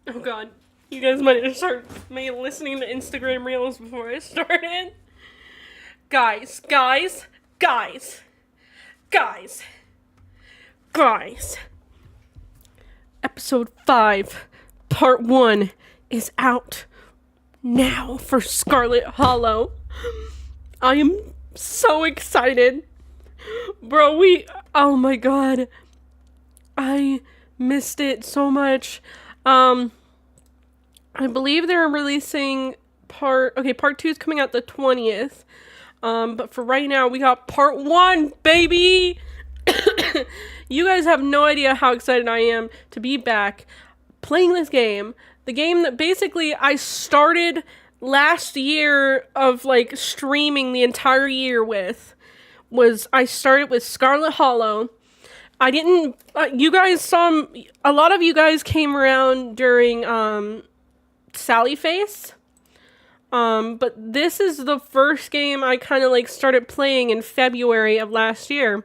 Oh god. You guys might have started me listening to Instagram Reels before I started. Guys. Episode 5, Part 1 is out now for Scarlet Hollow. I am so excited. Bro, oh my god. I missed it so much. I believe they're releasing part 2 is coming out the 20th. But for right now, we got part 1, baby! You guys have no idea how excited I am to be back playing this game. The game that basically I started last year of, like, streaming the entire year with. I started with Scarlet Hollow. I didn't, you guys saw, a lot of you guys came around during, Sally Face. But this is the first game I kind of, like, started playing in February of last year.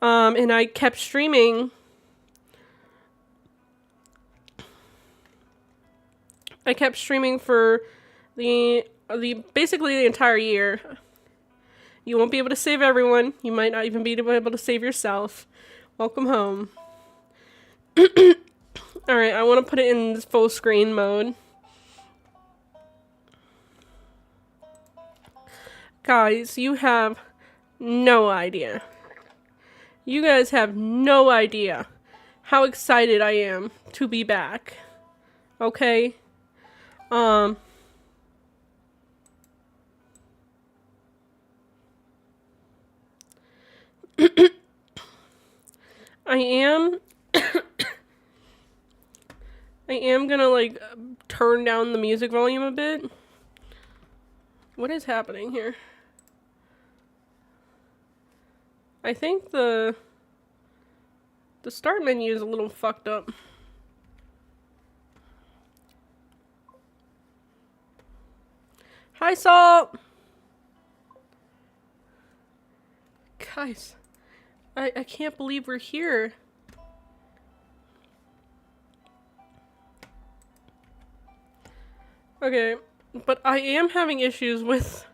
And I kept streaming. I kept streaming for basically the entire year. You won't be able to save everyone. You might not even be able to save yourself. Welcome home. Alright, I want to put it in full screen mode. Guys, you have no idea. You guys have no idea how excited I am to be back. Okay? I am I am gonna, like, turn down the music volume a bit. What is happening here? I think the start menu is a little fucked up. Hi, Salt! Guys, I can't believe we're here. Okay, but I am having issues with...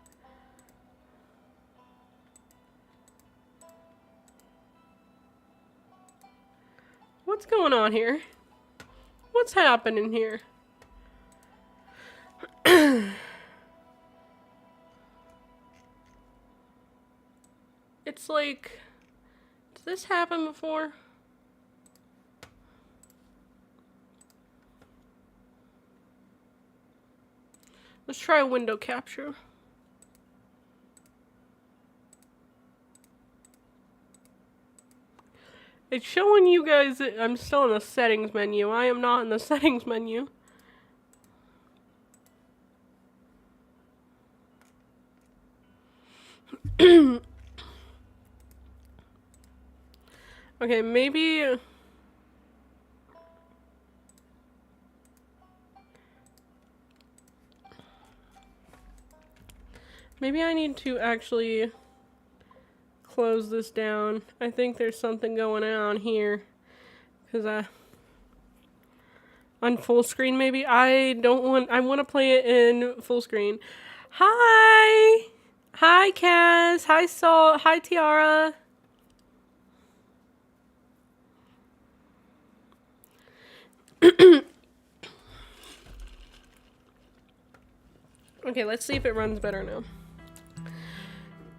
What's going on here? What's happening here? It's like... Did this happen before? Let's try a window capture. It's showing you guys that I'm still in the settings menu. I am not in the settings menu. Okay, maybe... Maybe I need to actually close this down. I think there's something going on here. Because on full screen maybe? I want to play it in full screen. Hi! Hi, Kaz. Hi, Salt. Hi, Tiara. Okay, let's see if it runs better now.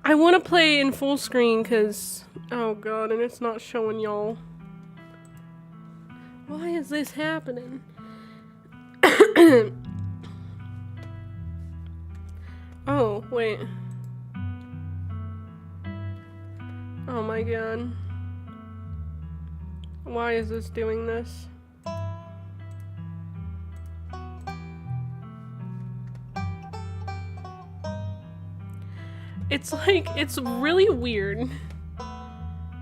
I want to play in full screen because... Oh god, and it's not showing y'all. Why is this happening? Oh, wait. Oh my god. Why is this doing this? It's like, it's really weird.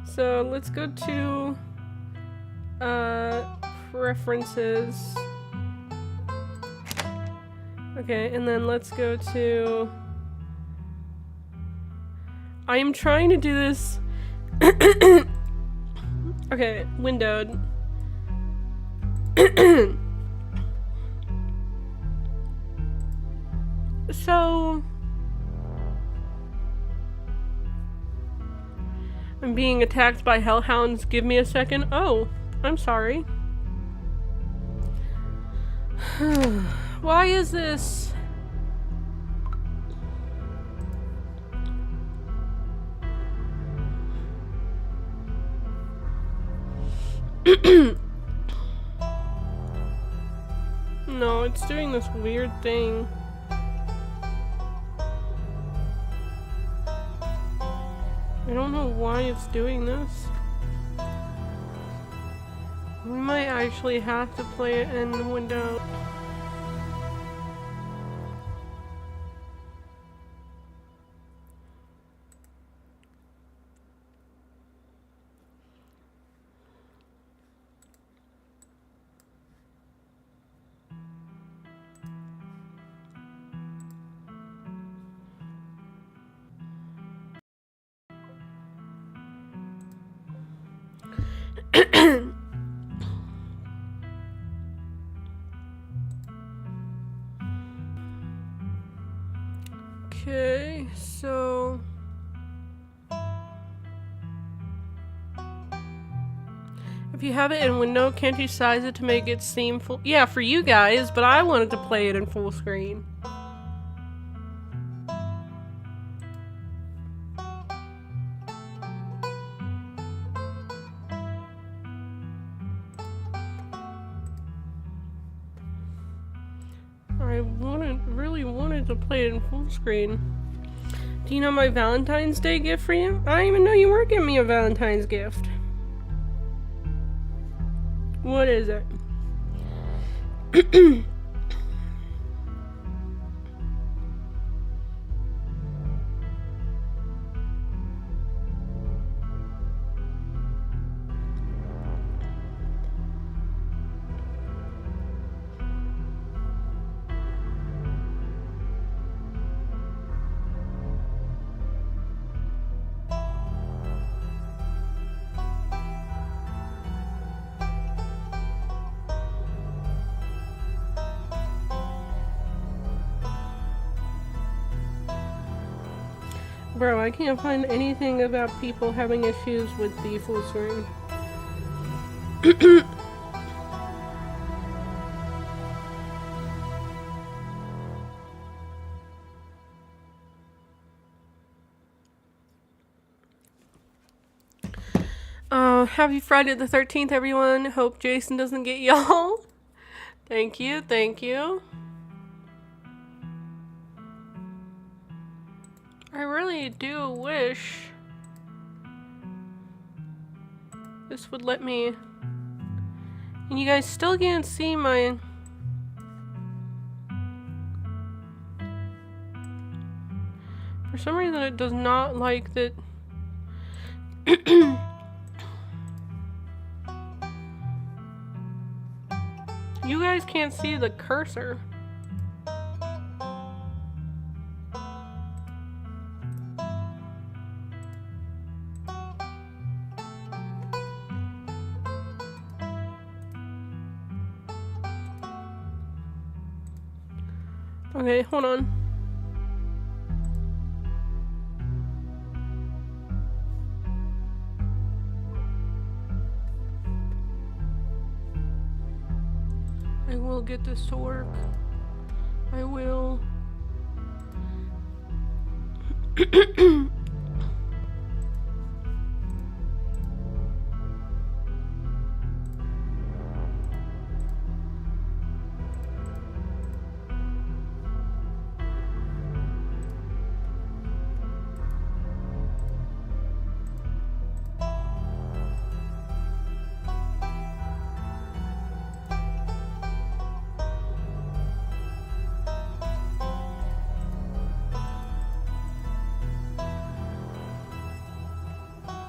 So let's go to preferences. Okay, and then let's go to... I am trying to do this... Okay, windowed. so... I'm being attacked by hellhounds. Give me a second. Oh, I'm sorry. Why is this? No, it's doing this weird thing. I don't know why it's doing this. We might actually have to play it in Windows. Okay, so if you have it in window, can't you size it to make it seem full? Yeah, for you guys, but I wanted to play it in full screen. Really wanted to play it in full screen. Do you know my Valentine's Day gift for you? I didn't even know you were giving me a Valentine's gift. What is it? Bro, I can't find anything about people having issues with the full screen. Happy Friday the 13th, everyone. Hope Jason doesn't get y'all. Thank you, thank you. I really do wish this would let me... And you guys still can't see my... For some reason it does not like that... You guys can't see the cursor. Okay, hold on. I will get this to work. I will.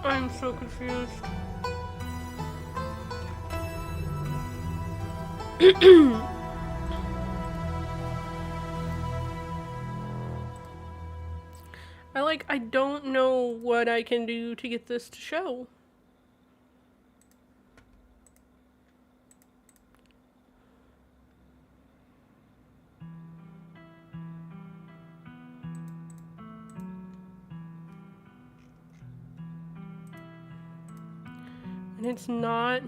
I'm so confused. I don't know what I can do to get this to show. And it's not.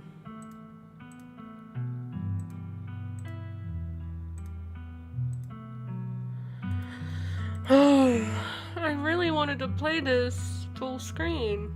I really wanted to play this full screen.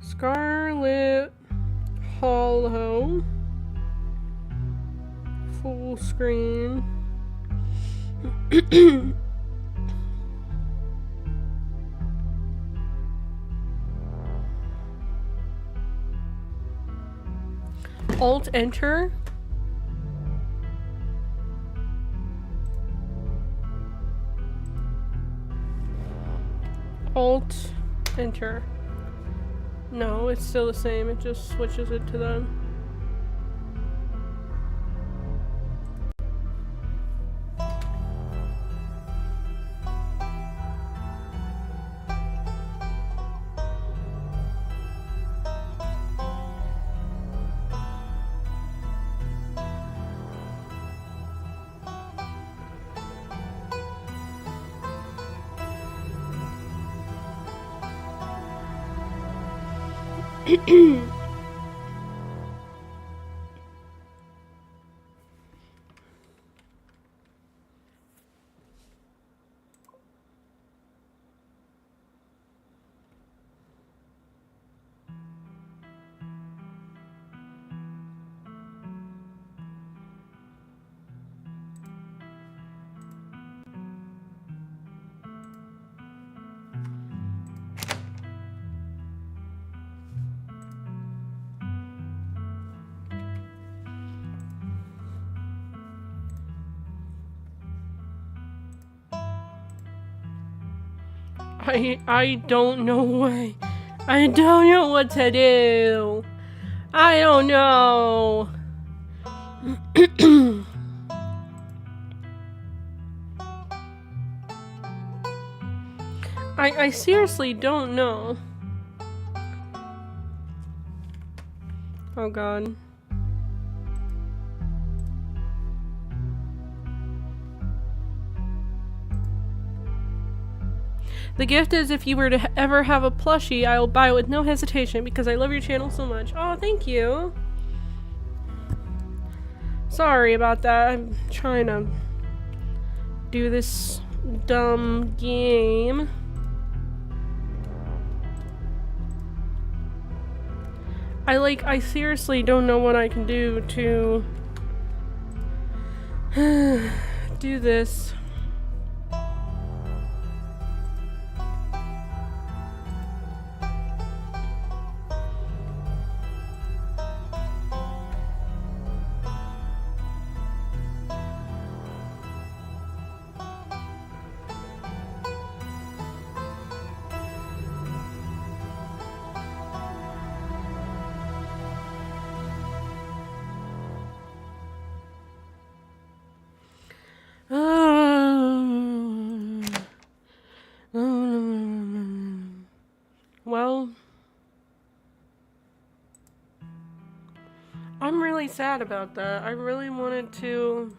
Scarlet Hollow full screen. Alt enter. Alt enter. No, it's still the same. It just switches it to them. I don't know why. I don't know what to do. I don't know. I seriously don't know. Oh god. The gift is if you were to ever have a plushie, I will buy it with no hesitation because I love your channel so much. Oh, thank you. Sorry about that. I'm trying to do this dumb game. I seriously don't know what I can do to do this. Well, I'm really sad about that. I really wanted to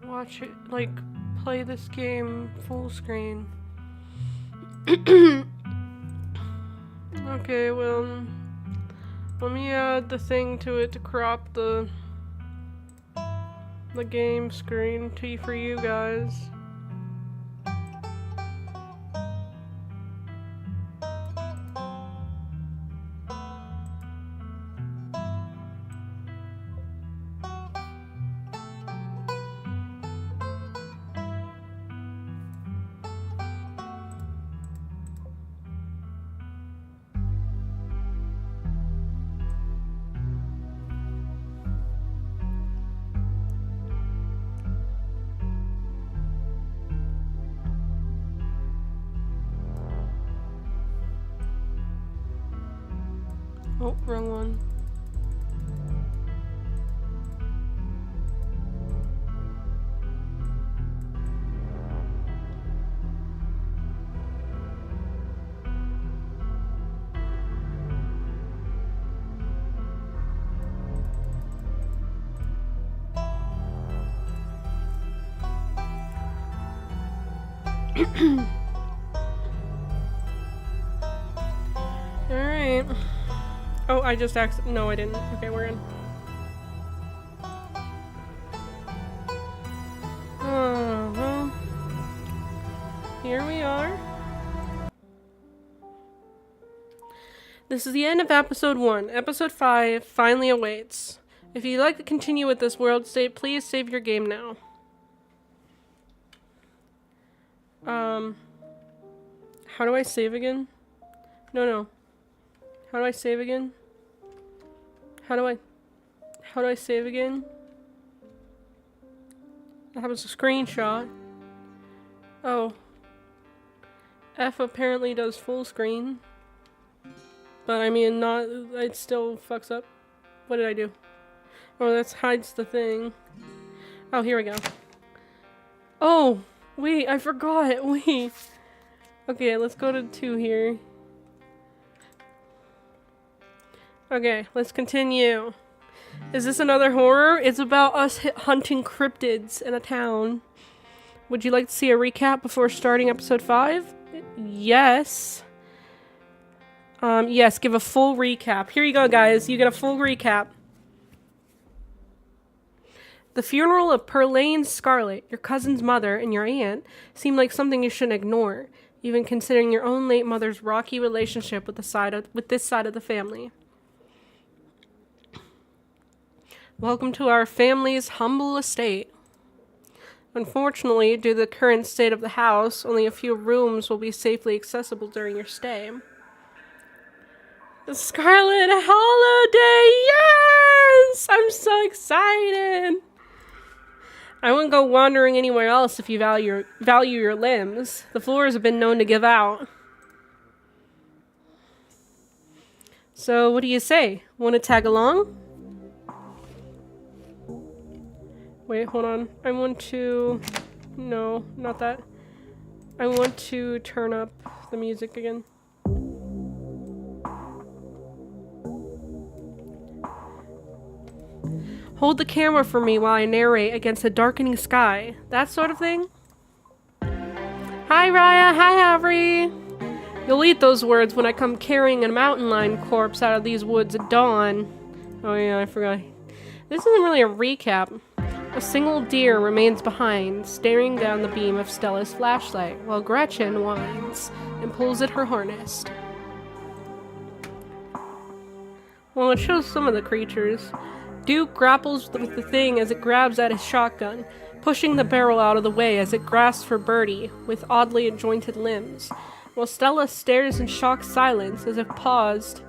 watch it, like, play this game full screen. Okay, well, let me add the thing to it to crop the game screen for you guys. Oh, wrong one. Alright. Oh, I just no, I didn't. Okay, we're in. Well. Here we are. This is the end of episode 1. Episode 5 finally awaits. If you'd like to continue with this world state, please save your game now. How do I save again? No. How do I save again? How do I save again? That was a screenshot. Oh. F apparently does full screen. But I mean, it still fucks up. What did I do? Oh, that hides the thing. Oh, here we go. Oh, wait, I forgot. Wait. Okay, let's go to 2 here. Okay, let's continue. Is this another horror? It's about us hunting cryptids in a town. Would you like to see a recap before starting episode 5? Yes. Yes, give a full recap. Here you go, guys. You get a full recap. The funeral of Perlaine Scarlet, your cousin's mother, and your aunt seemed like something you shouldn't ignore, even considering your own late mother's rocky relationship with this side of the family. Welcome to our family's humble estate. Unfortunately, due to the current state of the house, only a few rooms will be safely accessible during your stay. The Scarlet Holiday! Yes! I'm so excited! I wouldn't go wandering anywhere else if you value your limbs. The floors have been known to give out. So, what do you say? Want to tag along? Wait, hold on. I want to... No, not that. I want to turn up the music again. Hold the camera for me while I narrate against a darkening sky. That sort of thing? Hi, Raya. Hi, Avery. You'll eat those words when I come carrying a mountain lion corpse out of these woods at dawn. Oh yeah, I forgot. This isn't really a recap. A single deer remains behind, staring down the beam of Stella's flashlight, while Gretchen whines and pulls at her harness. Well, it shows some of the creatures. Duke grapples with the thing as it grabs at his shotgun, pushing the barrel out of the way as it grasps for Birdie with oddly jointed limbs, while Stella stares in shocked silence as if paused,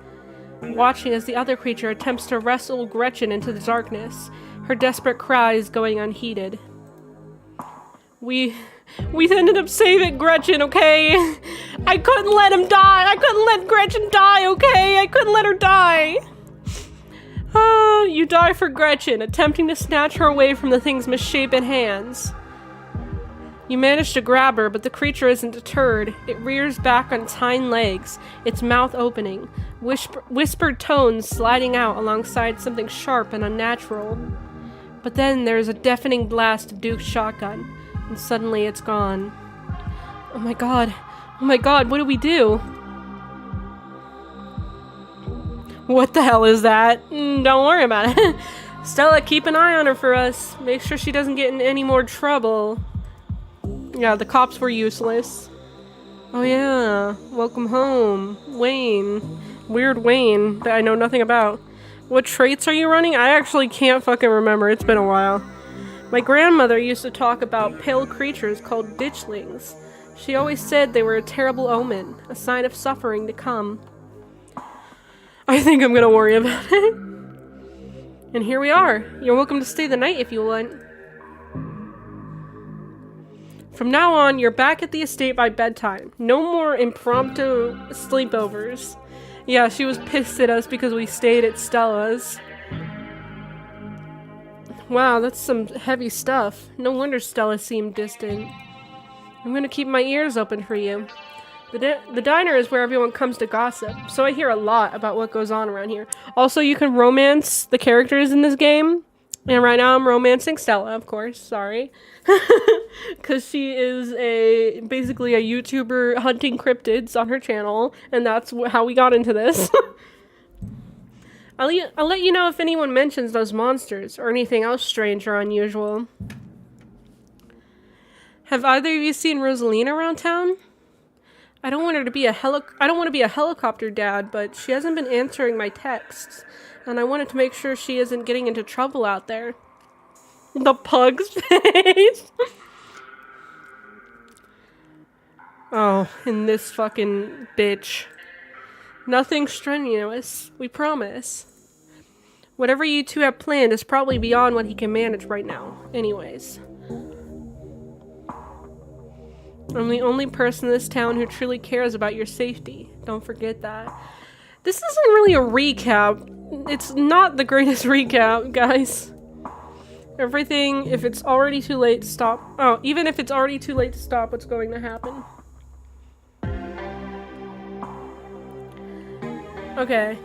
watching as the other creature attempts to wrestle Gretchen into the darkness, her desperate cries going unheeded. We ended up saving Gretchen, okay? I couldn't let him die! I couldn't let Gretchen die, okay? I couldn't let her die! You die for Gretchen, attempting to snatch her away from the thing's misshapen hands. You manage to grab her, but the creature isn't deterred. It rears back on its hind legs, its mouth opening, whispered tones sliding out alongside something sharp and unnatural. But then there is a deafening blast of Duke's shotgun, and suddenly it's gone. Oh my god, what do we do? What the hell is that? Don't worry about it. Stella, keep an eye on her for us. Make sure she doesn't get in any more trouble. Yeah, the cops were useless. Oh yeah, welcome home. Wayne. Weird Wayne that I know nothing about. What traits are you running? I actually can't fucking remember. It's been a while. My grandmother used to talk about pale creatures called ditchlings. She always said they were a terrible omen, a sign of suffering to come. I think I'm gonna worry about it. And here we are. You're welcome to stay the night if you want. From now on, you're back at the estate by bedtime. No more impromptu sleepovers. Yeah, she was pissed at us because we stayed at Stella's. Wow, that's some heavy stuff. No wonder Stella seemed distant. I'm gonna keep my ears open for you. The diner is where everyone comes to gossip, so I hear a lot about what goes on around here. Also, you can romance the characters in this game. And right now I'm romancing Stella, of course, sorry. Because she is basically a YouTuber hunting cryptids on her channel, and that's how we got into this. I'll let you know if anyone mentions those monsters or anything else strange or unusual. Have either of you seen Rosalina around town? I don't want to be a helicopter dad, but she hasn't been answering my texts, and I wanted to make sure she isn't getting into trouble out there. The pug's face. Oh, and this fucking bitch. Nothing strenuous, we promise. Whatever you two have planned is probably beyond what he can manage right now. Anyways. I'm the only person in this town who truly cares about your safety. Don't forget that. This isn't really a recap. It's not the greatest recap, guys. Everything, if it's already too late to stop. Oh, even if it's already too late to stop, what's going to happen? Okay.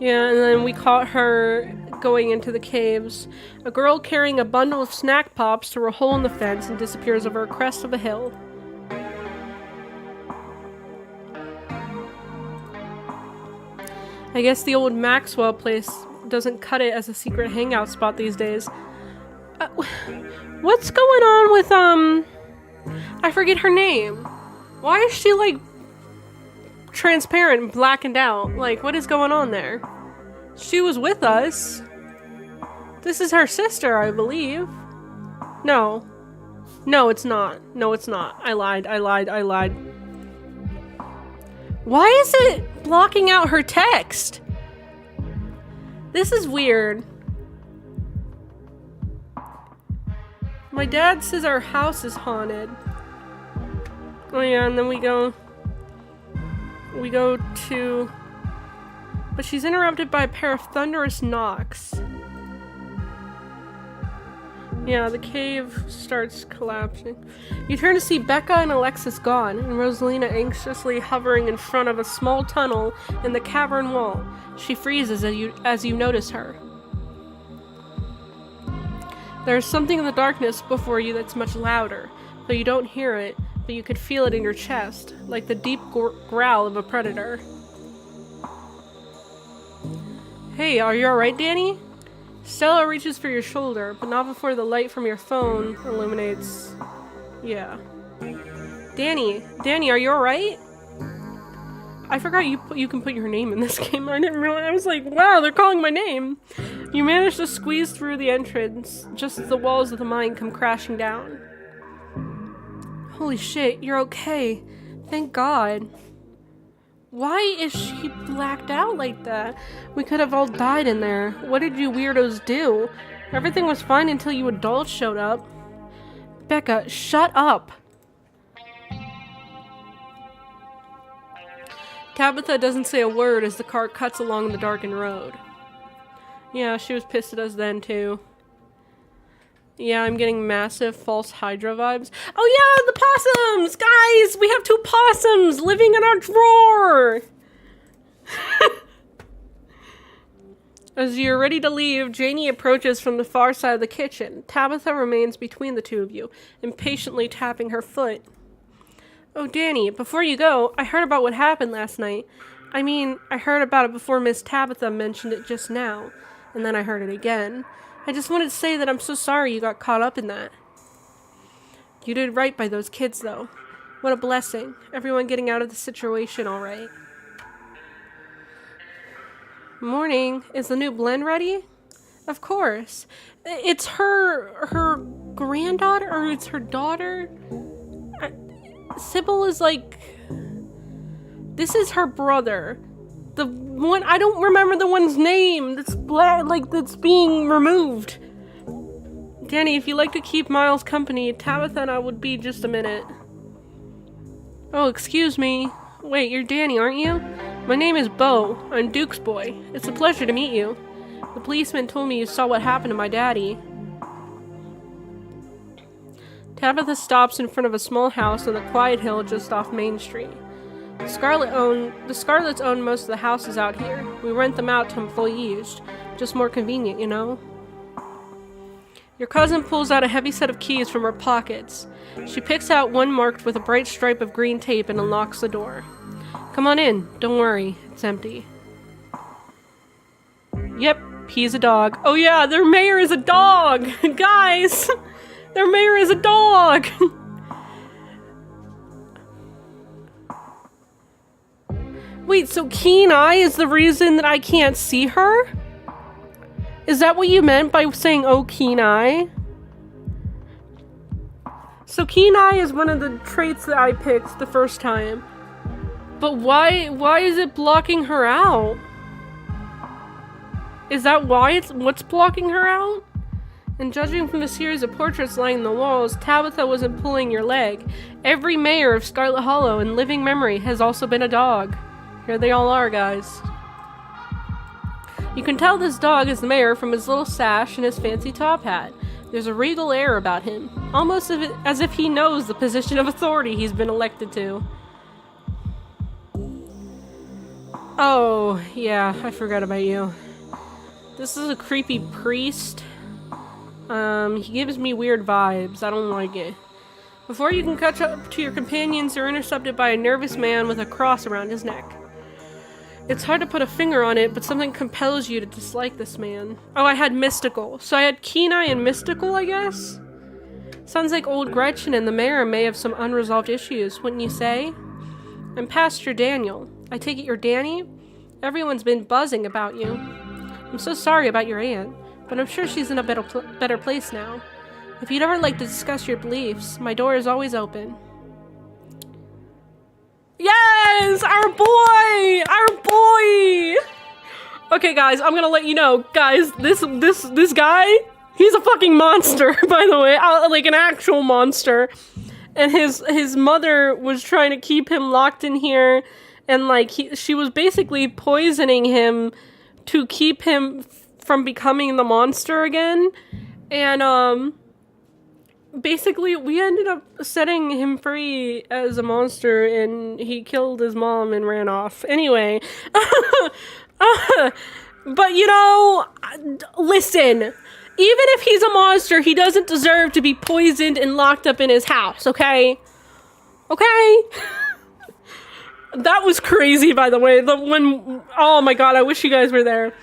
Yeah, and then we caught her going into the caves. A girl carrying a bundle of snack pops through a hole in the fence and disappears over a crest of a hill. I guess the old Maxwell place doesn't cut it as a secret hangout spot these days. What's going on with, I forget her name. Why is she, like, transparent and blackened out? Like, what is going on there? She was with us. This is her sister, I believe. No. No, it's not. No, it's not. I lied. Why is it blocking out her text? This is weird. My dad says our house is haunted. Oh yeah, and then we go to... But she's interrupted by a pair of thunderous knocks. Yeah, the cave starts collapsing. You turn to see Becca and Alexis gone, and Rosalina anxiously hovering in front of a small tunnel in the cavern wall. She freezes as you notice her. There is something in the darkness before you that's much louder, though you don't hear it, but you could feel it in your chest, like the deep growl of a predator. Hey, are you alright, Danny? Stella reaches for your shoulder, but not before the light from your phone illuminates... Yeah. Danny, are you alright? I forgot you can put your name in this game. I didn't realize. I was like, wow, they're calling my name. You manage to squeeze through the entrance, just as the walls of the mine come crashing down. Holy shit, you're okay. Thank God. Why is she blacked out like that? We could have all died in there. What did you weirdos do? Everything was fine until you adults showed up. Becca, shut up. Tabitha doesn't say a word as the car cuts along the darkened road. Yeah, she was pissed at us then too. Yeah, I'm getting massive false Hydra vibes. Oh yeah, the possums! Guys, we have 2 possums living in our drawer! As you're ready to leave, Janie approaches from the far side of the kitchen. Tabitha remains between the two of you, impatiently tapping her foot. Oh, Danny, before you go, I heard about what happened last night. I mean, I heard about it before Miss Tabitha mentioned it just now, and then I heard it again. I just wanted to say that I'm so sorry you got caught up in that. You did right by those kids, though. What a blessing. Everyone getting out of the situation all right. Morning. Is the new blend ready? Of course. It's her granddaughter, or it's her daughter? Sybil is like... This is her brother. The one... I don't remember the one's name. That's that's being removed. Danny, if you'd like to keep Miles company, Tabitha and I would be just a minute. Oh, excuse me. Wait, you're Danny, aren't you? My name is Bo. I'm Duke's boy. It's a pleasure to meet you. The policeman told me you saw what happened to my daddy. Tabitha stops in front of a small house on the quiet hill just off Main Street. The Scarlets own most of the houses out here. We rent them out to employees. Just more convenient, you know? Your cousin pulls out a heavy set of keys from her pockets. She picks out one marked with a bright stripe of green tape and unlocks the door. Come on in. Don't worry. It's empty. Yep, he's a dog. Oh yeah, their mayor is a dog! Guys! Their mayor is a dog! Wait, so Keen Eye is the reason that I can't see her? Is that what you meant by saying, oh, Keen Eye? So Keen Eye is one of the traits that I picked the first time. But why is it blocking her out? Is that what's blocking her out? And judging from the series of portraits lining the walls, Tabitha wasn't pulling your leg. Every mayor of Scarlet Hollow in living memory has also been a dog. Here they all are, guys. You can tell this dog is the mayor from his little sash and his fancy top hat. There's a regal air about him, almost as if he knows the position of authority he's been elected to. Oh, yeah, I forgot about you. This is a creepy priest. He gives me weird vibes. I don't like it. Before you can catch up to your companions, you're intercepted by a nervous man with a cross around his neck. It's hard to put a finger on it, but something compels you to dislike this man. Oh, I had mystical. So I had Keen Eye and mystical, I guess? Sounds like old Gretchen and the mayor may have some unresolved issues, wouldn't you say? I'm Pastor Daniel. I take it you're Danny? Everyone's been buzzing about you. I'm so sorry about your aunt, but I'm sure she's in a better place now. If you'd ever like to discuss your beliefs, my door is always open. Yes! Our boy! Our boy! Okay, guys, I'm gonna let you know. Guys, this guy, he's a fucking monster, by the way. Like an actual monster. And his mother was trying to keep him locked in here, and like she was basically poisoning him to keep him from becoming the monster again. And basically we ended up setting him free as a monster, and he killed his mom and ran off. Anyway, but you know, listen, even if he's a monster, he doesn't deserve to be poisoned and locked up in his house, okay? Okay? That was crazy, by the way. Oh my god, I wish you guys were there.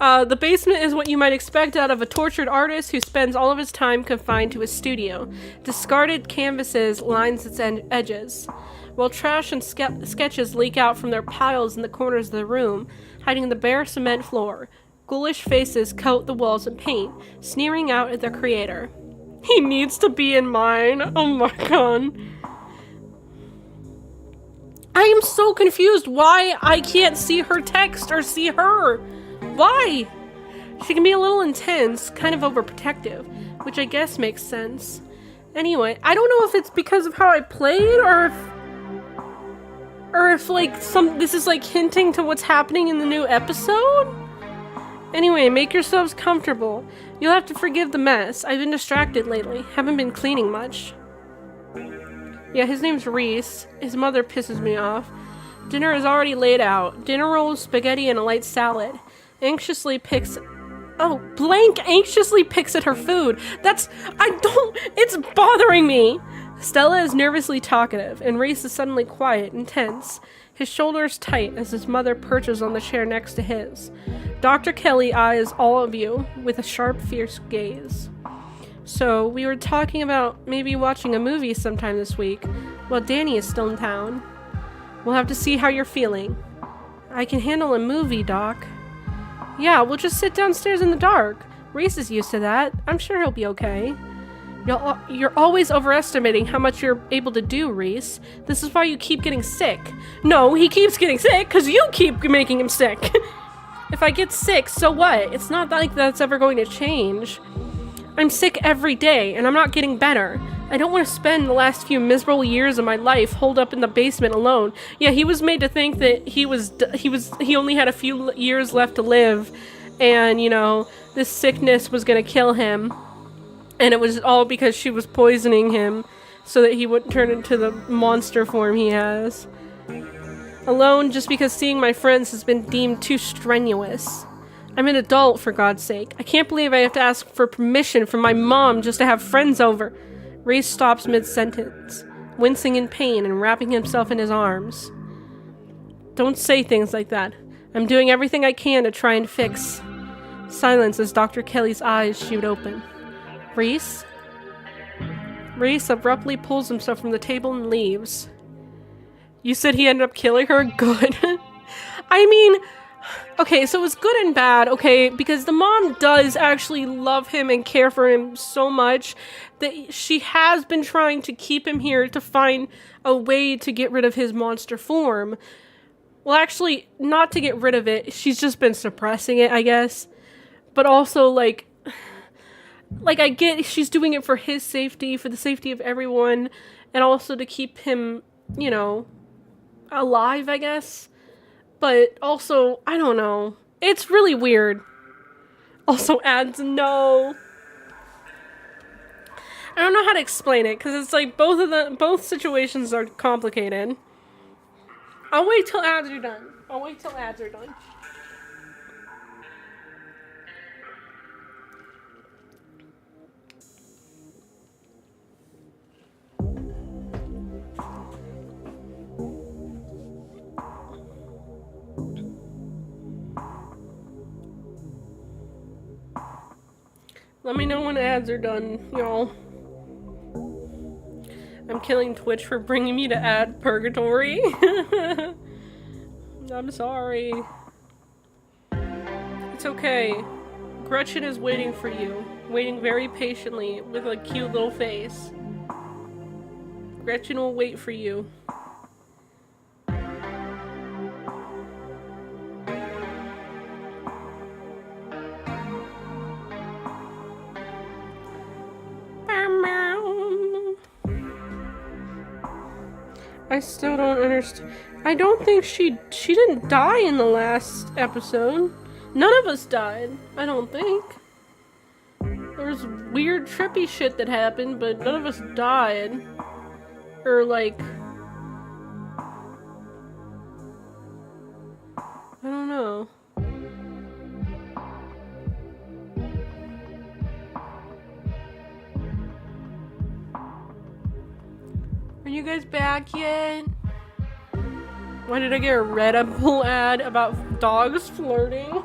The basement is what you might expect out of a tortured artist who spends all of his time confined to his studio. Discarded canvases lines its edges, while trash and sketches leak out from their piles in the corners of the room, hiding the bare cement floor. Ghoulish faces coat the walls in paint, sneering out at their creator. He needs to be in mine. Oh my god. I am so confused why I can't see her text or see her. Why? She can be a little intense, kind of overprotective, which I guess makes sense. Anyway, I don't know if it's because of how I played or if like this is like hinting to what's happening in the new episode. Anyway, make yourselves comfortable. You'll have to forgive the mess. I've been distracted lately. Haven't been cleaning much. Yeah, his name's Reese. His mother pisses me off. Dinner is already laid out. Dinner rolls, spaghetti, and a light salad. Anxiously picks at her food. It's bothering me. Stella is nervously talkative, and Reese is suddenly quiet and tense. His shoulders tight as his mother perches on the chair next to his. Dr. Kelly eyes all of you with a sharp, fierce gaze. So, we were talking about maybe watching a movie sometime this week, while Danny is still in town. We'll have to see how you're feeling. I can handle a movie, Doc. Yeah, we'll just sit downstairs in the dark. Reese is used to that. I'm sure he'll be okay. You're always overestimating how much you're able to do, Reese. This is why you keep getting sick. No, he keeps getting sick because you keep making him sick. If I get sick, so what? It's not like that's ever going to change. I'm sick every day, and I'm not getting better. I don't want to spend the last few miserable years of my life holed up in the basement alone. Yeah, he was made to think that he only had a few years left to live, and, you know, this sickness was going to kill him. And it was all because she was poisoning him so that he wouldn't turn into the monster form he has. Alone just because seeing my friends has been deemed too strenuous. I'm an adult, for God's sake. I can't believe I have to ask for permission from my mom just to have friends over. Reese stops mid-sentence, wincing in pain and wrapping himself in his arms. Don't say things like that. I'm doing everything I can to try and fix. Silence as Dr. Kelly's eyes shoot open. Reese? Reese abruptly pulls himself from the table and leaves. You said he ended up killing her? Good. I mean, okay, so it's good and bad, okay, because the mom does actually love him and care for him so much that she has been trying to keep him here to find a way to get rid of his monster form. Well, actually, not to get rid of it, she's just been suppressing it, I guess. But also, like, I get she's doing it for his safety, for the safety of everyone, and also to keep him, you know, alive, I guess. But also, I don't know. It's really weird. Also adds no. I don't know how to explain it, because it's like both situations are complicated. I'll wait till ads are done. Let me know when ads are done, y'all. I'm killing Twitch for bringing me to ad purgatory. I'm sorry. It's okay. Gretchen is waiting for you. Waiting very patiently with a cute little face. Gretchen will wait for you. I still don't understand. I don't think she didn't die in the last episode. None of us died, I don't think. There was weird trippy shit that happened, but none of us died. Or like, I don't know. Are you guys back yet? Why did I get a Red Bull ad about dogs flirting?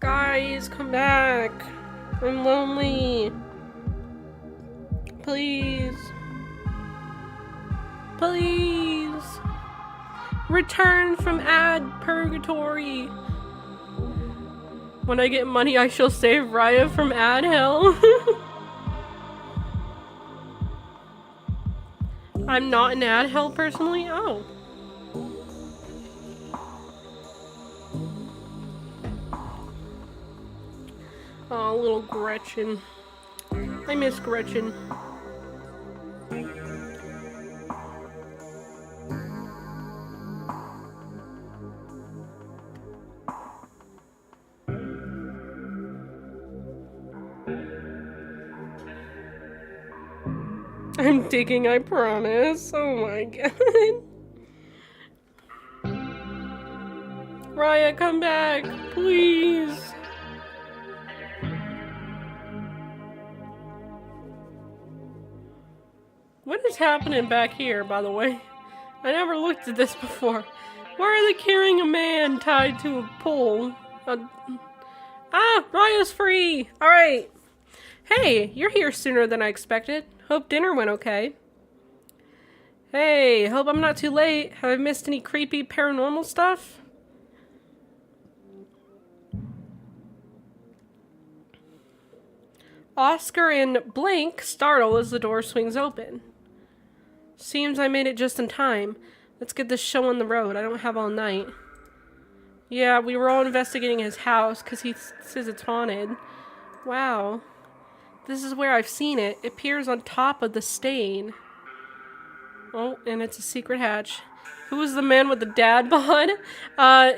Guys, come back. I'm lonely. Please. Please. Return from ad purgatory. When I get money, I shall save Raya from ad hell. I'm not in ad hell personally? Oh. Oh, little Gretchen. I miss Gretchen. I'm digging, I promise. Oh my god. Raya, come back, please. What is happening back here, by the way? I never looked at this before. Why are they carrying a man tied to a pole? Raya's free! Alright. Hey, you're here sooner than I expected. Hope dinner went okay. Hey, hope I'm not too late. Have I missed any creepy paranormal stuff? Oscar and Blank startle as the door swings open. Seems I made it just in time. Let's get this show on the road. I don't have all night. Yeah, we were all investigating his house because he says it's haunted. Wow. This is where I've seen it. It appears on top of the stain. Oh, and it's a secret hatch. Who is the man with the dad bod?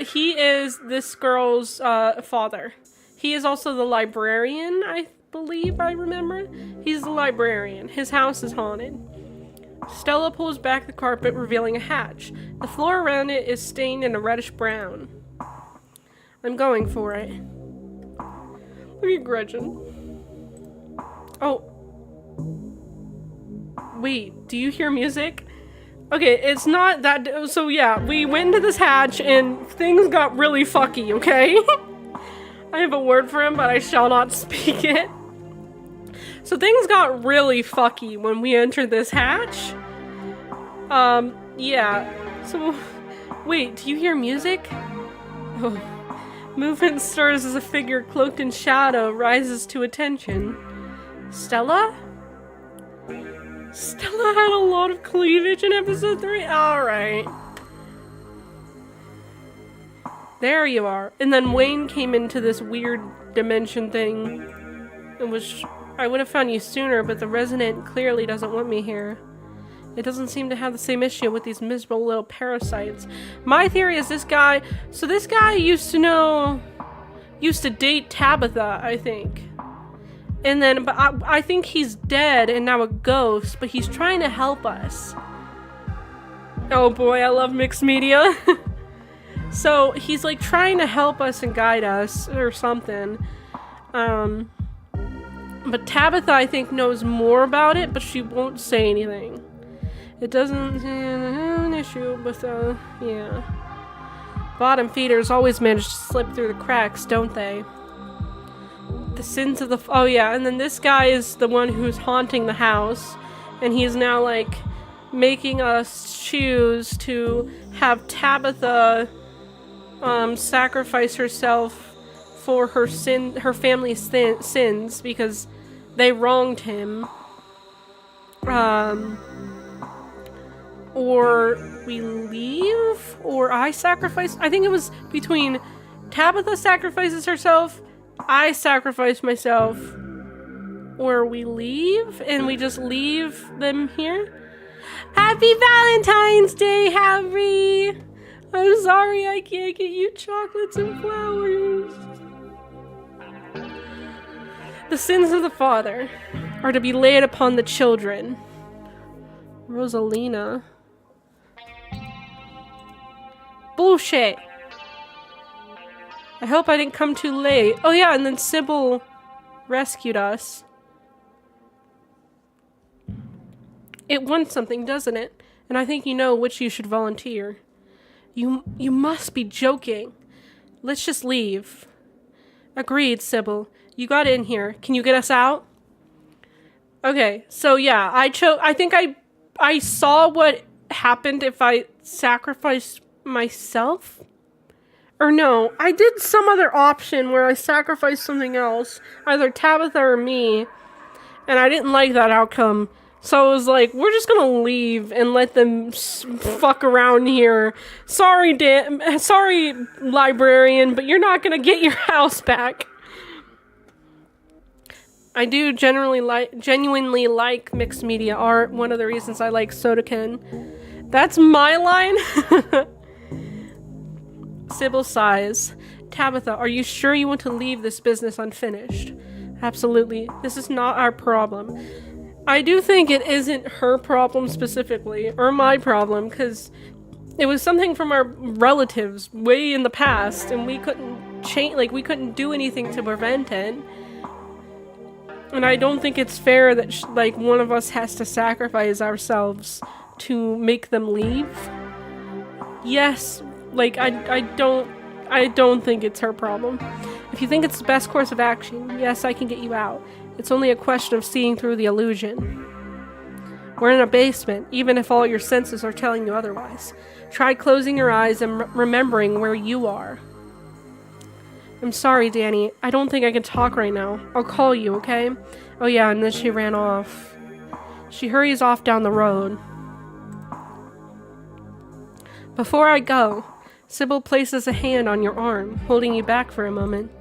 He is this girl's father. He is also the librarian, I believe I remember. He's the librarian. His house is haunted. Stella pulls back the carpet, revealing a hatch. The floor around it is stained in a reddish brown. I'm going for it. Look at Gretchen. Oh. Wait, do you hear music? Okay, it's not that... So yeah, we went into this hatch and things got really fucky, okay? I have a word for him, but I shall not speak it. So things got really fucky when we entered this hatch. Yeah. So, wait, do you hear music? Oh. Movement stirs as a figure cloaked in shadow rises to attention. Stella? Stella had a lot of cleavage in episode 3? Alright. There you are. And then Wayne came into this weird dimension thing. It was... I would have found you sooner, but the resident clearly doesn't want me here. It doesn't seem to have the same issue with these miserable little parasites. My theory is this guy... So this guy used to date Tabitha, I think. And then, but I think he's dead and now a ghost, but he's trying to help us. Oh boy, I love mixed media. So he's like trying to help us and guide us or something. But Tabitha, I think, knows more about it, but she won't say anything. It doesn't have an issue, but yeah. Bottom feeders always manage to slip through the cracks, don't they? The sins of the... Oh yeah, and then this guy is the one who's haunting the house. And he's now, like, making us choose to have Tabitha sacrifice herself for her family's sins because they wronged him. Or we leave? Or I sacrifice? I think it was between Tabitha sacrifices herself, I sacrifice myself, or we leave and we just leave them here. Happy Valentine's Day, Harry! I'm sorry I can't get you chocolates and flowers. The sins of the father are to be laid upon the children. Rosalina. Bullshit! I hope I didn't come too late. Oh yeah, and then Sybil rescued us. It wants something, doesn't it? And I think you know which you should volunteer. You must be joking. Let's just leave. Agreed, Sybil. You got in here. Can you get us out? Okay, so yeah, I think I saw what happened if I sacrificed myself. Or no, I did some other option where I sacrificed something else, either Tabitha or me, and I didn't like that outcome. So I was like, we're just gonna leave and let them fuck around here. Sorry, sorry, librarian, but you're not gonna get your house back. I do genuinely like mixed media art. One of the reasons I like Sodaken. That's my line. Sybil sighs. Tabitha, are you sure you want to leave this business unfinished? Absolutely. This is not our problem. I do think it isn't her problem specifically, or my problem, because it was something from our relatives way in the past, and we couldn't change, like, we couldn't do anything to prevent it. And I don't think it's fair that, like, one of us has to sacrifice ourselves to make them leave. Yes, like, I don't think it's her problem. If you think it's the best course of action, yes, I can get you out. It's only a question of seeing through the illusion. We're in a basement, even if all your senses are telling you otherwise. Try closing your eyes and remembering where you are. I'm sorry, Danny. I don't think I can talk right now. I'll call you, okay? Oh yeah, and then she ran off. She hurries off down the road. Before I go, Sybil places a hand on your arm, holding you back for a moment.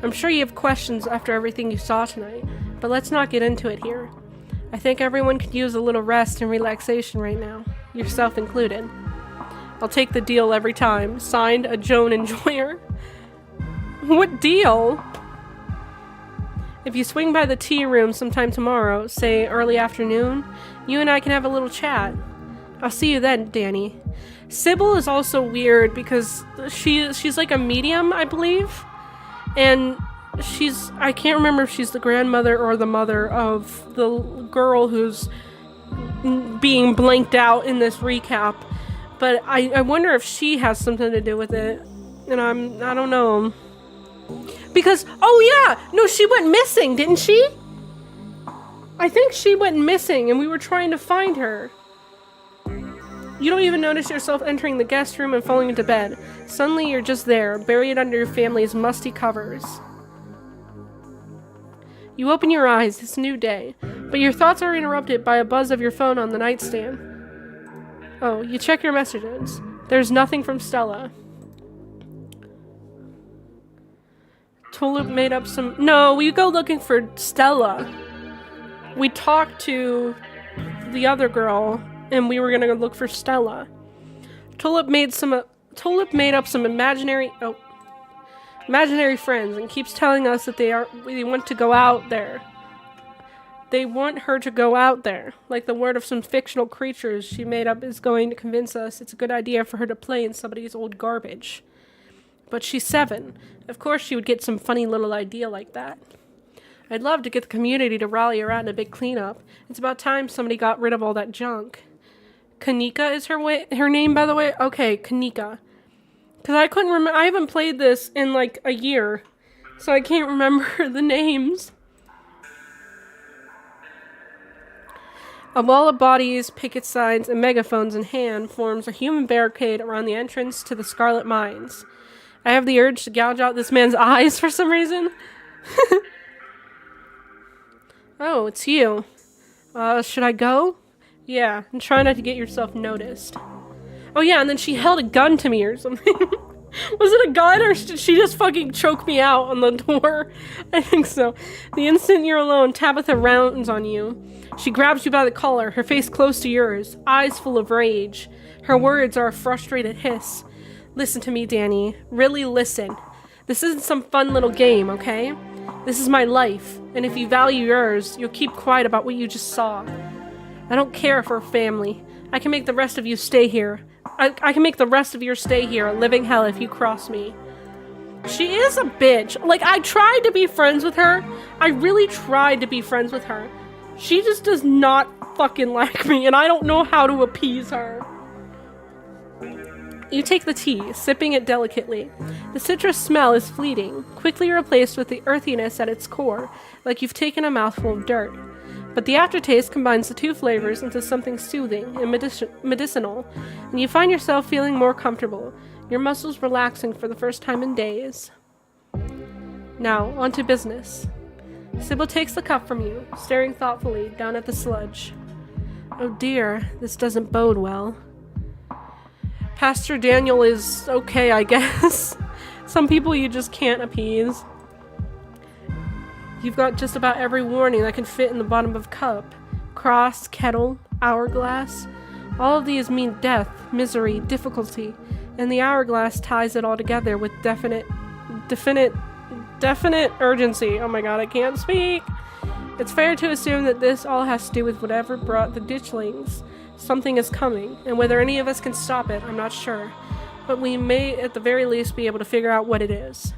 I'm sure you have questions after everything you saw tonight, but let's not get into it here. I think everyone could use a little rest and relaxation right now, yourself included. I'll take the deal every time. Signed, a Joan Enjoyer. What deal? If you swing by the tea room sometime tomorrow, say early afternoon, You and I can have a little chat. I'll see you then, Danny. Sybil is also weird because she's like a medium, I believe. And I can't remember if she's the grandmother or the mother of the girl who's being blanked out in this recap. But I wonder if she has something to do with it. And I don't know. Because, oh yeah! No, she went missing, didn't she? I think she went missing and we were trying to find her. You don't even notice yourself entering the guest room and falling into bed. Suddenly you're just there, buried under your family's musty covers. You open your eyes, it's a new day, but your thoughts are interrupted by a buzz of your phone on the nightstand. Oh, you check your messages. There's nothing from Stella. Tulip made up some... No, we go looking for Stella. We talked to the other girl, and we were gonna go look for Stella. Tulip made up some imaginary friends and keeps telling us that they want to go out there. They want her to go out there. Like the word of some fictional creatures she made up is going to convince us it's a good idea for her to play in somebody's old garbage. But she's 7. Of course she would get some funny little idea like that. I'd love to get the community to rally around a big cleanup. It's about time somebody got rid of all that junk. Kanika is her name, by the way? Okay, Kanika. Because I couldn't remember. I haven't played this in like a year, so I can't remember the names. A wall of bodies, picket signs, and megaphones in hand forms a human barricade around the entrance to the Scarlet Mines. I have the urge to gouge out this man's eyes for some reason. Oh, it's you. Should I go? Yeah, and try not to get yourself noticed. Oh yeah, and then she held a gun to me or something. Was it a gun or did she just fucking choke me out on the door? I think so. The instant you're alone, Tabitha rounds on you. She grabs you by the collar, her face close to yours, eyes full of rage. Her words are a frustrated hiss. Listen to me, Danny. Really listen. This isn't some fun little game, okay? This is my life, and if you value yours, you'll keep quiet about what you just saw. I don't care for family. I can make the rest of you stay here. I can make the rest of your stay here a living hell if you cross me. She is a bitch. Like, I tried to be friends with her. I really tried to be friends with her. She just does not fucking like me, and I don't know how to appease her. You take the tea, sipping it delicately. The citrus smell is fleeting, quickly replaced with the earthiness at its core, like you've taken a mouthful of dirt. But the aftertaste combines the two flavors into something soothing and medicinal, and you find yourself feeling more comfortable, your muscles relaxing for the first time in days. Now, on to business. Sybil takes the cup from you, staring thoughtfully down at the sludge. Oh dear, this doesn't bode well. Pastor Daniel is okay, I guess. Some people you just can't appease. You've got just about every warning that can fit in the bottom of a cup. Cross, kettle, hourglass. All of these mean death, misery, difficulty, and the hourglass ties it all together with definite urgency. Oh my god, I can't speak. It's fair to assume that this all has to do with whatever brought the ditchlings. Something is coming, and whether any of us can stop it, I'm not sure. But we may, at the very least, be able to figure out what it is.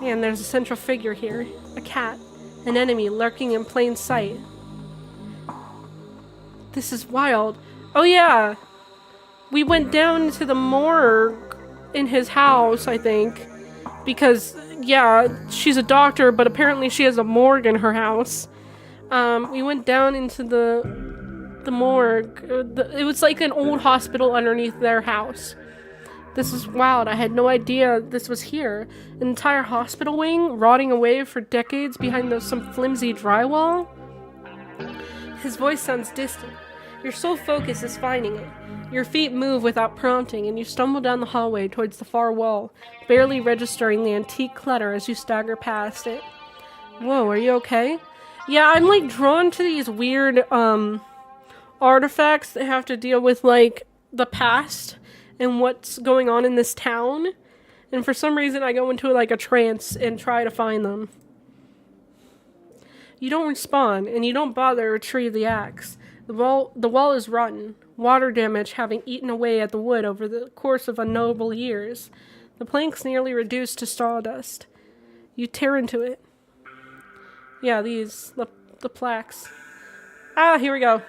And there's a central figure here. A cat. An enemy lurking in plain sight. This is wild. Oh yeah! We went down to the morgue in his house, I think. Because, yeah, she's a doctor, but apparently she has a morgue in her house. We went down into the morgue. It was like an old hospital underneath their house. This is wild. I had no idea this was here. An entire hospital wing rotting away for decades behind some flimsy drywall. His voice sounds distant. Your sole focus is finding it. Your feet move without prompting, and you stumble down the hallway towards the far wall, barely registering the antique clutter as you stagger past it. Whoa, are you okay? Yeah, I'm like drawn to these weird artifacts that have to deal with like the past and what's going on in this town, and for some reason I go into like a trance and try to find them. You don't respond, and you don't bother to retrieve the axe. The wall is rotten, water damage having eaten away at the wood over the course of unknowable years. The planks nearly reduced to sawdust. You tear into it. Yeah, the plaques. Ah, here we go.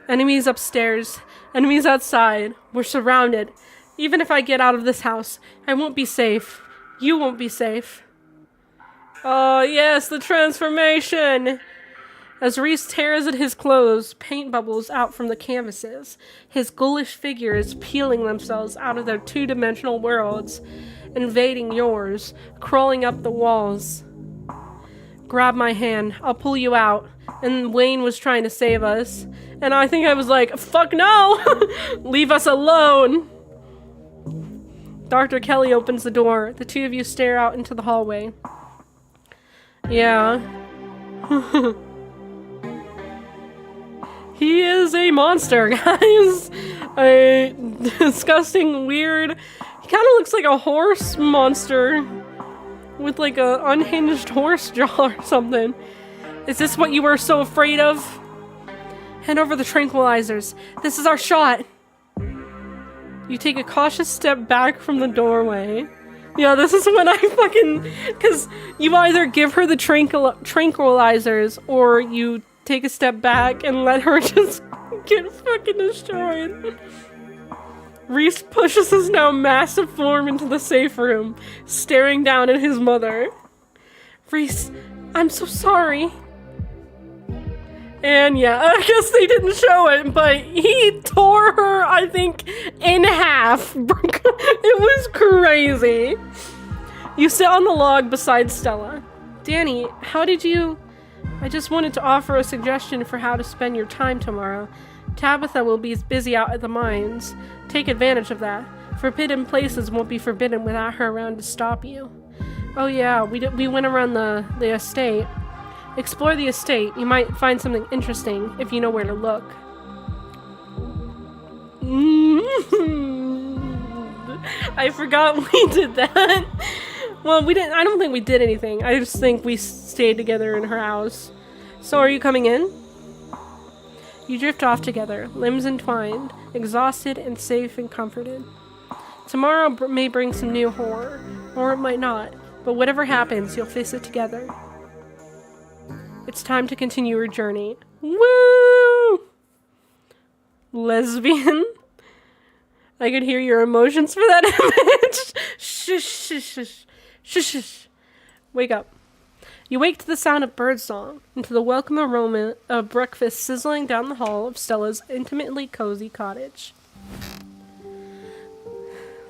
Enemies upstairs. Enemies outside. We're surrounded. Even if I get out of this house, I won't be safe. You won't be safe. Oh, yes, the transformation! As Reese tears at his clothes, paint bubbles out from the canvases. His ghoulish figures peeling themselves out of their two-dimensional worlds, invading yours, crawling up the walls. Grab my hand, I'll pull you out. And Wayne was trying to save us. And I think I was like, fuck no! Leave us alone! Dr. Kelly opens the door. The two of you stare out into the hallway. Yeah. He is a monster, guys. A disgusting, weird... He kind of looks like a horse monster. With like a unhinged horse jaw or something. Is this what you were so afraid of? Hand over the tranquilizers. This is our shot. You take a cautious step back from the doorway. Yeah, this is when I fucking... Because you either give her the tranquilizers or you take a step back and let her just get fucking destroyed. Reese pushes his now massive form into the safe room, staring down at his mother. Reese, I'm so sorry. And yeah, I guess they didn't show it, but he tore her, I think, in half. It was crazy. You sit on the log beside Stella. Danny, how did you... I just wanted to offer a suggestion for how to spend your time tomorrow. Tabitha will be busy out at the mines. Take advantage of that. Forbidden places won't be forbidden without her around to stop you. Oh yeah, we went around the estate. Explore the estate. You might find something interesting if you know where to look. I forgot we did that. Well, we didn't. I don't think we did anything. I just think we stayed together in her house. So are you coming in? You drift off together, limbs entwined, exhausted and safe and comforted. Tomorrow may bring some new horror, or it might not, but whatever happens, you'll face it together. It's time to continue your journey. Woo! Lesbian. I could hear your emotions for that image. Shush, shush, shush, shush, shush. Wake up. You wake to the sound of birdsong and to the welcome aroma of breakfast sizzling down the hall of Stella's intimately cozy cottage.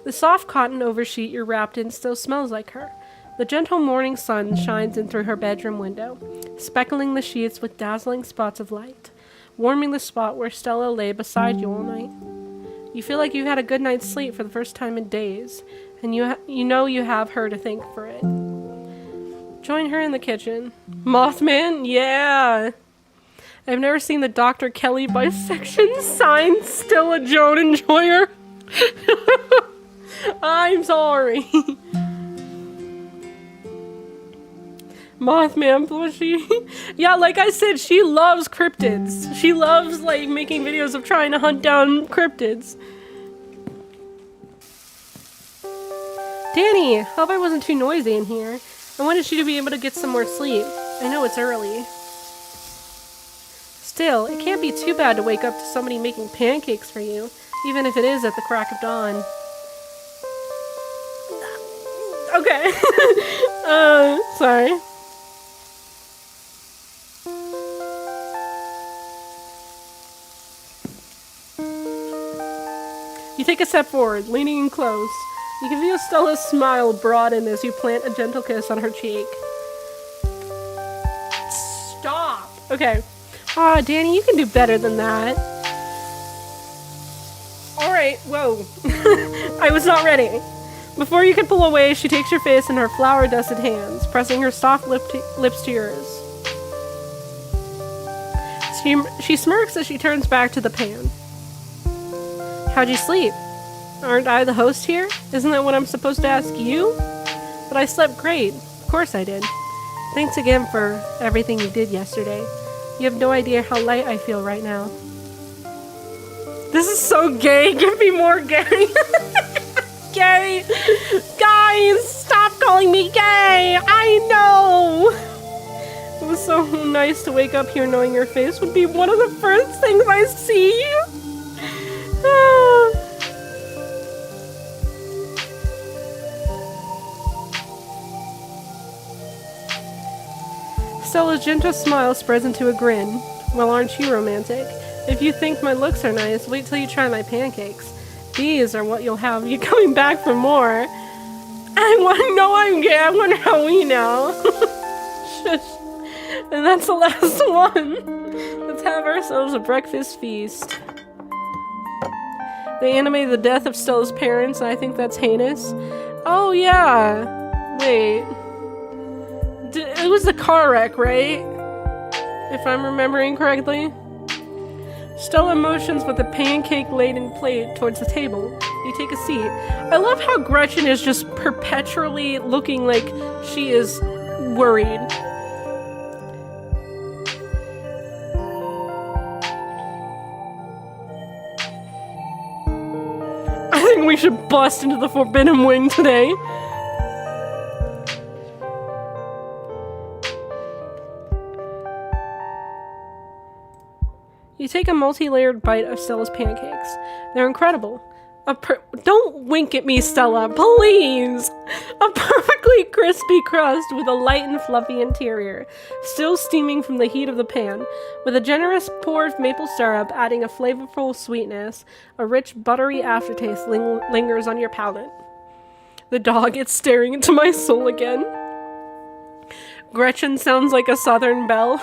The soft cotton oversheet you're wrapped in still smells like her. The gentle morning sun shines in through her bedroom window, speckling the sheets with dazzling spots of light, warming the spot where Stella lay beside you all night. You feel like you've had a good night's sleep for the first time in days, and you know you have her to thank for it. Join her in the kitchen. Mothman? Yeah! I've never seen the Dr. Kelly bisection sign. Still a Joan enjoyer. I'm sorry. Mothman plushie. Yeah, like I said, she loves cryptids. She loves, like, making videos of trying to hunt down cryptids. Danny, hope I wasn't too noisy in here. I wanted you to be able to get some more sleep. I know it's early. Still, it can't be too bad to wake up to somebody making pancakes for you, even if it is at the crack of dawn. Okay. Sorry. You take a step forward, leaning in close. You can feel Stella's smile broaden as you plant a gentle kiss on her cheek. Stop! Okay. Aw, Danny, you can do better than that. Alright, whoa. I was not ready. Before you can pull away, she takes your face in her flour-dusted hands, pressing her soft lips to yours. She smirks as she turns back to the pan. How'd you sleep? Aren't I the host here? Isn't that what I'm supposed to ask you? But I slept great. Of course I did. Thanks again for everything you did yesterday. You have no idea how light I feel right now. This is so gay. Give me more gay. Gay. Guys, stop calling me gay. I know. It was so nice to wake up here knowing your face would be one of the first things I see. Stella's gentle smile spreads into a grin. Well, aren't you romantic? If you think my looks are nice, wait till you try my pancakes. These are what you'll have you coming back for more. I want to know I'm gay. I wonder how we know. Shush. And that's the last one. Let's have ourselves a breakfast feast. They animated the death of Stella's parents, and I think that's heinous. Oh, yeah. Wait. It was a car wreck, right? If I'm remembering correctly. Stella motions with a pancake-laden plate towards the table. You take a seat. I love how Gretchen is just perpetually looking like she is worried. I think we should bust into the Forbidden Wing today. You take a multi-layered bite of Stella's pancakes. They're incredible. Don't wink at me, Stella, please! A perfectly crispy crust with a light and fluffy interior, still steaming from the heat of the pan. With a generous pour of maple syrup adding a flavorful sweetness, a rich buttery aftertaste lingers on your palate. The dog is staring into my soul again. Gretchen sounds like a southern belle.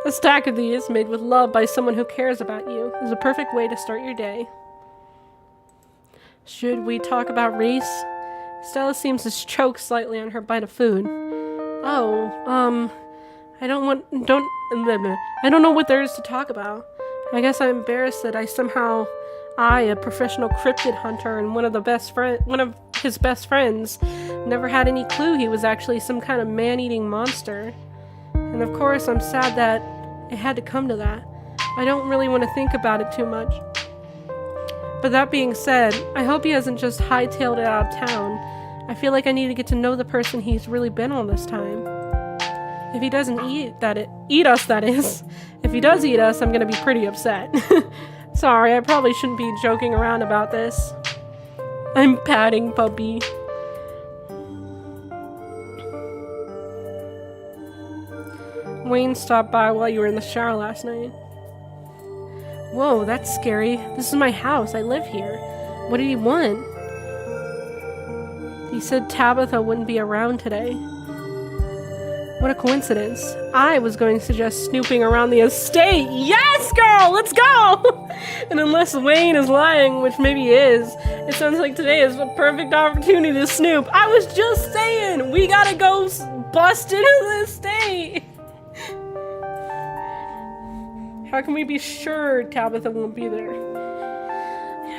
A stack of these, made with love by someone who cares about you, is a perfect way to start your day. Should we talk about race? Stella seems to choke slightly on her bite of food. Oh, I don't know what there is to talk about. I guess I'm embarrassed that a professional cryptid hunter and one of his best friends, never had any clue he was actually some kind of man-eating monster. And of course, I'm sad that it had to come to that. I don't really want to think about it too much. But that being said, I hope he hasn't just hightailed it out of town. I feel like I need to get to know the person he's really been all this time. If he doesn't eat us, that is. If he does eat us, I'm gonna be pretty upset. Sorry, I probably shouldn't be joking around about this. I'm patting puppy. Wayne stopped by while you were in the shower last night. Whoa, that's scary. This is my house. I live here. What did he want? He said Tabitha wouldn't be around today. What a coincidence. I was going to suggest snooping around the estate. Yes, girl! Let's go! And unless Wayne is lying, which maybe he is, it sounds like today is a perfect opportunity to snoop. I was just saying, we gotta go bust into the estate. How can we be sure Tabitha won't be there?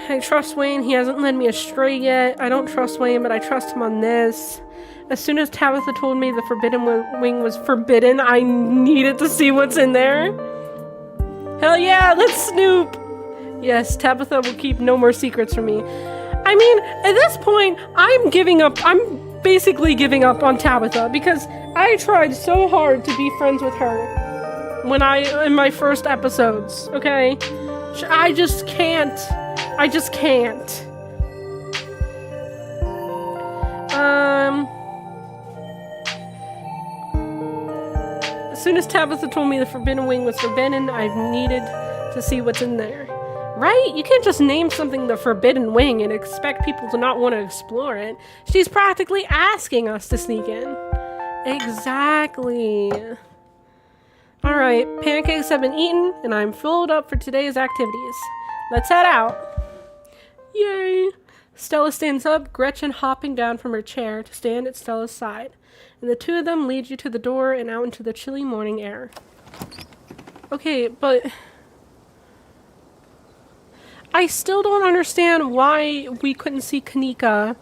I trust Wayne. He hasn't led me astray yet. I don't trust Wayne, but I trust him on this. As soon as Tabitha told me the Forbidden Wing was forbidden, I needed to see what's in there. Hell yeah, let's snoop! Yes, Tabitha will keep no more secrets from me. I mean, at this point, I'm giving up. I'm basically giving up on Tabitha because I tried so hard to be friends with her in my first episodes, okay? I just can't. As soon as Tabitha told me the Forbidden Wing was forbidden, I've needed to see what's in there. Right? You can't just name something the Forbidden Wing and expect people to not want to explore it. She's practically asking us to sneak in. Exactly. Alright, pancakes have been eaten, and I'm filled up for today's activities. Let's head out. Yay! Stella stands up, Gretchen hopping down from her chair to stand at Stella's side, and the two of them lead you to the door and out into the chilly morning air. Okay, but I still don't understand why we couldn't see Kanika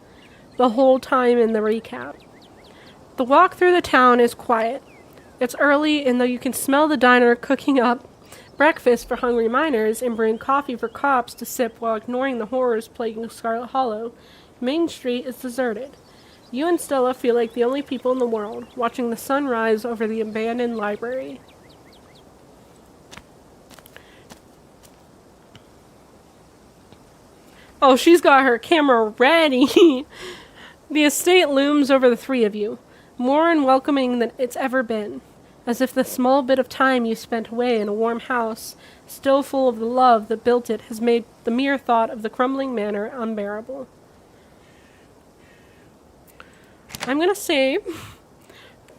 the whole time in the recap. The walk through the town is quiet. It's early, and though you can smell the diner cooking up breakfast for hungry miners and brewing coffee for cops to sip while ignoring the horrors plaguing Scarlet Hollow, Main Street is deserted. You and Stella feel like the only people in the world, watching the sun rise over the abandoned library. Oh, she's got her camera ready! The estate looms over the three of you, more unwelcoming than it's ever been, as if the small bit of time you spent away in a warm house, still full of the love that built it, has made the mere thought of the crumbling manor unbearable. I'm gonna say,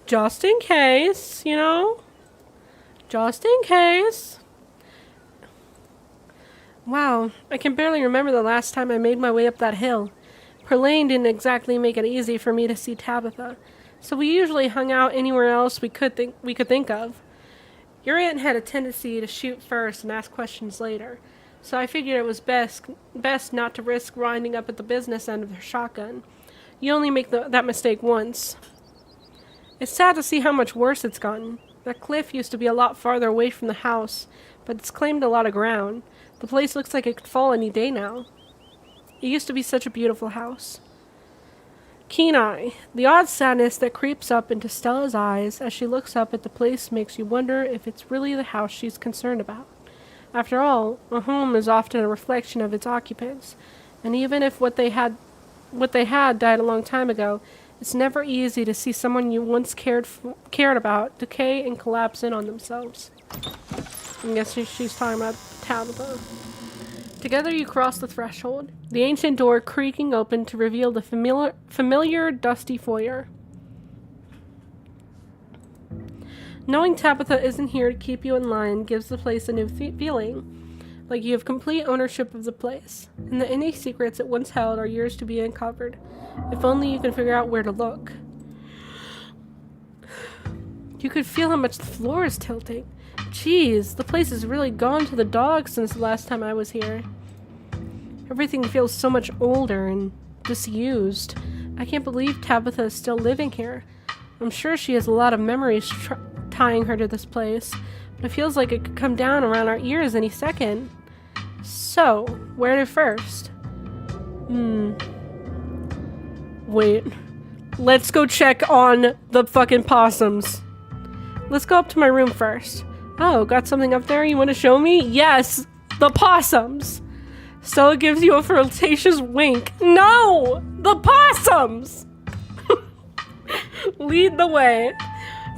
just in case, you know? Just in case. Wow, I can barely remember the last time I made my way up that hill. Perlane didn't exactly make it easy for me to see Tabitha, so we usually hung out anywhere else we could think of. Your aunt had a tendency to shoot first and ask questions later, so I figured it was best not to risk winding up at the business end of her shotgun. You only make that mistake once. It's sad to see how much worse it's gotten. That cliff used to be a lot farther away from the house, but it's claimed a lot of ground. The place looks like it could fall any day now. It used to be such a beautiful house. Keen eye. The odd sadness that creeps up into Stella's eyes as she looks up at the place makes you wonder if it's really the house she's concerned about. After all, a home is often a reflection of its occupants, and even if what they had died a long time ago, it's never easy to see someone you once cared about decay and collapse in on themselves. I guess she's talking about Tabitha. Together you cross the threshold, the ancient door creaking open to reveal the familiar dusty foyer. Knowing Tabitha isn't here to keep you in line gives the place a new feeling, like you have complete ownership of the place, and that any secrets it once held are yours to be uncovered, if only you can figure out where to look. You could feel how much the floor is tilting. Jeez, the place has really gone to the dogs since the last time I was here. Everything feels so much older and disused. I can't believe Tabitha is still living here. I'm sure she has a lot of memories tying her to this place, but it feels like it could come down around our ears any second. So, where to first? Wait. Let's go check on the fucking possums. Let's go up to my room first. Oh, got something up there you want to show me? Yes! The possums! Stella gives you a flirtatious wink. No! The possums! Lead the way.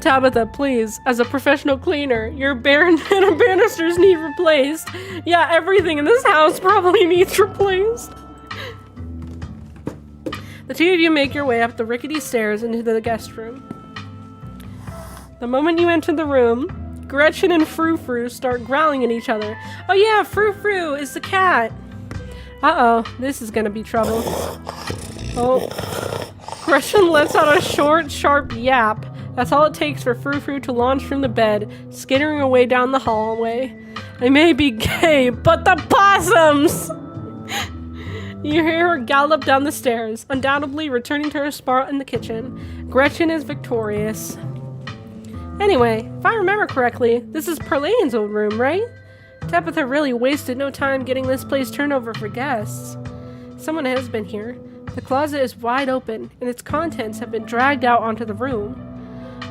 Tabitha, please, as a professional cleaner, your banisters need replaced. Yeah, everything in this house probably needs replaced. The two of you make your way up the rickety stairs into the guest room. The moment you enter the room, Gretchen and Frou Frou start growling at each other. Oh yeah, Frou Frou is the cat. Uh-oh, this is gonna be trouble. Oh. Gretchen lets out a short, sharp yap. That's all it takes for Frou Frou to launch from the bed, skittering away down the hallway. I may be gay, but the possums! You hear her gallop down the stairs, undoubtedly returning to her spot in the kitchen. Gretchen is victorious. Anyway, if I remember correctly, this is Perlane's old room, right? Tabitha really wasted no time getting this place turned over for guests. Someone has been here. The closet is wide open, and its contents have been dragged out onto the room.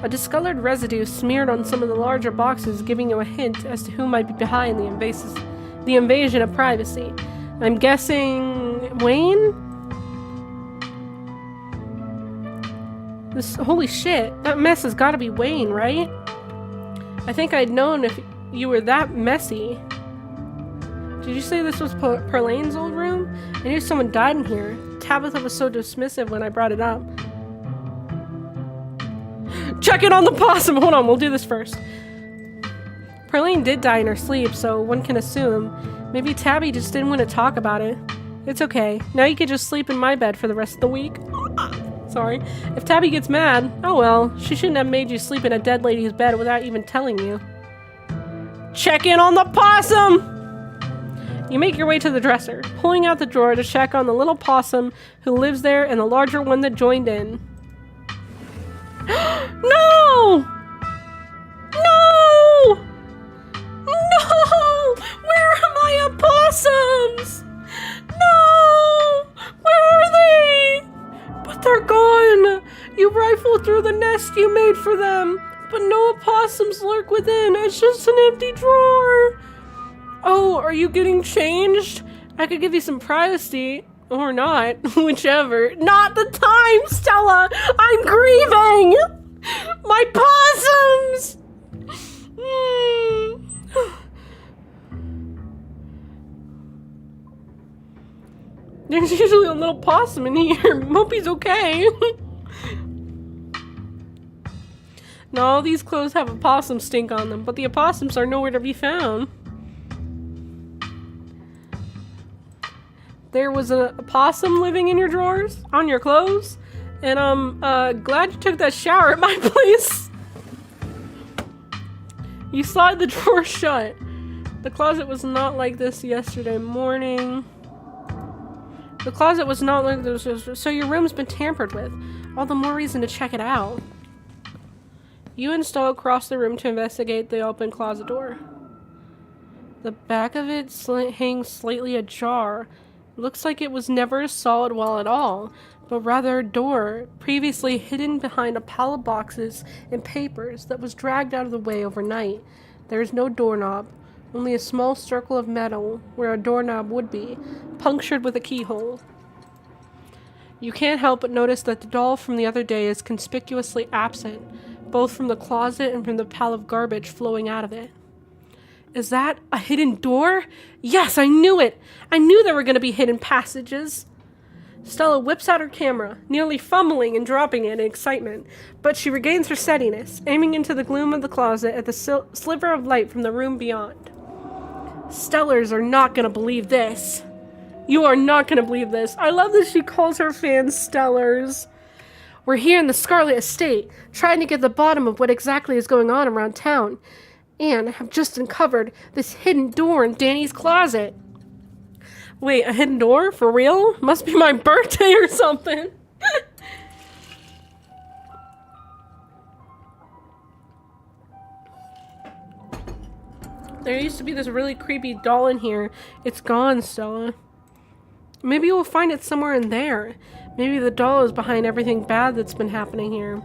A discolored residue smeared on some of the larger boxes, giving you a hint as to who might be behind the invasion of privacy. I'm guessing Wayne? Holy shit, that mess has gotta be Wayne, right? I think I'd known if you were that messy. Did you say this was Perlane's old room? I knew someone died in here. Tabitha was so dismissive when I brought it up. Check it on the possum! Hold on, we'll do this first. Perlane did die in her sleep, so one can assume. Maybe Tabby just didn't want to talk about it. It's okay. Now you can just sleep in my bed for the rest of the week. Sorry. If Tabby gets mad, oh well. She shouldn't have made you sleep in a dead lady's bed without even telling you. Check in on the possum! You make your way to the dresser, pulling out the drawer to check on the little possum who lives there and the larger one that joined in. No! No! No! Where are my opossums? No! Where are they? But they're gone! You rifled through the nest you made for them, but no opossums lurk within. It's just an empty drawer. Oh, are you getting changed? I could give you some privacy. Or not. Whichever. Not the time, Stella! I'm grieving! My possums! There's usually a little possum in here. Hope he's okay. Now all these clothes have a possum stink on them, but the opossums are nowhere to be found. There was a possum living in your drawers, on your clothes, and I'm glad you took that shower at my place. You slide the drawer shut. The closet was not like this yesterday morning. The closet was not like this, so your room's been tampered with. All the more reason to check it out. You and Stella cross the room to investigate the open closet door. The back of it hangs slightly ajar. Looks like it was never a solid wall at all, but rather a door previously hidden behind a pile of boxes and papers that was dragged out of the way overnight. There is no doorknob, only a small circle of metal where a doorknob would be, punctured with a keyhole. You can't help but notice that the doll from the other day is conspicuously absent, both from the closet and from the pile of garbage flowing out of it. Is that a hidden door? Yes, I knew it! I knew there were going to be hidden passages! Stella whips out her camera, nearly fumbling and dropping it in excitement, but she regains her steadiness, aiming into the gloom of the closet at the sliver of light from the room beyond. Stellars are not going to believe this. You are not going to believe this. I love that she calls her fans Stellars. We're here in the Scarlet Estate, trying to get to the bottom of what exactly is going on around town, and have just uncovered this hidden door in Danny's closet. Wait, a hidden door? For real? Must be my birthday or something. There used to be this really creepy doll in here. It's gone, Stella. Maybe we'll find it somewhere in there. Maybe the doll is behind everything bad that's been happening here.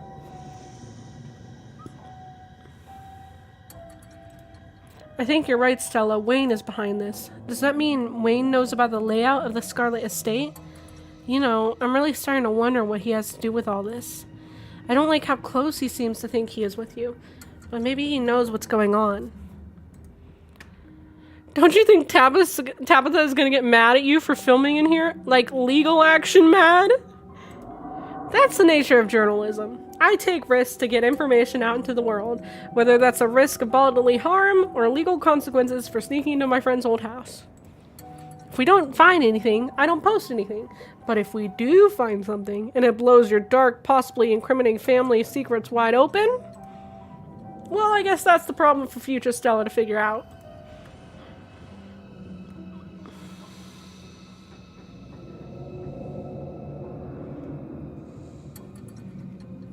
I think you're right, Stella. Wayne is behind this. Does that mean Wayne knows about the layout of the Scarlet Estate? You know, I'm really starting to wonder what he has to do with all this. I don't like how close he seems to think he is with you, but maybe he knows what's going on. Don't you think Tabitha is gonna get mad at you for filming in here? Like, legal action mad? That's the nature of journalism. I take risks to get information out into the world, whether that's a risk of bodily harm or legal consequences for sneaking into my friend's old house. If we don't find anything, I don't post anything. But if we do find something, and it blows your dark, possibly incriminating family secrets wide open, well, I guess that's the problem for future Stella to figure out.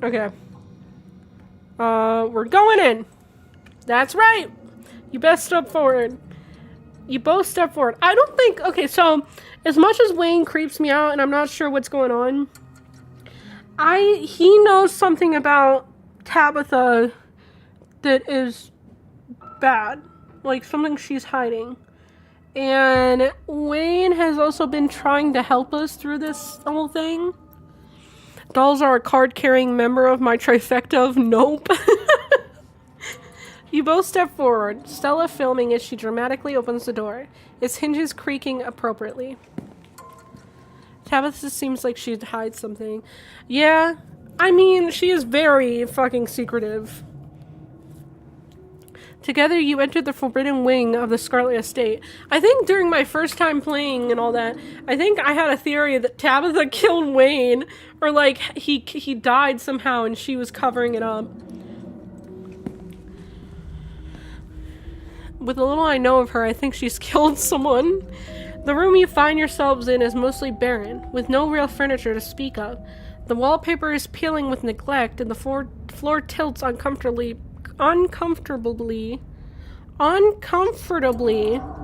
Okay. We're going in. That's right. You best step forward. You both step forward. I don't think... Okay, so, as much as Wayne creeps me out and I'm not sure what's going on, he knows something about Tabitha that is bad. Like, something she's hiding. And Wayne has also been trying to help us through this whole thing. Dolls are a card-carrying member of my trifecta of nope. You both step forward, Stella filming as she dramatically opens the door, its hinges creaking appropriately. Tabitha seems like she'd hide something. Yeah, I mean, she is very fucking secretive. Together you enter the forbidden wing of the Scarlet Estate. I think during my first time playing and all that, I think I had a theory that Tabitha killed Wayne, or like he died somehow and she was covering it up. With the little I know of her, I think she's killed someone. The room you find yourselves in is mostly barren, with no real furniture to speak of. The wallpaper is peeling with neglect, and the floor tilts uncomfortably,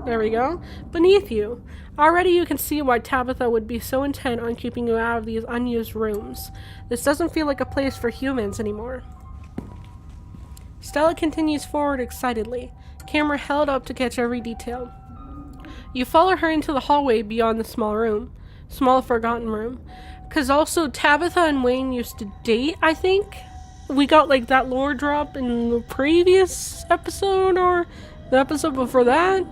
there we go, beneath you. Already you can see why Tabitha would be so intent on keeping you out of these unused rooms. This doesn't feel like a place for humans anymore. Stella continues forward excitedly, camera held up to catch every detail. You follow her into the hallway beyond the small forgotten room. Because also Tabitha and Wayne used to date, I think? We got like that lore drop in the previous episode or the episode before that.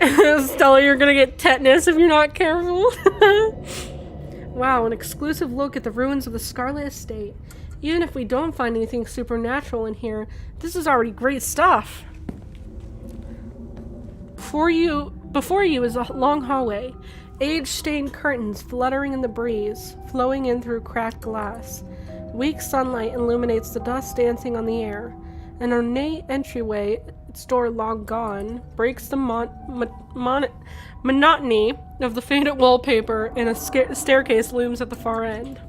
Stella, you're gonna get tetanus if you're not careful. Wow, an exclusive look at the ruins of the Scarlet Estate. Even if we don't find anything supernatural in here, this is already great stuff. Before you is a long hallway. Age-stained curtains fluttering in the breeze, flowing in through cracked glass. Weak sunlight illuminates the dust dancing on the air. An ornate entryway, its door long gone, breaks the monotony of the faded wallpaper, and a staircase looms at the far end.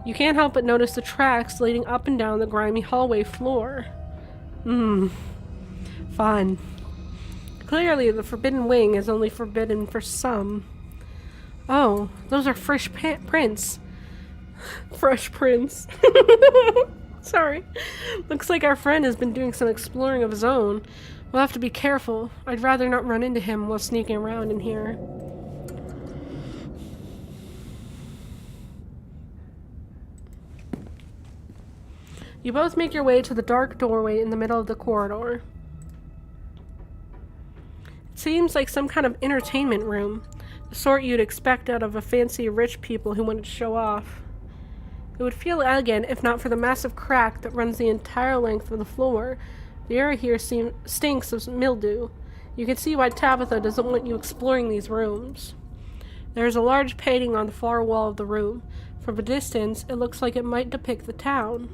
You can't help but notice the tracks leading up and down the grimy hallway floor. Fun. Clearly, the Forbidden Wing is only forbidden for some. Oh, those are fresh prints. Fresh prints. Sorry. Looks like our friend has been doing some exploring of his own. We'll have to be careful. I'd rather not run into him while sneaking around in here. You both make your way to the dark doorway in the middle of the corridor. Seems like some kind of entertainment room, the sort you'd expect out of a fancy rich people who wanted to show off. It would feel elegant if not for the massive crack that runs the entire length of the floor. The air here stinks of mildew. You can see why Tabitha doesn't want you exploring these rooms. There is a large painting on the far wall of the room. From a distance, it looks like it might depict the town.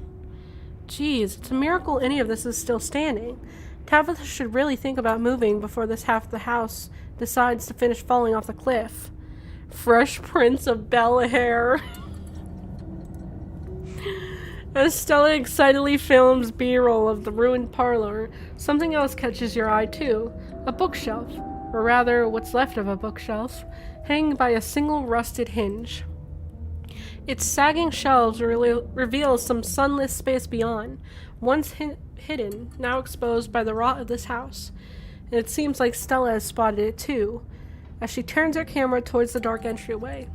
Geez, it's a miracle any of this is still standing. Tabitha should really think about moving before this half of the house decides to finish falling off the cliff. Fresh Prince of Bel-Air. As Stella excitedly films B-roll of the ruined parlor, something else catches your eye too. A bookshelf, or rather what's left of a bookshelf, hanging by a single rusted hinge. Its sagging shelves reveal some sunless space beyond, once hidden, now exposed by the rot of this house. And it seems like Stella has spotted it too, as she turns her camera towards the dark entryway.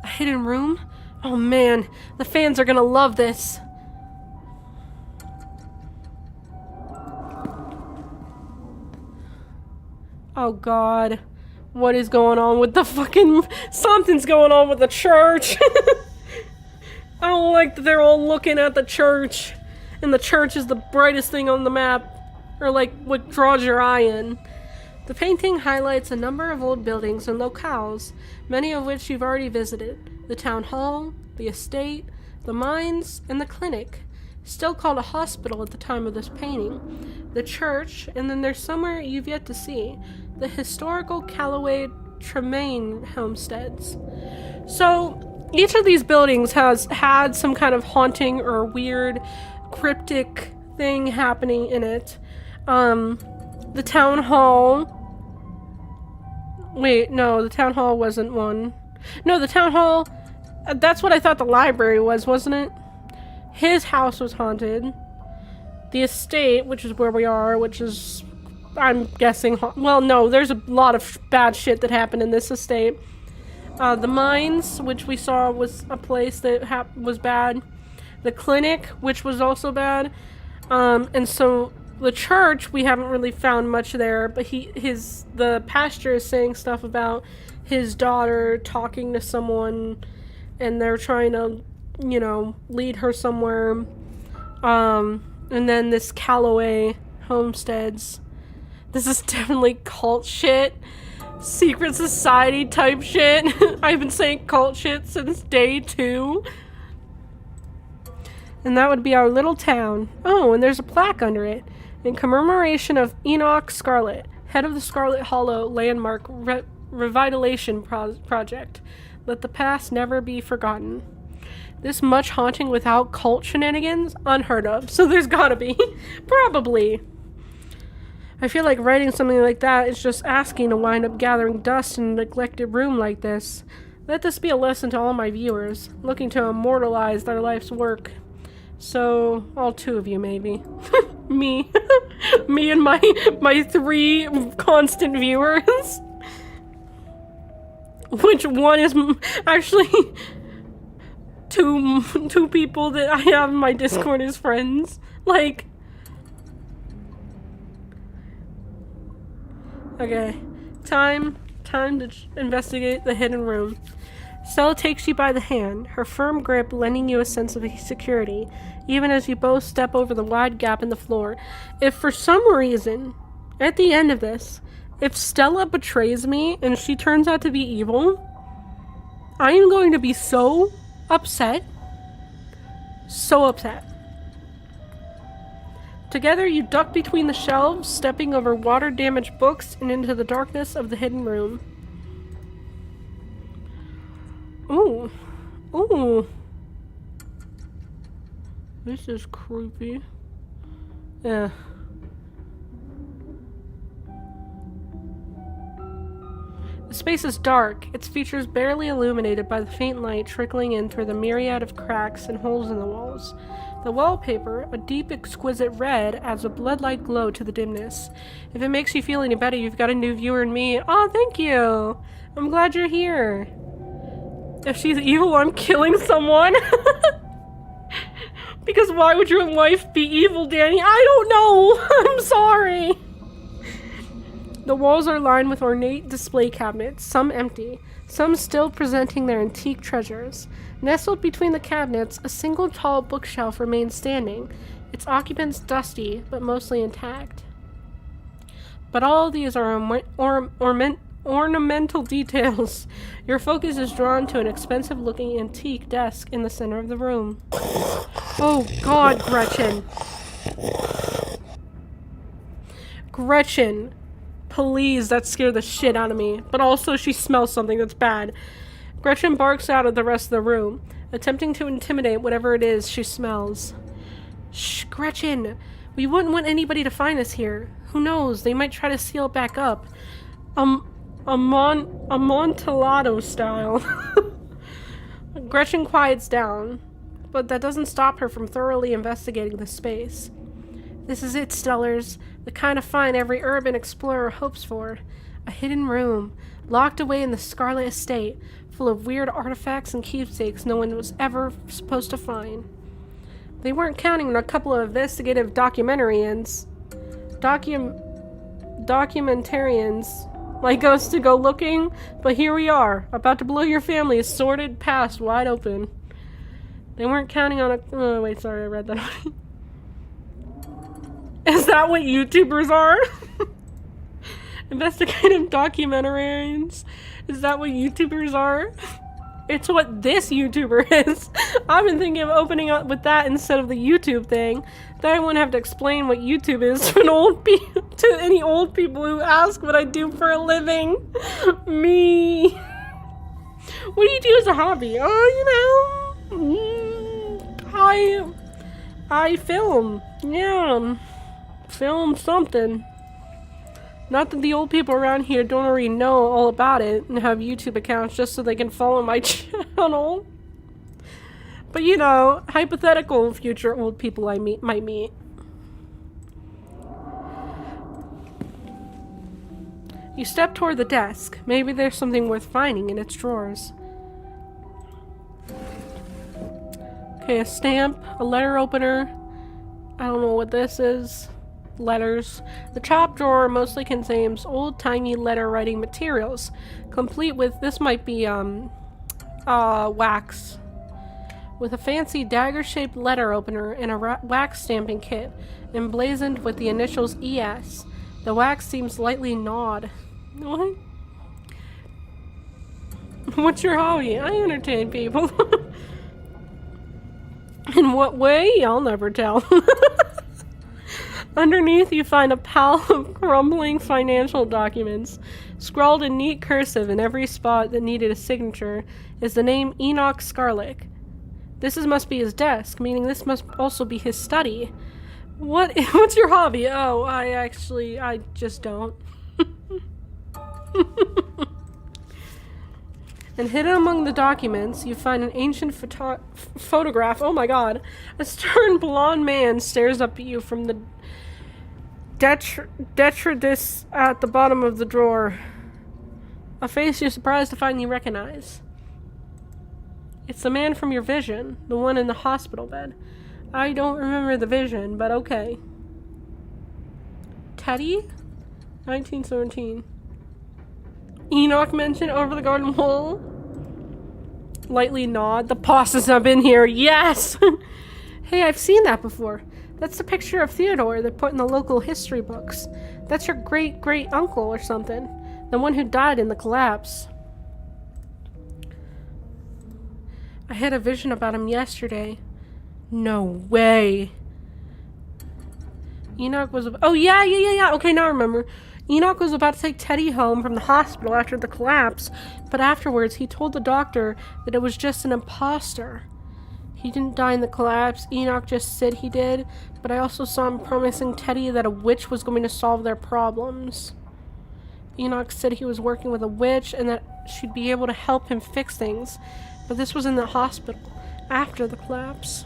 A hidden room? Oh man, the fans are gonna love this! Oh god. What is going on with the fucking... Something's going on with the church! I don't like that they're all looking at the church. And the church is the brightest thing on the map. Or like, what draws your eye in. The painting highlights a number of old buildings and locales, many of which you've already visited. The town hall, the estate, the mines, and the clinic. Still called a hospital at the time of this painting. The church, and then there's somewhere you've yet to see. The historical Callaway Tremaine homesteads. So, each of these buildings has had some kind of haunting or weird cryptic thing happening in it. The town hall... Wait, no, the town hall wasn't one. No, the town hall... That's what I thought the library was, wasn't it? His house was haunted. The estate, which is where we are, which is... I'm guessing... Well, no, there's a lot of bad shit that happened in this estate. The mines, which we saw was a place that was bad. The clinic, which was also bad. And so the church, we haven't really found much there, but the pastor is saying stuff about his daughter talking to someone, and they're trying to, you know, lead her somewhere. And then this Callaway homesteads. This is definitely cult shit. Secret society type shit. I've been saying cult shit since day 2. And that would be our little town. Oh, and there's a plaque under it. In commemoration of Enoch Scarlet, head of the Scarlet Hollow landmark project. Let the past never be forgotten. This much haunting without cult shenanigans? Unheard of. So there's gotta be. Probably. I feel like writing something like that is just asking to wind up gathering dust in a neglected room like this. Let this be a lesson to all my viewers, looking to immortalize their life's work. So, all 2 of you, maybe. Me. Me and my 3 constant viewers. Which one is actually two people that I have in my Discord as friends. Like, okay, time to investigate the hidden room. Stella takes you by the hand, her firm grip lending you a sense of security, even as you both step over the wide gap in the floor. If for some reason, at the end of this, if Stella betrays me and she turns out to be evil, I am going to be so upset. So upset. Together you duck between the shelves, stepping over water-damaged books and into the darkness of the hidden room. Ooh. Ooh. This is creepy. Yeah. The space is dark, its features barely illuminated by the faint light trickling in through the myriad of cracks and holes in the walls. The wallpaper, a deep, exquisite red, adds a blood-like glow to the dimness. If it makes you feel any better, you've got a new viewer in me. Oh, thank you! I'm glad you're here. If she's evil, I'm killing someone. Because why would your wife be evil, Danny? I don't know! I'm sorry! The walls are lined with ornate display cabinets, some empty, some still presenting their antique treasures. Nestled between the cabinets, a single tall bookshelf remains standing, its occupants dusty, but mostly intact. But all of these are ornamental details. Your focus is drawn to an expensive-looking antique desk in the center of the room. Oh God, Gretchen. Gretchen. Please, that scared the shit out of me. But also, she smells something that's bad. Gretchen barks out at the rest of the room, attempting to intimidate whatever it is she smells. Shh, Gretchen. We wouldn't want anybody to find us here. Who knows? They might try to seal it back up. Amontillado style. Gretchen quiets down, but that doesn't stop her from thoroughly investigating the space. This is it, Stellars. The kind of find every urban explorer hopes for. A hidden room, locked away in the Scarlet Estate, full of weird artifacts and keepsakes no one was ever supposed to find. They weren't counting on a couple of investigative documentarians like us to go looking, but here we are, about to blow your family's sordid past wide open. They weren't counting on a... Oh, wait, sorry, I read that already. Is that what YouTubers are? Investigative documentarians? Is that what YouTubers are? It's what this YouTuber is. I've been thinking of opening up with that instead of the YouTube thing. Then I wouldn't have to explain what YouTube is to any old people who ask what I do for a living. Me. What do you do as a hobby? Oh, you know, I film. Yeah. Film something. Not that the old people around here don't already know all about it and have YouTube accounts just so they can follow my channel. But you know, hypothetical future old people I might meet. You step toward the desk. Maybe there's something worth finding in its drawers. Okay, a stamp, a letter opener. I don't know what this is. Letters. The top drawer mostly contains old-timey letter writing materials, complete with, this might be, wax. With a fancy dagger-shaped letter opener and a wax stamping kit, emblazoned with the initials ES. The wax seems slightly gnawed. What? What's your hobby? I entertain people. In what way? I'll never tell. Underneath, you find a pile of crumbling financial documents. Scrawled in neat cursive in every spot that needed a signature is the name Enoch Scarlick. Must be his desk, meaning this must also be his study. What's your hobby? Oh, I just don't. And hidden among the documents, you find an ancient photograph. Oh my god. A stern blonde man stares up at you from the detritus at the bottom of the drawer. A face you're surprised to find you recognize. It's the man from your vision, the one in the hospital bed. I don't remember the vision, but okay. Teddy? 1917. Enoch mentioned over the garden wall. Lightly nod. The possums have been here. Yes! Hey, I've seen that before. That's the picture of Theodore they put in the local history books. That's your great-great-uncle or something. The one who died in the collapse. I had a vision about him yesterday. No way. Enoch was... Oh, yeah. Okay, now I remember. Enoch was about to take Teddy home from the hospital after the collapse, but afterwards he told the doctor that it was just an imposter. He didn't die in the collapse. Enoch just said he did, but I also saw him promising Teddy that a witch was going to solve their problems. Enoch said he was working with a witch and that she'd be able to help him fix things, but this was in the hospital after the collapse.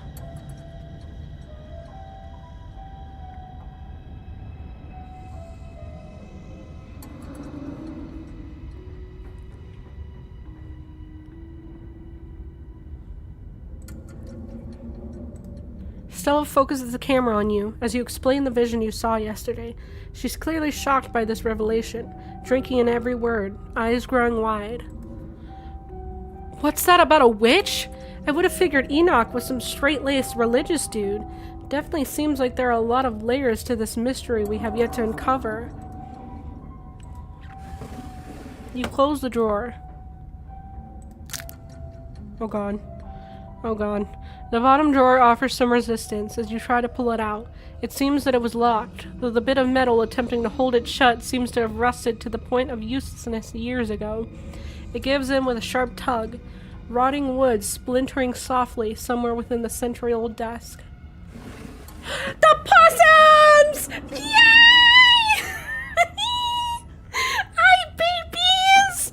Stella focuses the camera on you as you explain the vision you saw yesterday. She's clearly shocked by this revelation, drinking in every word, eyes growing wide. What's that about a witch? I would have figured Enoch was some straight-laced religious dude. Definitely seems like there are a lot of layers to this mystery we have yet to uncover. You close the drawer. Oh god. Oh god. The bottom drawer offers some resistance as you try to pull it out. It seems that it was locked, though the bit of metal attempting to hold it shut seems to have rusted to the point of uselessness years ago. It gives in with a sharp tug, rotting wood splintering softly somewhere within the century-old desk. The possums! Yay! Hi, babies!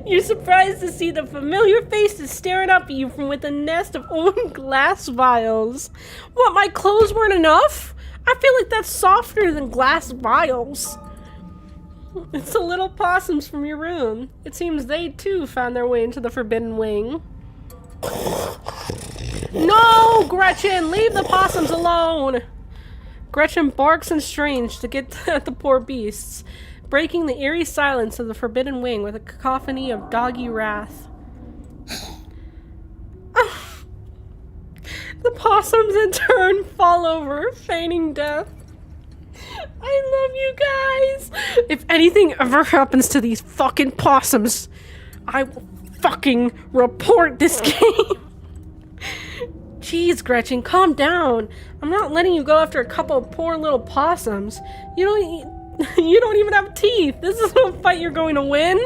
You're surprised to see the familiar faces staring up at you from within a nest of old glass vials. What, my clothes weren't enough? I feel like that's softer than glass vials. It's the little possums from your room. It seems they, too, found their way into the forbidden wing. No, Gretchen! Leave the possums alone! Gretchen barks and strains to get at the poor beasts, breaking the eerie silence of the forbidden wing with a cacophony of doggy wrath. The possums in turn fall over, feigning death. I love you guys! If anything ever happens to these fucking possums, I will fucking report this game. Jeez, Gretchen, calm down. I'm not letting you go after a couple of poor little possums. You don't even have teeth. This is no fight you're going to win.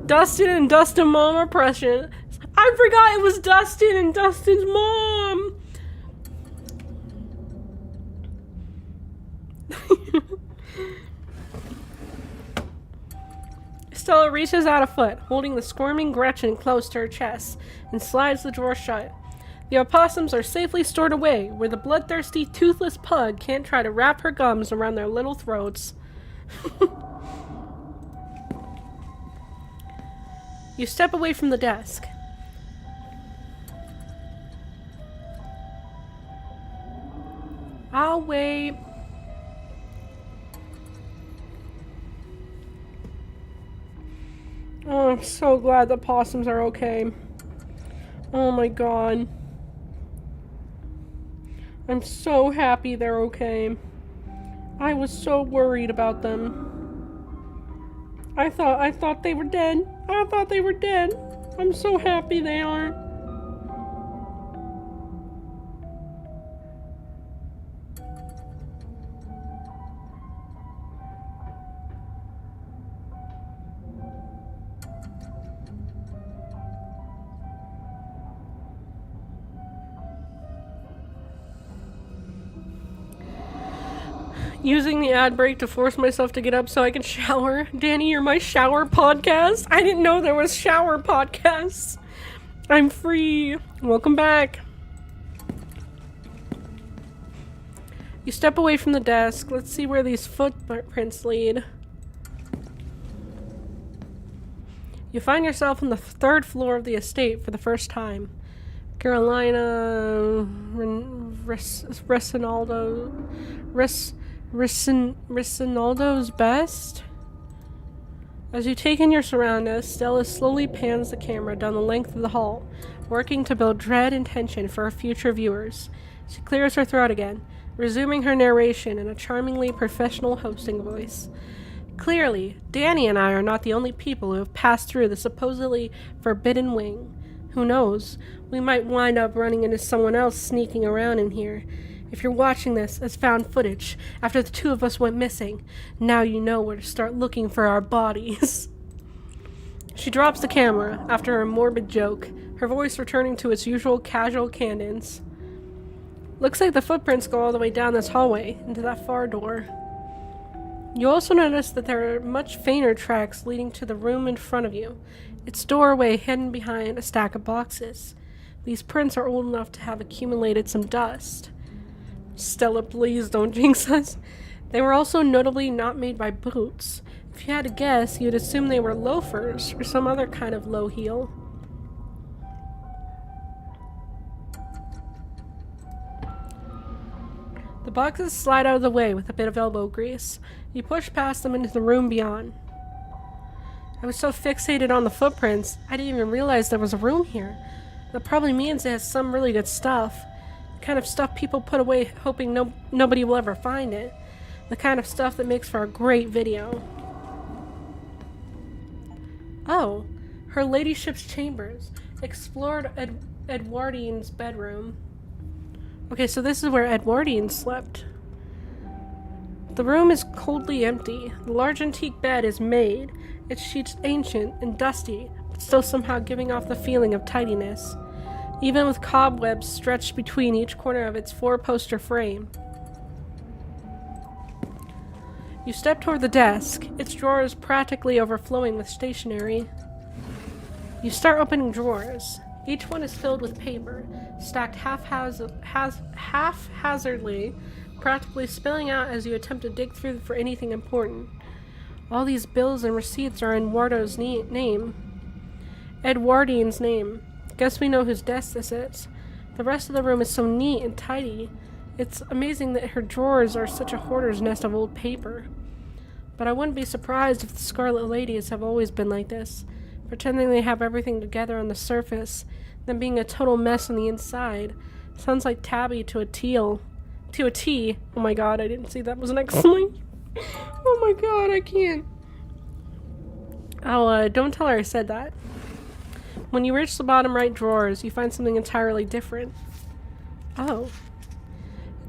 Dustin and Dustin Mom are precious. I forgot it was Dustin and Dustin's mom. Stella reaches out a foot, holding the squirming Gretchen close to her chest, and slides the drawer shut. The opossums are safely stored away, where the bloodthirsty, toothless pug can't try to wrap her gums around their little throats. You step away from the desk. I'll wait. Oh, I'm so glad the possums are okay. Oh my god. I'm so happy they're okay. I was so worried about them. I thought they were dead. I thought they were dead. I'm so happy they aren't. Using the ad break to force myself to get up so I can shower. Danny, you're my shower podcast. I didn't know there was shower podcasts. I'm free. Welcome back. You step away from the desk. Let's see where these footprints lead. You find yourself on the third floor of the estate for the first time. Carolina Risinaldo's best? As you take in your surroundings, Stella slowly pans the camera down the length of the hall, working to build dread and tension for her future viewers. She clears her throat again, resuming her narration in a charmingly professional hosting voice. Clearly, Danny and I are not the only people who have passed through the supposedly forbidden wing. Who knows? We might wind up running into someone else sneaking around in here. If you're watching this as found footage after the two of us went missing, now you know where to start looking for our bodies. She drops the camera after her morbid joke, her voice returning to its usual casual cadence. Looks like the footprints go all the way down this hallway, into that far door. You also notice that there are much fainter tracks leading to the room in front of you, its doorway hidden behind a stack of boxes. These prints are old enough to have accumulated some dust. Stella, please don't jinx us. They were also notably not made by boots. If you had to guess, you'd assume they were loafers or some other kind of low heel. The boxes slide out of the way with a bit of elbow grease. You push past them into the room beyond. I was so fixated on the footprints, I didn't even realize there was a room here. That probably means it has some really good stuff. The kind of stuff people put away hoping nobody will ever find it. The kind of stuff that makes for a great video. Oh, her ladyship's chambers. Explored Edwardine's bedroom. Okay, so this is where Edwardine slept. The room is coldly empty. The large antique bed is made. Its sheets ancient and dusty, but still somehow giving off the feeling of tidiness, even with cobwebs stretched between each corner of its four-poster frame. You step toward the desk, its drawers practically overflowing with stationery. You start opening drawers. Each one is filled with paper, stacked haphazardly, practically spilling out as you attempt to dig through for anything important. All these bills and receipts are in Wardo's name. Edwardine's name. Guess we know whose desk this is. The rest of the room is so neat and tidy. It's amazing that her drawers are such a hoarder's nest of old paper. But I wouldn't be surprised if the Scarlet Ladies have always been like this, pretending they have everything together on the surface, then being a total mess on the inside. Sounds like Tabby to a teal. To a T. Oh my god, I didn't see that was an exclamation. Oh my god, I can't. Oh, don't tell her I said that. When you reach the bottom right drawers, you find something entirely different. Oh.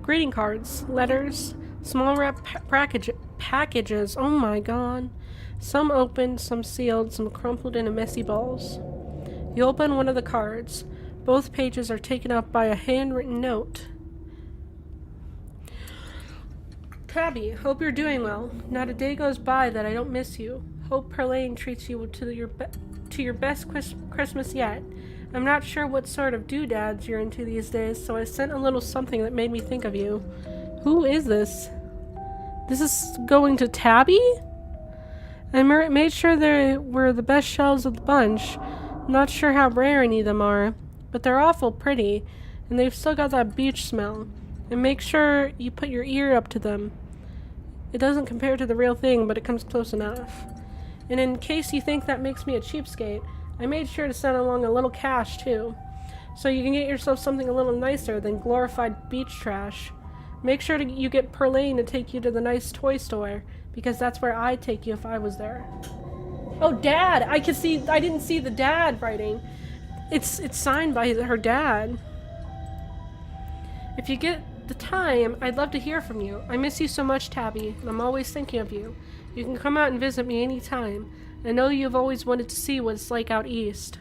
Greeting cards, letters, small wrap packages. Oh my god. Some open, some sealed, some crumpled into messy balls. You open one of the cards. Both pages are taken up by a handwritten note. Tabby, hope you're doing well. Not a day goes by that I don't miss you. Hope Perlane treats you to your best Christmas yet. I'm not sure what sort of doodads you're into these days, so I sent a little something that made me think of you. Who is this? This is going to Tabby? I made sure they were the best shells of the bunch. Not sure how rare any of them are, but they're awful pretty, and they've still got that beach smell. And make sure you put your ear up to them. It doesn't compare to the real thing, but it comes close enough. And in case you think that makes me a cheapskate, I made sure to send along a little cash, too. So you can get yourself something a little nicer than glorified beach trash. Make sure you get Perlane to take you to the nice toy store, because that's where I'd take you if I was there. Oh, Dad! I didn't see the dad writing. It's signed by her dad. If you get the time, I'd love to hear from you. I miss you so much, Tabby, and I'm always thinking of you. You can come out and visit me anytime. I know you've always wanted to see what it's like out east.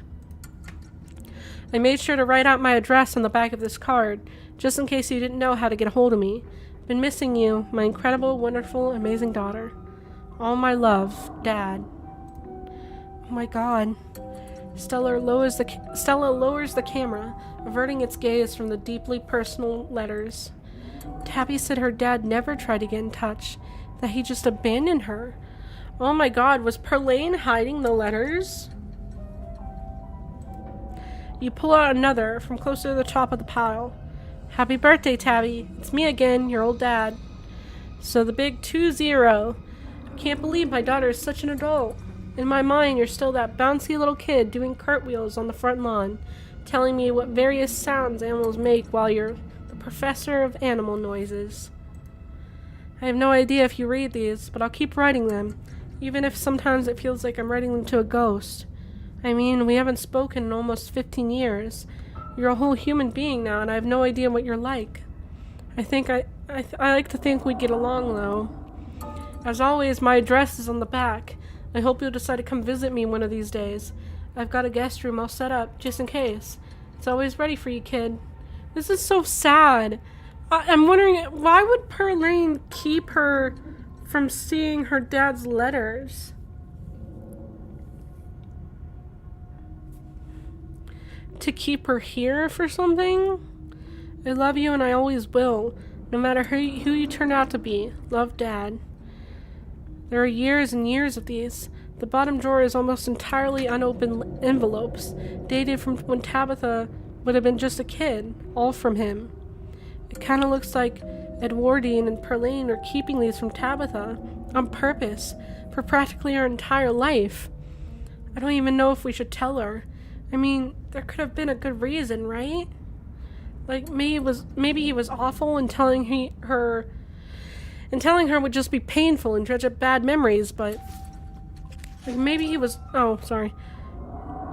I made sure to write out my address on the back of this card, just in case you didn't know how to get a hold of me. Been missing you, my incredible, wonderful, amazing daughter. All my love, Dad. Oh my god. Stella lowers the camera, averting its gaze from the deeply personal letters. Tabby said her dad never tried to get in touch, that he just abandoned her. Oh my god, was Perlane hiding the letters? You pull out another from closer to the top of the pile. Happy birthday, Tabby. It's me again, your old dad. So the big 2-0. Can't believe my daughter is such an adult. In my mind, you're still that bouncy little kid doing cartwheels on the front lawn, telling me what various sounds animals make while you're the professor of animal noises. I have no idea if you read these, but I'll keep writing them, even if sometimes it feels like I'm writing them to a ghost. I mean, we haven't spoken in almost 15 years. You're a whole human being now, and I have no idea what you're like. I like to think we get along, though. As always, my address is on the back. I hope you'll decide to come visit me one of these days. I've got a guest room all set up, just in case. It's always ready for you, kid. This is so sad. I'm wondering, why would Perlane keep her from seeing her dad's letters? To keep her here for something? I love you and I always will, no matter who you turn out to be. Love, Dad. There are years and years of these. The bottom drawer is almost entirely unopened envelopes, dated from when Tabitha would have been just a kid, all from him. It kind of looks like Edwardian and Perlane are keeping these from Tabitha, on purpose, for practically her entire life. I don't even know if we should tell her. I mean, there could have been a good reason, right? Like, maybe he was awful and telling her would just be painful and dredge up bad memories, but like maybe he was... Oh, sorry.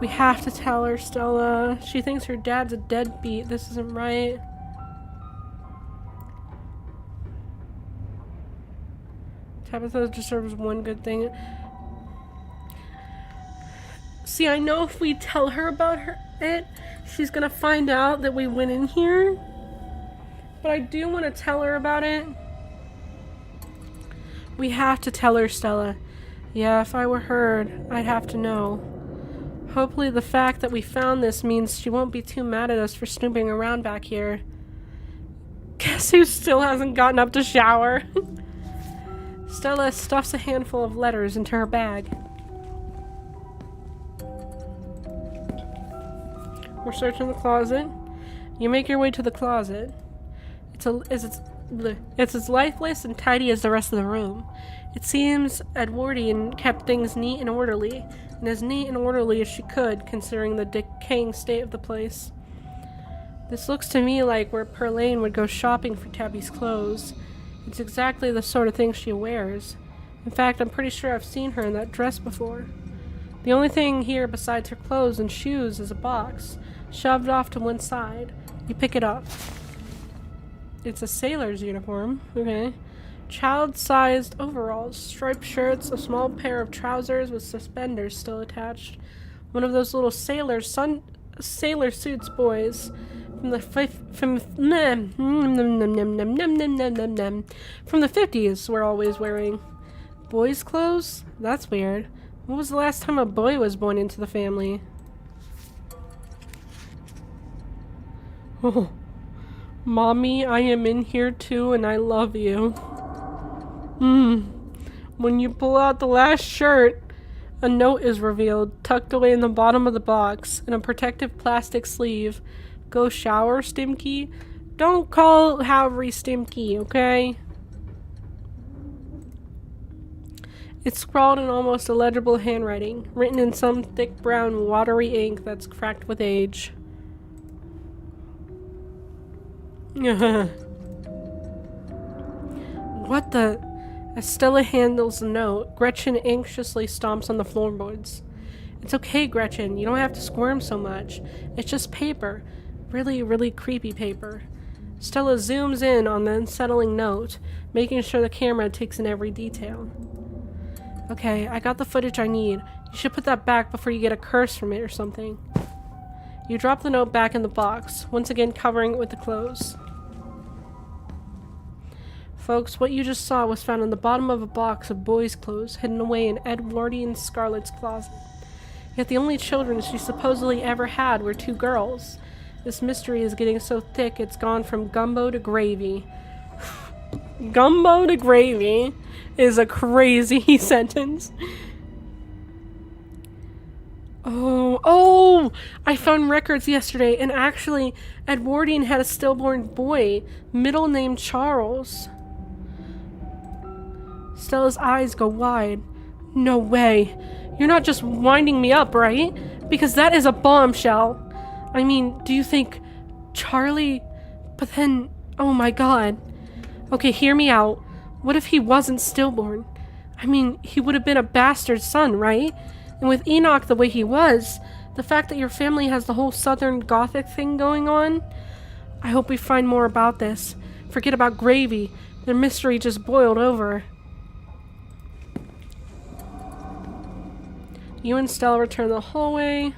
We have to tell her, Stella. She thinks her dad's a deadbeat. This isn't right. Tabitha deserves one good thing. See, I know if we tell her about it, she's gonna find out that we went in here. But I do want to tell her about it. We have to tell her, Stella. Yeah, if I were her, I'd have to know. Hopefully the fact that we found this means she won't be too mad at us for snooping around back here. Guess who still hasn't gotten up to shower? Stella stuffs a handful of letters into her bag. We're searching the closet. You make your way to the closet. It's as lifeless and tidy as the rest of the room. It seems Edwardian kept things neat and orderly, and as neat and orderly as she could, considering the decaying state of the place. This looks to me like where Perlane would go shopping for Tabby's clothes. It's exactly the sort of thing she wears. In fact, I'm pretty sure I've seen her in that dress before. The only thing here besides her clothes and shoes is a box, shoved off to one side. You pick it up. It's a sailor's uniform. Okay. Child-sized overalls, striped shirts, a small pair of trousers with suspenders still attached. One of those little sailor suits boys from the 50s were always wearing. Boys' clothes? That's weird. When was the last time a boy was born into the family? Oh. Mommy, I am in here too and I love you. When you pull out the last shirt, a note is revealed, tucked away in the bottom of the box, in a protective plastic sleeve. Go shower, Stimky? Don't call Halvery Stimky, okay? It's scrawled in almost illegible handwriting, written in some thick brown watery ink that's cracked with age. What the... As Stella handles the note, Gretchen anxiously stomps on the floorboards. It's okay, Gretchen. You don't have to squirm so much. It's just paper. Really, really creepy paper. Stella zooms in on the unsettling note, making sure the camera takes in every detail. Okay, I got the footage I need. You should put that back before you get a curse from it or something. You drop the note back in the box, once again covering it with the clothes. Folks, what you just saw was found on the bottom of a box of boys' clothes hidden away in Edwardian Scarlett's closet. Yet the only children she supposedly ever had were 2 girls. This mystery is getting so thick it's gone from gumbo to gravy. Gumbo to gravy is a crazy sentence. Oh, I found records yesterday, and actually, Edwardian had a stillborn boy, middle name Charles. Stella's eyes go wide. No way. You're not just winding me up, right? Because that is a bombshell. I mean, do you think Charlie... But then, oh my god. Okay, hear me out. What if he wasn't stillborn? I mean, he would have been a bastard son, right? And with Enoch the way he was, the fact that your family has the whole Southern Gothic thing going on, I hope we find more about this. Forget about gravy. The mystery just boiled over. You and Stella return to the hallway.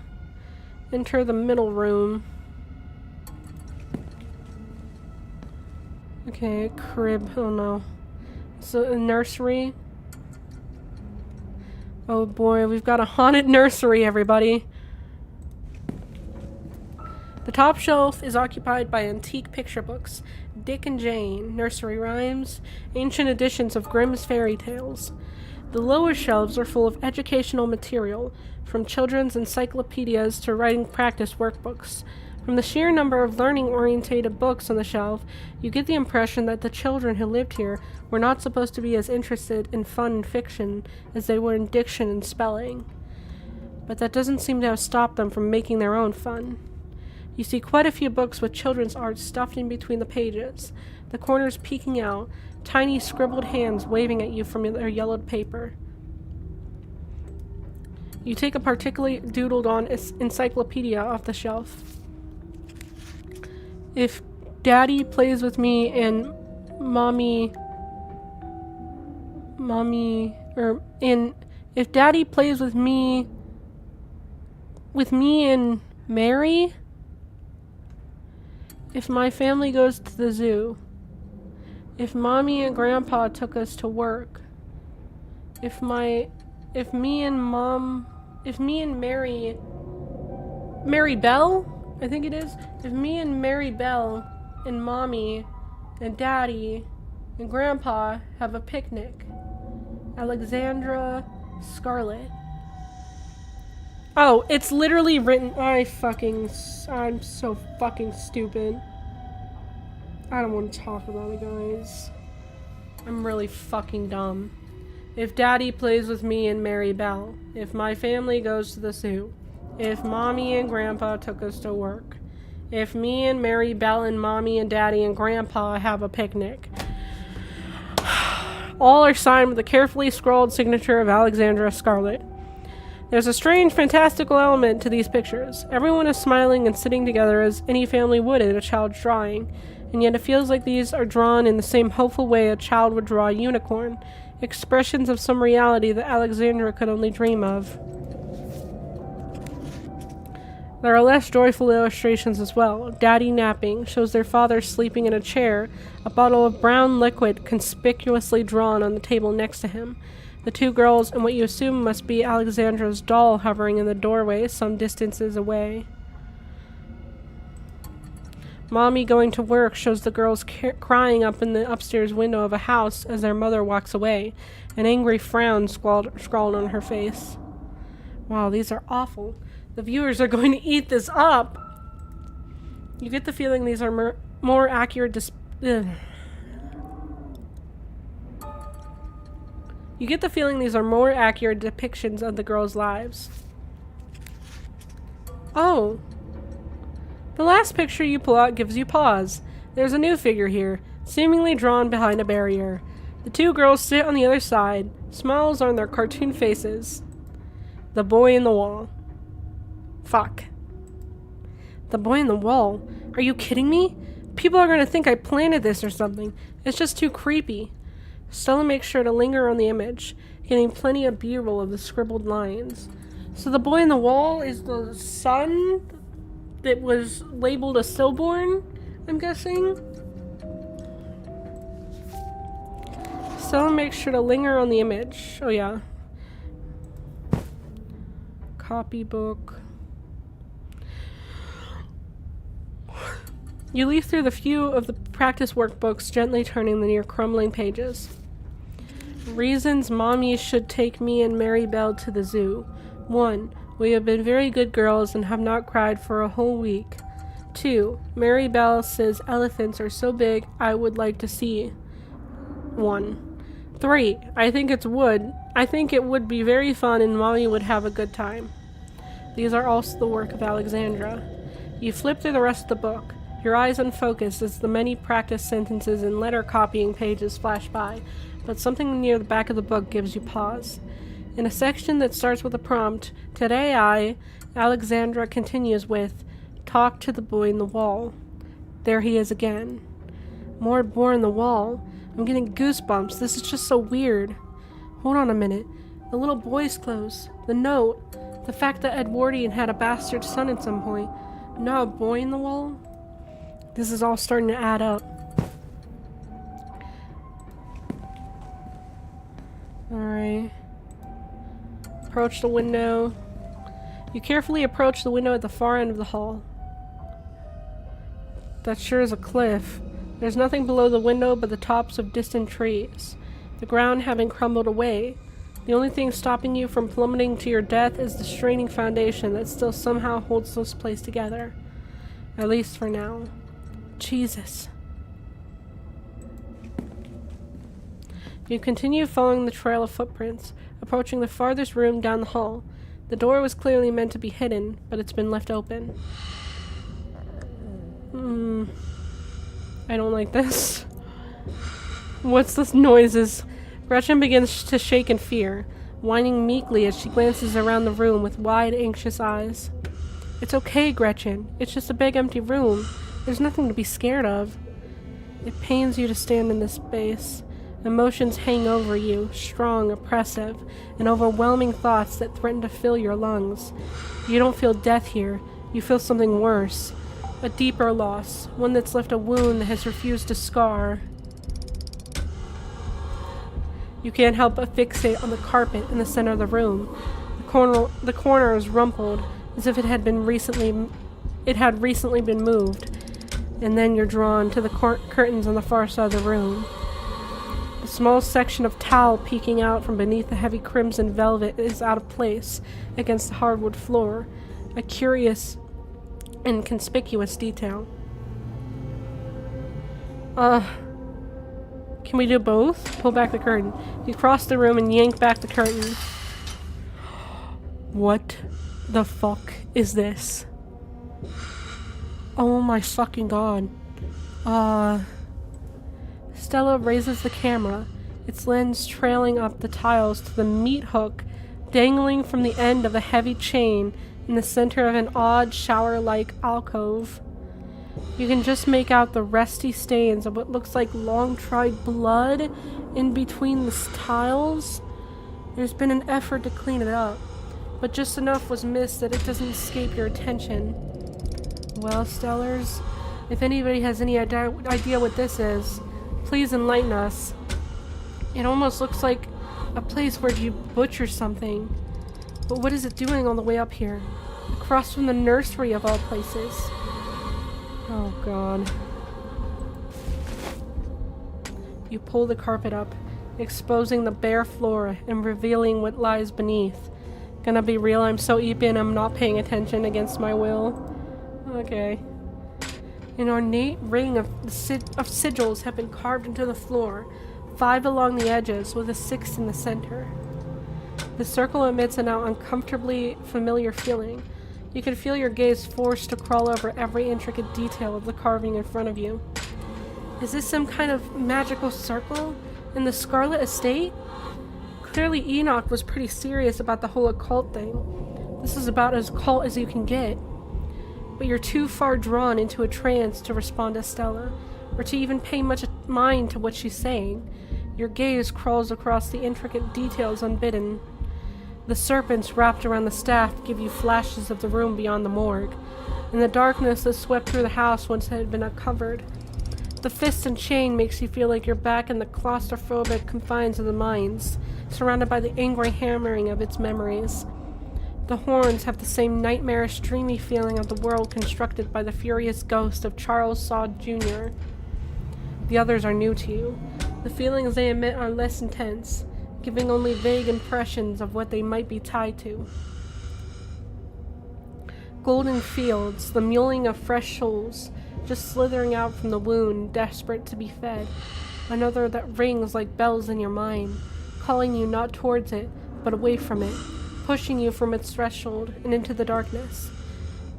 Enter the middle room. Okay, crib. Oh no. So a nursery. Oh boy, we've got a haunted nursery, everybody. The top shelf is occupied by antique picture books, Dick and Jane, nursery rhymes, ancient editions of Grimm's fairy tales. The lower shelves are full of educational material, from children's encyclopedias to writing practice workbooks. From the sheer number of learning-orientated books on the shelf, you get the impression that the children who lived here were not supposed to be as interested in fun and fiction as they were in diction and spelling. But that doesn't seem to have stopped them from making their own fun. You see quite a few books with children's art stuffed in between the pages, the corners peeking out, tiny scribbled hands waving at you from their yellowed paper. You take a particularly doodled-on encyclopedia off the shelf. If Daddy plays with me and if Daddy plays with me and Mary, if my family goes to the zoo, if Mommy and Grandpa took us to work, if me and Mary Bell, I think it is. If me and Mary Bell and Mommy and Daddy and Grandpa have a picnic. Alexandra Scarlett. Oh, it's literally written... I'm so fucking stupid. I don't want to talk about it, guys. I'm really fucking dumb. If Daddy plays with me and Mary Bell. If my family goes to the zoo. If Mommy and Grandpa took us to work. If me and Mary Bell and Mommy and Daddy and Grandpa have a picnic. All are signed with a carefully scrawled signature of Alexandra Scarlett. There's a strange, fantastical element to these pictures. Everyone is smiling and sitting together as any family would in a child's drawing, and yet it feels like these are drawn in the same hopeful way a child would draw a unicorn, expressions of some reality that Alexandra could only dream of. There are less joyful illustrations as well. Daddy napping shows their father sleeping in a chair, a bottle of brown liquid conspicuously drawn on the table next to him. The 2 girls and what you assume must be Alexandra's doll hovering in the doorway some distances away. Mommy going to work shows the girls crying up in the upstairs window of a house as their mother walks away, an angry frown scrawled on her face. Wow, these are awful. The viewers are going to eat this up. You get the feeling these are more accurate depictions of the girls' lives. Oh. The last picture you pull out gives you pause. There's a new figure here, seemingly drawn behind a barrier. The 2 girls sit on the other side, smiles on their cartoon faces. The boy in the wall. Fuck. The boy in the wall? Are you kidding me? People are going to think I planted this or something. It's just too creepy. Stella makes sure to linger on the image, getting plenty of B-roll of the scribbled lines. So the boy in the wall is the son that was labeled a stillborn, I'm guessing? Stella makes sure to linger on the image. Oh yeah. Copybook. You leaf through the few of the practice workbooks, gently turning the near crumbling pages. Reasons Mommy should take me and Mary Bell to the zoo. 1. We have been very good girls and have not cried for a whole week. 2. Mary Bell says elephants are so big I would like to see 1. 3. I think it would be very fun and Mommy would have a good time. These are also the work of Alexandra. You flip through the rest of the book. Your eyes unfocused as the many practice sentences and letter copying pages flash by, but something near the back of the book gives you pause. In a section that starts with a prompt, today Alexandra continues with, talk to the boy in the wall. There he is again. More boy in the wall. I'm getting goosebumps. This is just so weird. Hold on a minute. The little boy's clothes. The note. The fact that Edwardian had a bastard son at some point. Not a boy in the wall? This is all starting to add up. Alright. Approach the window. You carefully approach the window at the far end of the hall. That sure is a cliff. There's nothing below the window but the tops of distant trees, the ground having crumbled away. The only thing stopping you from plummeting to your death is the straining foundation that still somehow holds this place together. At least for now. Jesus. You continue following the trail of footprints, approaching the farthest room down the hall. The door was clearly meant to be hidden, but it's been left open. I don't like this. What's this noises? Gretchen begins to shake in fear, whining meekly as she glances around the room with wide, anxious eyes. It's okay, Gretchen. It's just a big empty room. There's nothing to be scared of. It pains you to stand in this space. Emotions hang over you, strong, oppressive, and overwhelming thoughts that threaten to fill your lungs. You don't feel death here. You feel something worse. A deeper loss, one that's left a wound that has refused to scar. You can't help but fixate on the carpet in the center of the room. The corner is rumpled, as if it had recently been moved. And then you're drawn to the curtains on the far side of the room. The small section of towel peeking out from beneath the heavy crimson velvet is out of place against the hardwood floor, a curious and conspicuous detail. Can we do both? Pull back the curtain. You cross the room and yank back the curtain. What the fuck is this? Oh my fucking god. Stella raises the camera, its lens trailing up the tiles to the meat hook dangling from the end of a heavy chain in the center of an odd shower-like alcove. You can just make out the rusty stains of what looks like long-tried blood in between the tiles. There's been an effort to clean it up, but just enough was missed that it doesn't escape your attention. Well, Stellars, if anybody has any idea what this is, please enlighten us. It almost looks like a place where you butcher something. But what is it doing all the way up here? Across from the nursery of all places. Oh god. You pull the carpet up, exposing the bare floor and revealing what lies beneath. Gonna be real, I'm so eepy I'm not paying attention against my will. Okay. An ornate ring of sigils have been carved into the floor, 5 along the edges with a 6th in the center. The circle emits a now uncomfortably familiar feeling. You can feel your gaze forced to crawl over every intricate detail of the carving in front of you. Is this some kind of magical circle in the Scarlet Estate? Clearly Enoch was pretty serious about the whole occult thing. This is about as occult as you can get. But you're too far drawn into a trance to respond to Stella, or to even pay much mind to what she's saying. Your gaze crawls across the intricate details unbidden. The serpents wrapped around the staff give you flashes of the room beyond the morgue, and the darkness that swept through the house once it had been uncovered. The fist and chain makes you feel like you're back in the claustrophobic confines of the mines, surrounded by the angry hammering of its memories. The horns have the same nightmarish, dreamy feeling of the world constructed by the furious ghost of Charles Sod Jr. The others are new to you. The feelings they emit are less intense, giving only vague impressions of what they might be tied to. Golden fields, the mewling of fresh souls, just slithering out from the wound, desperate to be fed. Another that rings like bells in your mind, calling you not towards it, but away from it, pushing you from its threshold and into the darkness.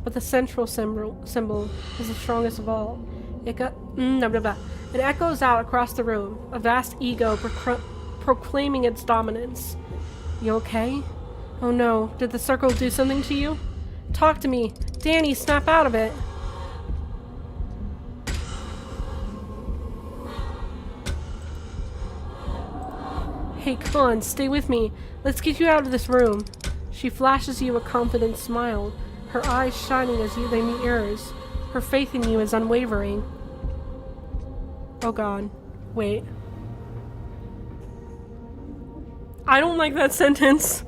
But the central symbol is the strongest of all. It echoes out across the room, a vast ego proclaiming its dominance. You okay? Oh no, did the circle do something to you? Talk to me. Danny, snap out of it. Hey, come on, stay with me. Let's get you out of this room. She flashes you a confident smile, her eyes shining as they meet yours. Her faith in you is unwavering. Oh god. Wait. I don't like that sentence.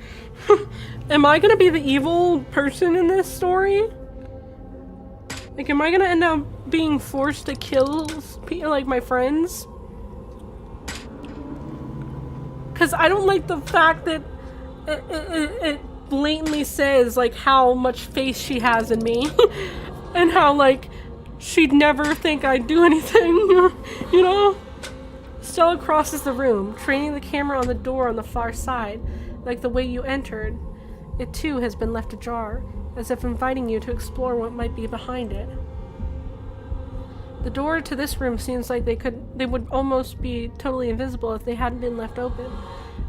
Am I gonna be the evil person in this story? Like, am I gonna end up being forced to kill like my friends? Because I don't like the fact that it blatantly says like how much faith she has in me and how like she'd never think I'd do anything, you know? Stella crosses the room, training the camera on the door on the far side, like the way you entered. It too has been left ajar, as if inviting you to explore what might be behind it. The door to this room seems like they would almost be totally invisible if they hadn't been left open.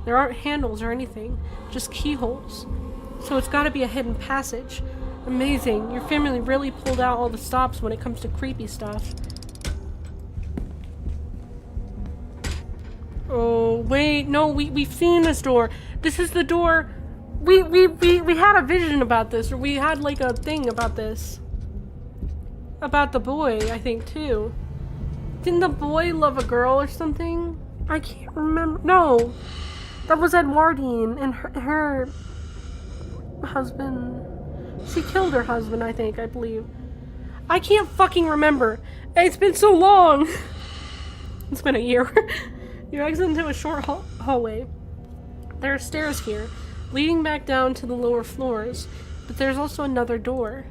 There aren't handles or anything, just keyholes. So it's gotta be a hidden passage. Amazing, your family really pulled out all the stops when it comes to creepy stuff. Oh, wait, no, we've seen this door. This is the door. We had a vision about this, or we had like a thing about this. About the boy, I think, too. Didn't the boy love a girl or something? I can't remember. No, that was Edwardine and her husband. She killed her husband, I believe. I can't fucking remember. It's been so long. It's been a year. You exit into a short hallway. There are stairs here, leading back down to the lower floors, but there's also another door.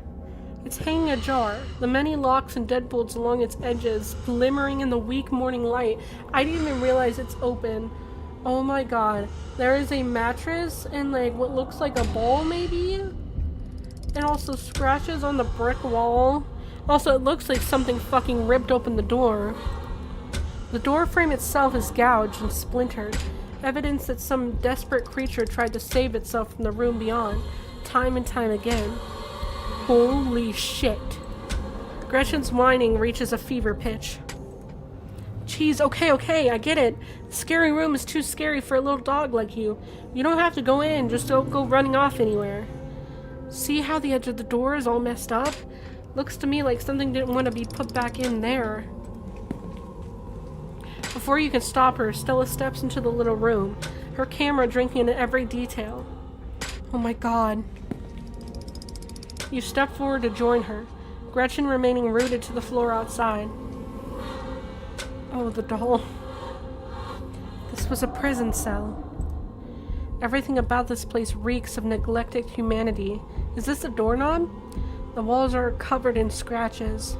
It's hanging ajar, the many locks and deadbolts along its edges glimmering in the weak morning light. I didn't even realize it's open. Oh my god. There is a mattress and like what looks like a ball maybe? And also scratches on the brick wall. Also, it looks like something fucking ripped open the door. The door frame itself is gouged and splintered, evidence that some desperate creature tried to save itself from the room beyond, time and time again. Holy shit. Gretchen's whining reaches a fever pitch. Jeez, okay, I get it. The scary room is too scary for a little dog like you. You don't have to go in, just don't go running off anywhere. See how the edge of the door is all messed up? Looks to me like something didn't want to be put back in there. Before you can stop her, Stella steps into the little room, her camera drinking in every detail. Oh my god. You step forward to join her, Gretchen remaining rooted to the floor outside. Oh, the doll. This was a prison cell. Everything about this place reeks of neglected humanity. Is this a doorknob? The walls are covered in scratches.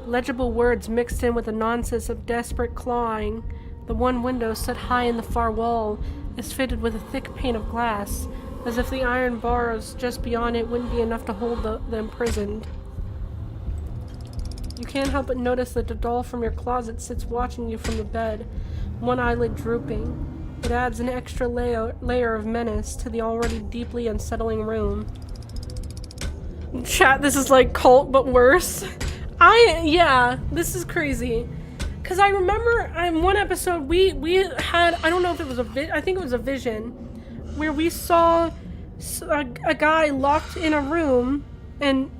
Legible words mixed in with the nonsense of desperate clawing. The one window set high in the far wall is fitted with a thick pane of glass, as if the iron bars just beyond it wouldn't be enough to hold the imprisoned. You can't help but notice that the doll from your closet sits watching you from the bed, one eyelid drooping. It adds an extra layer of menace to the already deeply unsettling room. Chat, this is like Cult, but worse. Yeah, this is crazy. Because I remember in one episode, we had, I don't know if it was I think it was a vision, where we saw a guy locked in a room, and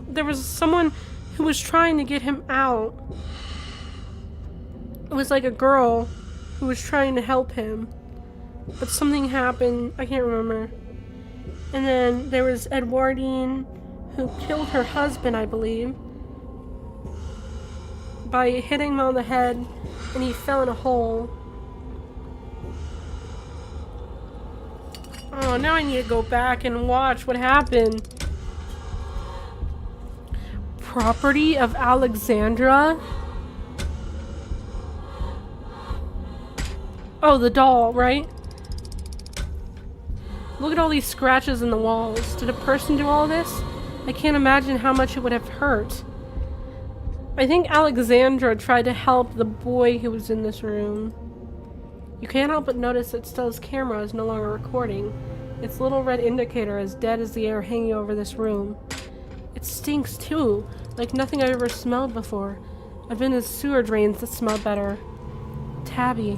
there was someone who was trying to get him out. It was like a girl who was trying to help him, but something happened. I can't remember. And then there was Edwardine, who killed her husband, I believe, by hitting him on the head, and he fell in a hole. Oh, now I need to go back and watch what happened. Property of Alexandra? Oh, the doll, right? Look at all these scratches in the walls. Did a person do all this? I can't imagine how much it would have hurt. I think Alexandra tried to help the boy who was in this room. You can't help but notice that Stella's camera is no longer recording. Its little red indicator is dead as the air hanging over this room. It stinks too, like nothing I've ever smelled before. I've been in sewer drains that smell better. Tabby.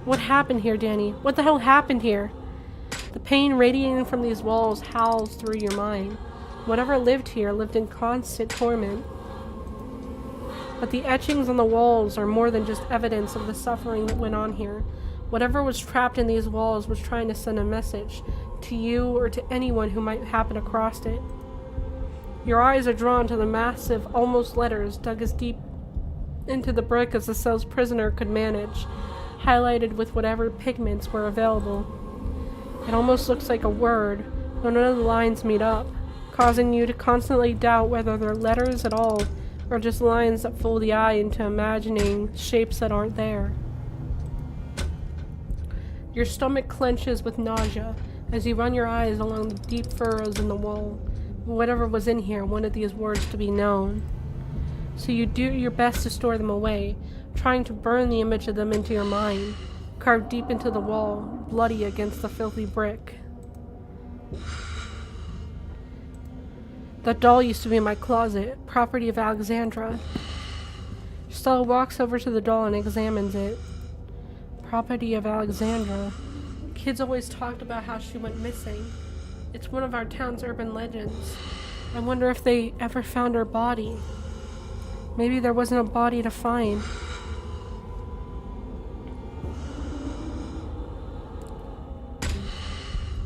What happened here, Danny? What the hell happened here? The pain radiating from these walls howls through your mind. Whatever lived here lived in constant torment. But the etchings on the walls are more than just evidence of the suffering that went on here. Whatever was trapped in these walls was trying to send a message to you or to anyone who might happen across it. Your eyes are drawn to the massive, almost letters dug as deep into the brick as the cell's prisoner could manage, highlighted with whatever pigments were available. It almost looks like a word, though none of the lines meet up, causing you to constantly doubt whether they're letters at all, or just lines that fool the eye into imagining shapes that aren't there. Your stomach clenches with nausea as you run your eyes along the deep furrows in the wall. Whatever was in here wanted these words to be known. So you do your best to store them away, trying to burn the image of them into your mind, carved deep into the wall, bloody against the filthy brick. That doll used to be in my closet, property of Alexandra. Stella walks over to the doll and examines it. Property of Alexandra. Kids always talked about how she went missing. It's one of our town's urban legends. I wonder if they ever found her body. Maybe there wasn't a body to find.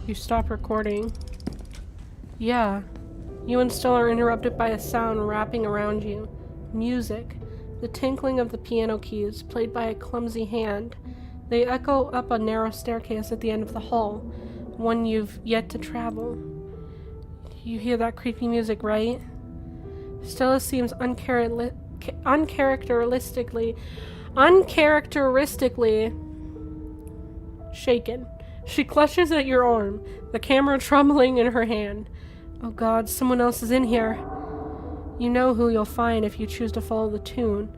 You stop recording. Yeah. You and Stella are interrupted by a sound wrapping around you. Music. The tinkling of the piano keys, played by a clumsy hand. They echo up a narrow staircase at the end of the hall, one you've yet to travel. You hear that creepy music, right? Stella seems uncharacteristically shaken. She clutches at your arm, the camera trembling in her hand. Oh God, someone else is in here. You know who you'll find if you choose to follow the tune.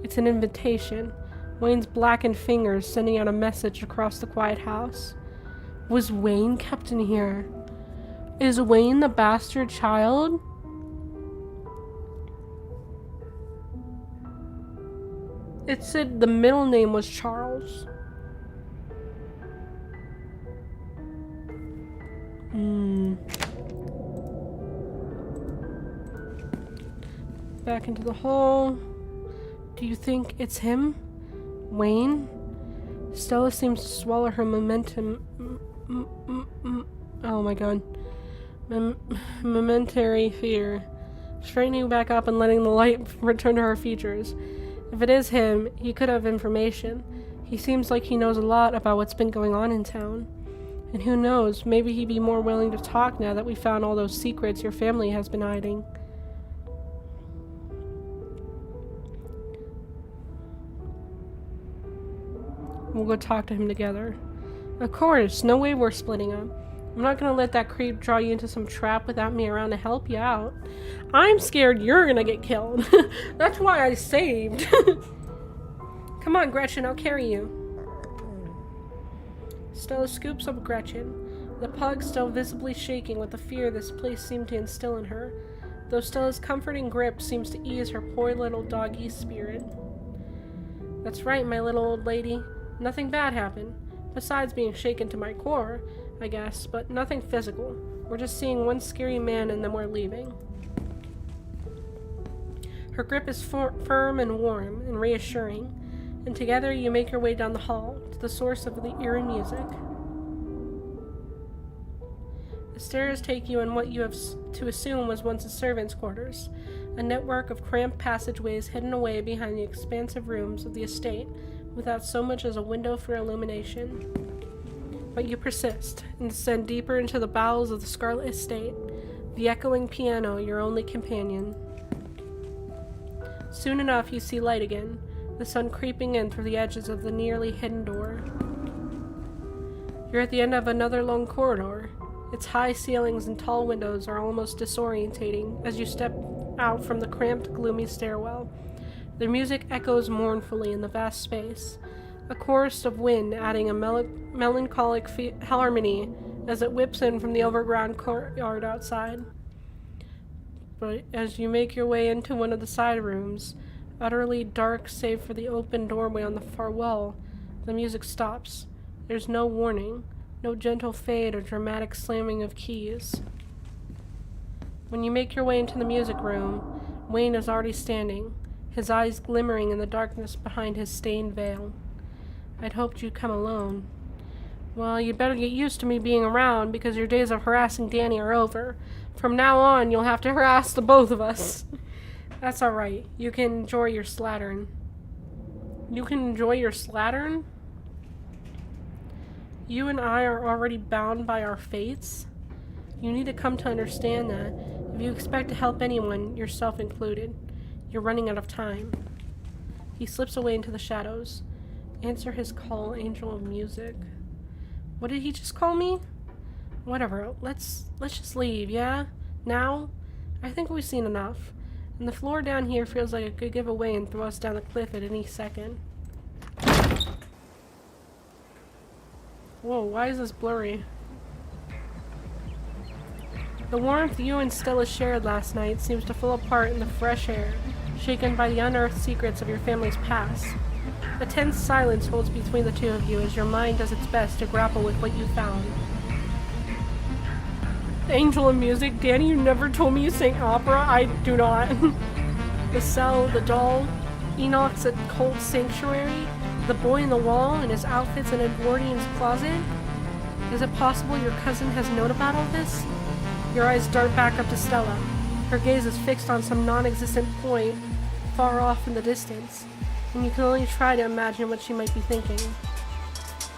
It's an invitation. Wayne's blackened fingers sending out a message across the quiet house. Was Wayne kept in here? Is Wayne the bastard child? It said the middle name was Charles. Back into the hall. Do you think it's him? Wayne? Stella seems to swallow her momentum. Oh my God. Momentary fear. Straightening back up and letting the light return to her features. If it is him, he could have information. He seems like he knows a lot about what's been going on in town. And who knows, maybe he'd be more willing to talk now that we found all those secrets your family has been hiding. We'll go talk to him together. Of course, no way we're splitting up. I'm not gonna let that creep draw you into some trap without me around to help you out. I'm scared you're gonna get killed. That's why I saved. Come on, Gretchen, I'll carry you. Stella scoops up Gretchen, the pug still visibly shaking with the fear this place seemed to instill in her, though Stella's comforting grip seems to ease her poor little doggy spirit. That's right, my little old lady. Nothing bad happened, besides being shaken to my core, I guess, but nothing physical. We're just seeing one scary man and then we're leaving. Her grip is firm and warm and reassuring, and together you make your way down the hall to the source of the eerie music. The stairs take you in what you have to assume was once a servant's quarters, a network of cramped passageways hidden away behind the expansive rooms of the estate without so much as a window for illumination. But you persist and descend deeper into the bowels of the Scarlet Estate, the echoing piano your only companion. Soon enough you see light again, the sun creeping in through the edges of the nearly hidden door. You're at the end of another long corridor. Its high ceilings and tall windows are almost disorientating as you step out from the cramped, gloomy stairwell. The music echoes mournfully in the vast space, a chorus of wind adding a melancholic harmony as it whips in from the overground courtyard outside. But as you make your way into one of the side rooms, utterly dark save for the open doorway on the far wall, the music stops. There's no warning, no gentle fade or dramatic slamming of keys. When you make your way into the music room, Wayne is already standing, his eyes glimmering in the darkness behind his stained veil. I'd hoped you'd come alone. Well, you'd better get used to me being around, because your days of harassing Danny are over. From now on, you'll have to harass the both of us. That's alright. You can enjoy your slattern. You can enjoy your slattern? You and I are already bound by our fates. You need to come to understand that if you expect to help anyone, yourself included, you're running out of time. He slips away into the shadows. Answer his call, angel of music. What did he just call me? Whatever, let's just leave, yeah? Now? I think we've seen enough. And the floor down here feels like it could give away and throw us down the cliff at any second. Whoa, why is this blurry? The warmth you and Stella shared last night seems to fall apart in the fresh air, shaken by the unearthed secrets of your family's past. A tense silence holds between the two of you as your mind does its best to grapple with what you found. Angel of music, Danny, you never told me you sang opera. I do not. The cell, the doll, Enoch's occult sanctuary, the boy in the wall and his outfits in Edwardian's closet. Is it possible your cousin has known about all this? Your eyes dart back up to Stella. Her gaze is fixed on some non-existent point far off in the distance, and you can only try to imagine what she might be thinking.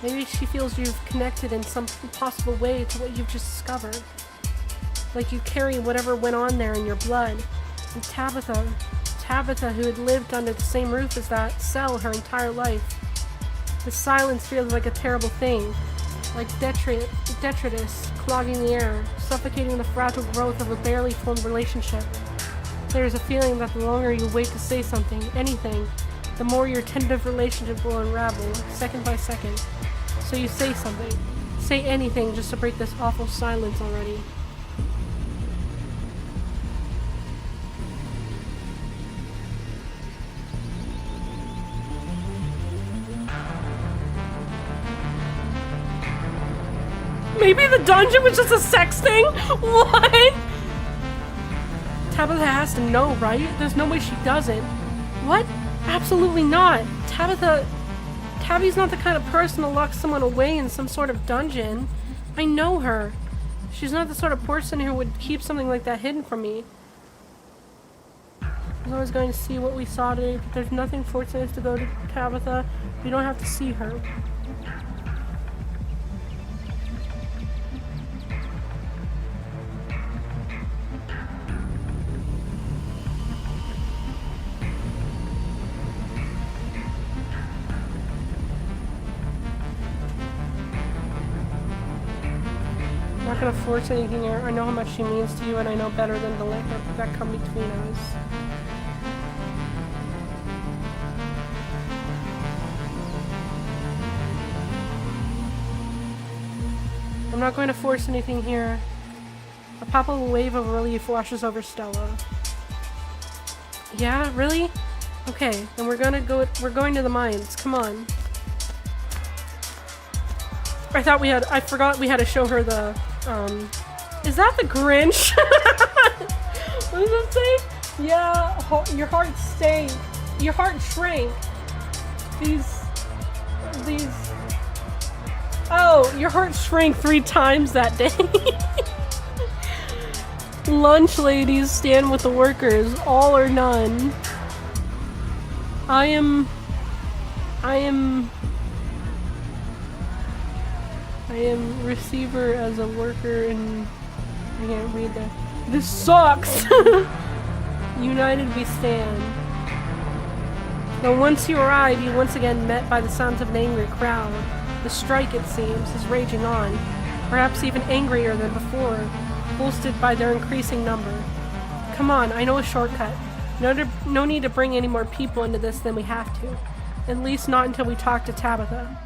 Maybe she feels you've connected in some possible way to what you've just discovered. Like you carry whatever went on there in your blood. And Tabitha, who had lived under the same roof as that cell her entire life. The silence feels like a terrible thing, like detritus clogging the air, suffocating the fragile growth of a barely formed relationship. There is a feeling that the longer you wait to say something, anything, the more your tentative relationship will unravel, second by second. So you say something. Say anything just to break this awful silence already. Maybe the dungeon was just a sex thing? What? Tabitha has to know, right? There's no way she doesn't. What? Absolutely not. Tabby's not the kind of person to lock someone away in some sort of dungeon. I know her. She's not the sort of person who would keep something like that hidden from me. I was always going to see what we saw today, but there's nothing forcing us to go to Tabitha. We don't have to see her. I'm not gonna force anything here. I know how much she means to you, and I know better than to let that come between us. I'm not going to force anything here. A palpable wave of relief washes over Stella. Yeah, really? Okay, then we're going to the mines. Come on. I forgot we had to show her the, is that the Grinch? What does it say? Yeah, your heart shrank. These... Oh, your heart shrank 3 times that day. Lunch ladies stand with the workers, all or none. I am receiver as a worker and I can't read that. This sucks! United we stand. Though once you arrive, you once again met by the sounds of an angry crowd. The strike, it seems, is raging on, perhaps even angrier than before, bolstered by their increasing number. Come on, I know a shortcut. No need to bring any more people into this than we have to. At least not until we talk to Tabitha.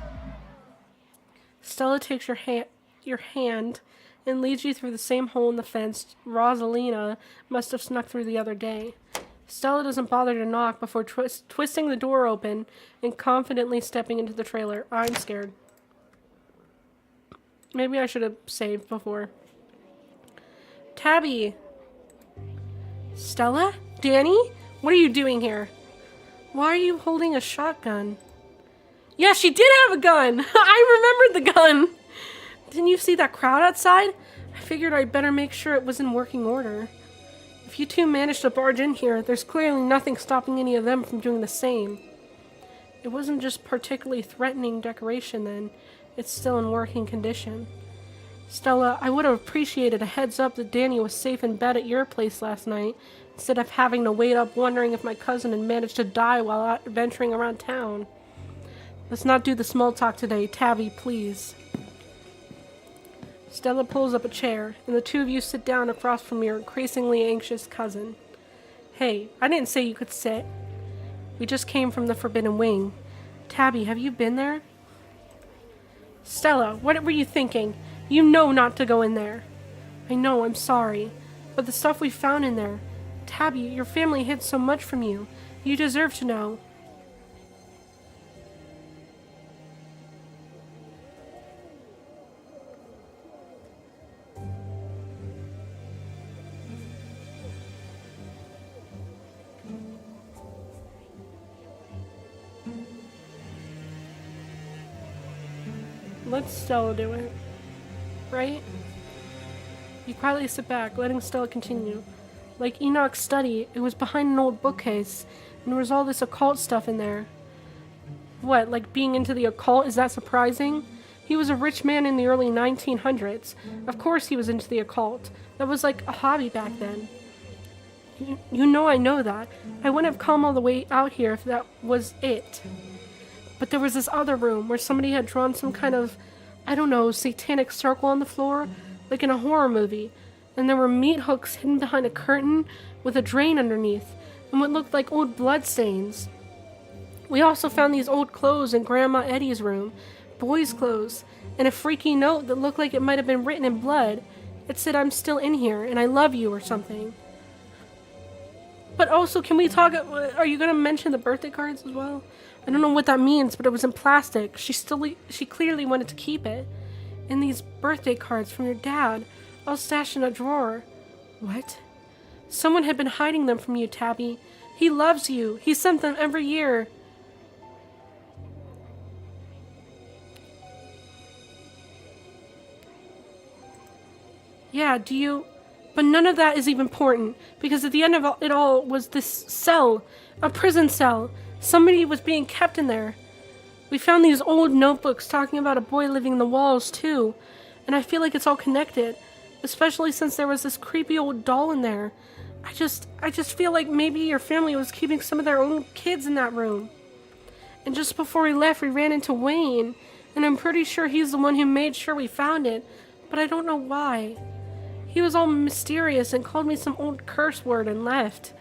Stella takes your hand and leads you through the same hole in the fence Rosalina must have snuck through the other day. Stella doesn't bother to knock before twisting the door open and confidently stepping into the trailer. I'm scared. Maybe I should have saved before. Tabby! Stella? Danny? What are you doing here? Why are you holding a shotgun? Yeah, she did have a gun! I remembered the gun! Didn't you see that crowd outside? I figured I'd better make sure it was in working order. If you two managed to barge in here, there's clearly nothing stopping any of them from doing the same. It wasn't just particularly threatening decoration then. It's still in working condition. Stella, I would have appreciated a heads up that Danny was safe in bed at your place last night, instead of having to wait up wondering if my cousin had managed to die while out venturing around town. Let's not do the small talk today. Tabby, please. Stella pulls up a chair, and the two of you sit down across from your increasingly anxious cousin. Hey, I didn't say you could sit. We just came from the Forbidden Wing. Tabby, have you been there? Stella, what were you thinking? You know not to go in there. I know, I'm sorry. But the stuff we found in there... Tabby, your family hid so much from you. You deserve to know. Let Stella do it. Right? You quietly sit back, letting Stella continue. Like Enoch's study, it was behind an old bookcase, and there was all this occult stuff in there. What, like being into the occult? Is that surprising? He was a rich man in the early 1900s. Of course he was into the occult. That was like a hobby back then. You know I know that. I wouldn't have come all the way out here if that was it. But there was this other room where somebody had drawn some kind of, I don't know, satanic circle on the floor, like in a horror movie. And there were meat hooks hidden behind a curtain with a drain underneath, and what looked like old bloodstains. We also found these old clothes in Grandma Eddie's room, boys' clothes, and a freaky note that looked like it might have been written in blood. It said, "I'm still in here, and I love you," or something. But also, can we talk, are you going to mention the birthday cards as well? I don't know what that means, but it was in plastic. She clearly wanted to keep it. And these birthday cards from your dad, all stashed in a drawer. What? Someone had been hiding them from you, Tabby. He loves you. He sent them every year. Yeah, do you... But none of that is even important, because at the end of it all was this cell, a prison cell. Somebody was being kept in there. We found these old notebooks talking about a boy living in the walls, too. And I feel like it's all connected, especially since there was this creepy old doll in there. I just feel like maybe your family was keeping some of their own kids in that room. And just before we left, we ran into Wayne, and I'm pretty sure he's the one who made sure we found it, but I don't know why. He was all mysterious and called me some old curse word and left.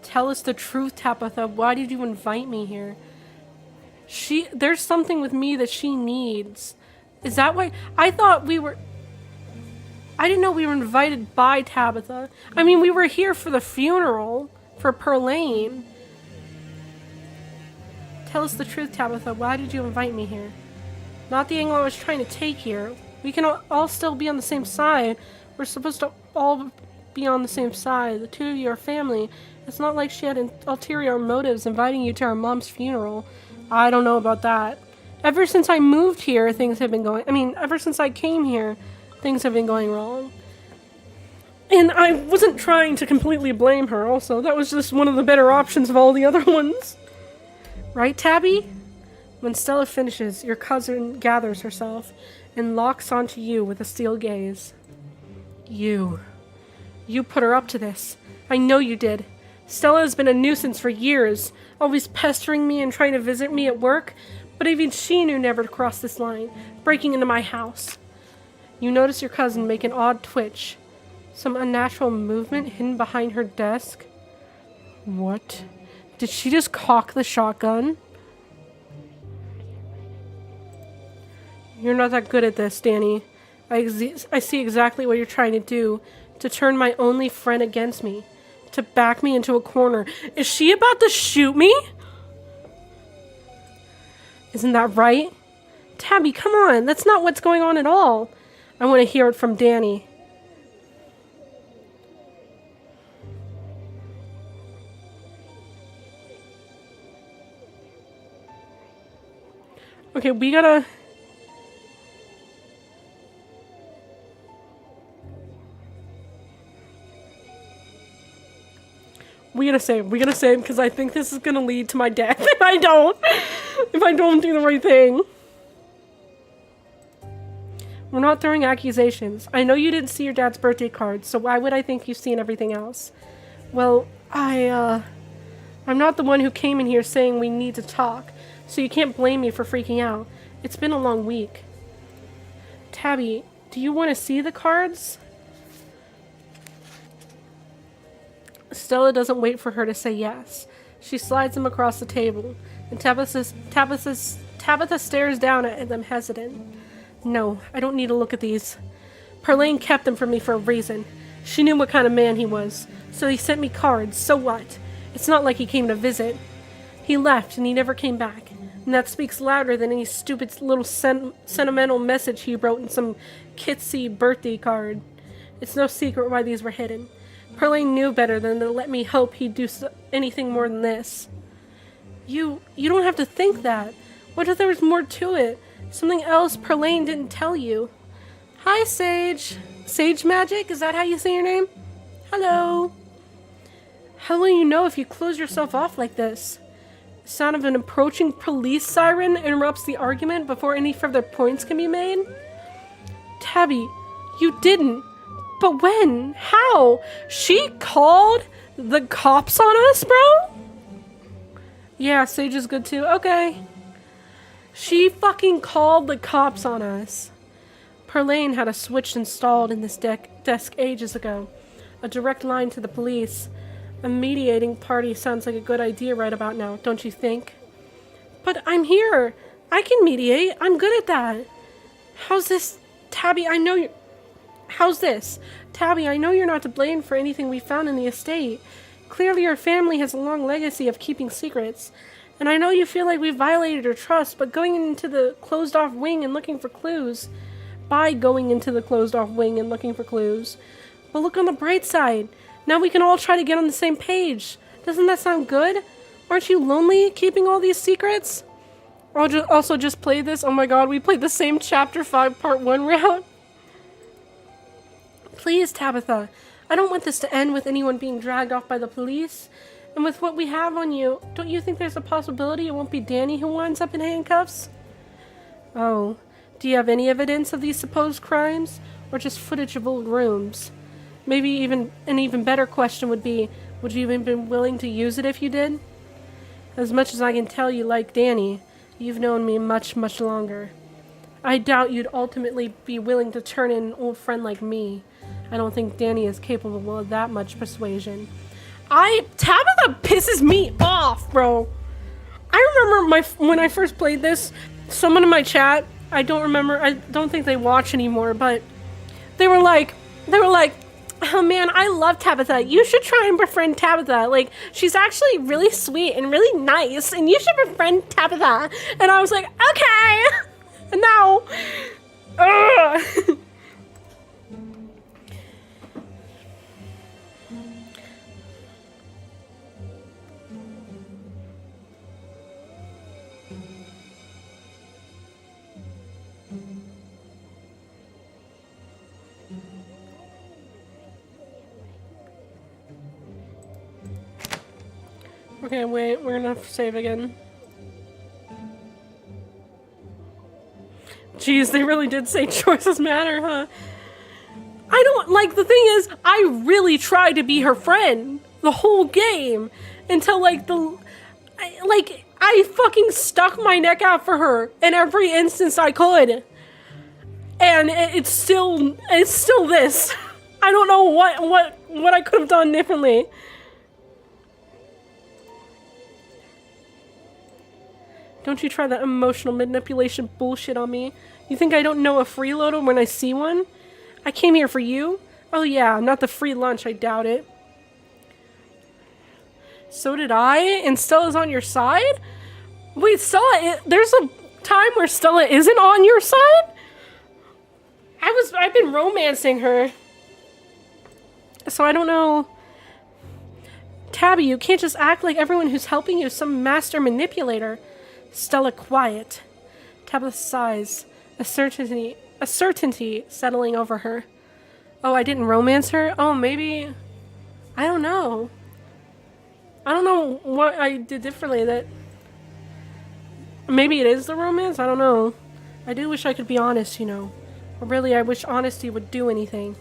Tell us the truth, Tabitha. Why did you invite me here? There's something with me that she needs. Is that why? I didn't know we were invited by Tabitha. I mean, we were here for the funeral for Perlane. Tell us the truth, Tabitha. Why did you invite me here? Not the angle I was trying to take here. We can all still be on the same side. We're supposed to all be on the same side. The two of you are family. It's not like she had ulterior motives inviting you to our mom's funeral. I don't know about that. Ever since I moved here, things have been going... ever since I came here, things have been going wrong. And I wasn't trying to completely blame her also. That was just one of the better options of all the other ones. Right, Tabby? When Stella finishes, your cousin gathers herself and locks onto you with a steel gaze. You put her up to this. I know you did. Stella has been a nuisance for years, always pestering me and trying to visit me at work, but even she knew never to cross this line, breaking into my house. You notice your cousin make an odd twitch. Some unnatural movement hidden behind her desk. What? Did she just cock the shotgun? You're not that good at this, Danny. I see exactly what you're trying to do. To turn my only friend against me. To back me into a corner. Is she about to shoot me? Isn't that right? Tabby, come on. That's not what's going on at all. I want to hear it from Danny. Okay, we gotta save. We gotta save because I think this is gonna lead to my death if I don't do the right thing. We're not throwing accusations. I know you didn't see your dad's birthday card, so why would I think you've seen everything else? Well, I'm not the one who came in here saying we need to talk, so you can't blame me for freaking out. It's been a long week. Tabby, do you want to see the cards? Stella doesn't wait for her to say yes. She slides them across the table, and Tabitha stares down at them hesitant. No, I don't need to look at these. Perlane kept them from me for a reason. She knew what kind of man he was, so he sent me cards. So what? It's not like he came to visit. He left, and he never came back. And that speaks louder than any stupid little sentimental message he wrote in some kitsy birthday card. It's no secret why these were hidden. Perlane knew better than to let me hope he'd do anything more than this. You don't have to think that. What if there was more to it? Something else Perlane didn't tell you. Hi, Sage. Sage Magic? Is that how you say your name? Hello. How will you know if you close yourself off like this? The sound of an approaching police siren interrupts the argument before any further points can be made. Tabby, you didn't. But when? How? She called the cops on us, bro? Yeah, Sage is good too. Okay. She fucking called the cops on us. Perlane had a switch installed in this desk ages ago. A direct line to the police. A mediating party sounds like a good idea right about now, don't you think? But I'm here. I can mediate. I'm good at that. How's this? Tabby, I know you're... How's this? Tabby, I know you're not to blame for anything we found in the estate. Clearly your family has a long legacy of keeping secrets. And I know you feel like we violated your trust, but going into the closed-off wing and looking for clues. But look on the bright side. Now we can all try to get on the same page. Doesn't that sound good? Aren't you lonely keeping all these secrets? I'll also just play this. Oh my god, we played the same Chapter 5 Part 1 route. Please, Tabitha. I don't want this to end with anyone being dragged off by the police. And with what we have on you, don't you think there's a possibility it won't be Danny who winds up in handcuffs? Oh, do you have any evidence of these supposed crimes? Or just footage of old rooms? Maybe even an even better question would be, would you even be willing to use it if you did? As much as I can tell you like Danny, you've known me much, much longer. I doubt you'd ultimately be willing to turn in an old friend like me. I don't think Danny is capable of that much persuasion. Tabitha pisses me off, bro. I remember when I first played this, someone in my chat, I don't think they watch anymore, but they were like, oh man, I love Tabitha. You should try and befriend Tabitha. Like, she's actually really sweet and really nice, and you should befriend Tabitha. And I was like, okay. And now... Ugh. Okay, wait, we're gonna save again. Jeez, they really did say choices matter, huh? I don't, like, the thing is, I really tried to be her friend the whole game until, like, I fucking stuck my neck out for her in every instance I could. And it's still this. I don't know what I could have done differently. Don't you try that emotional manipulation bullshit on me. You think I don't know a freeloader when I see one? I came here for you? Oh yeah, not the free lunch, I doubt it. So did I? And Stella's on your side? Wait, Stella, there's a time where Stella isn't on your side? I've been romancing her. So I don't know. Tabby, you can't just act like everyone who's helping you is some master manipulator. Stella, quiet. Tabitha sighs, a certainty settling over her. Oh, I didn't romance her? Oh, maybe... I don't know. I don't know what I did differently that... Maybe it is the romance? I don't know. I do wish I could be honest, you know. Or really, I wish honesty would do anything.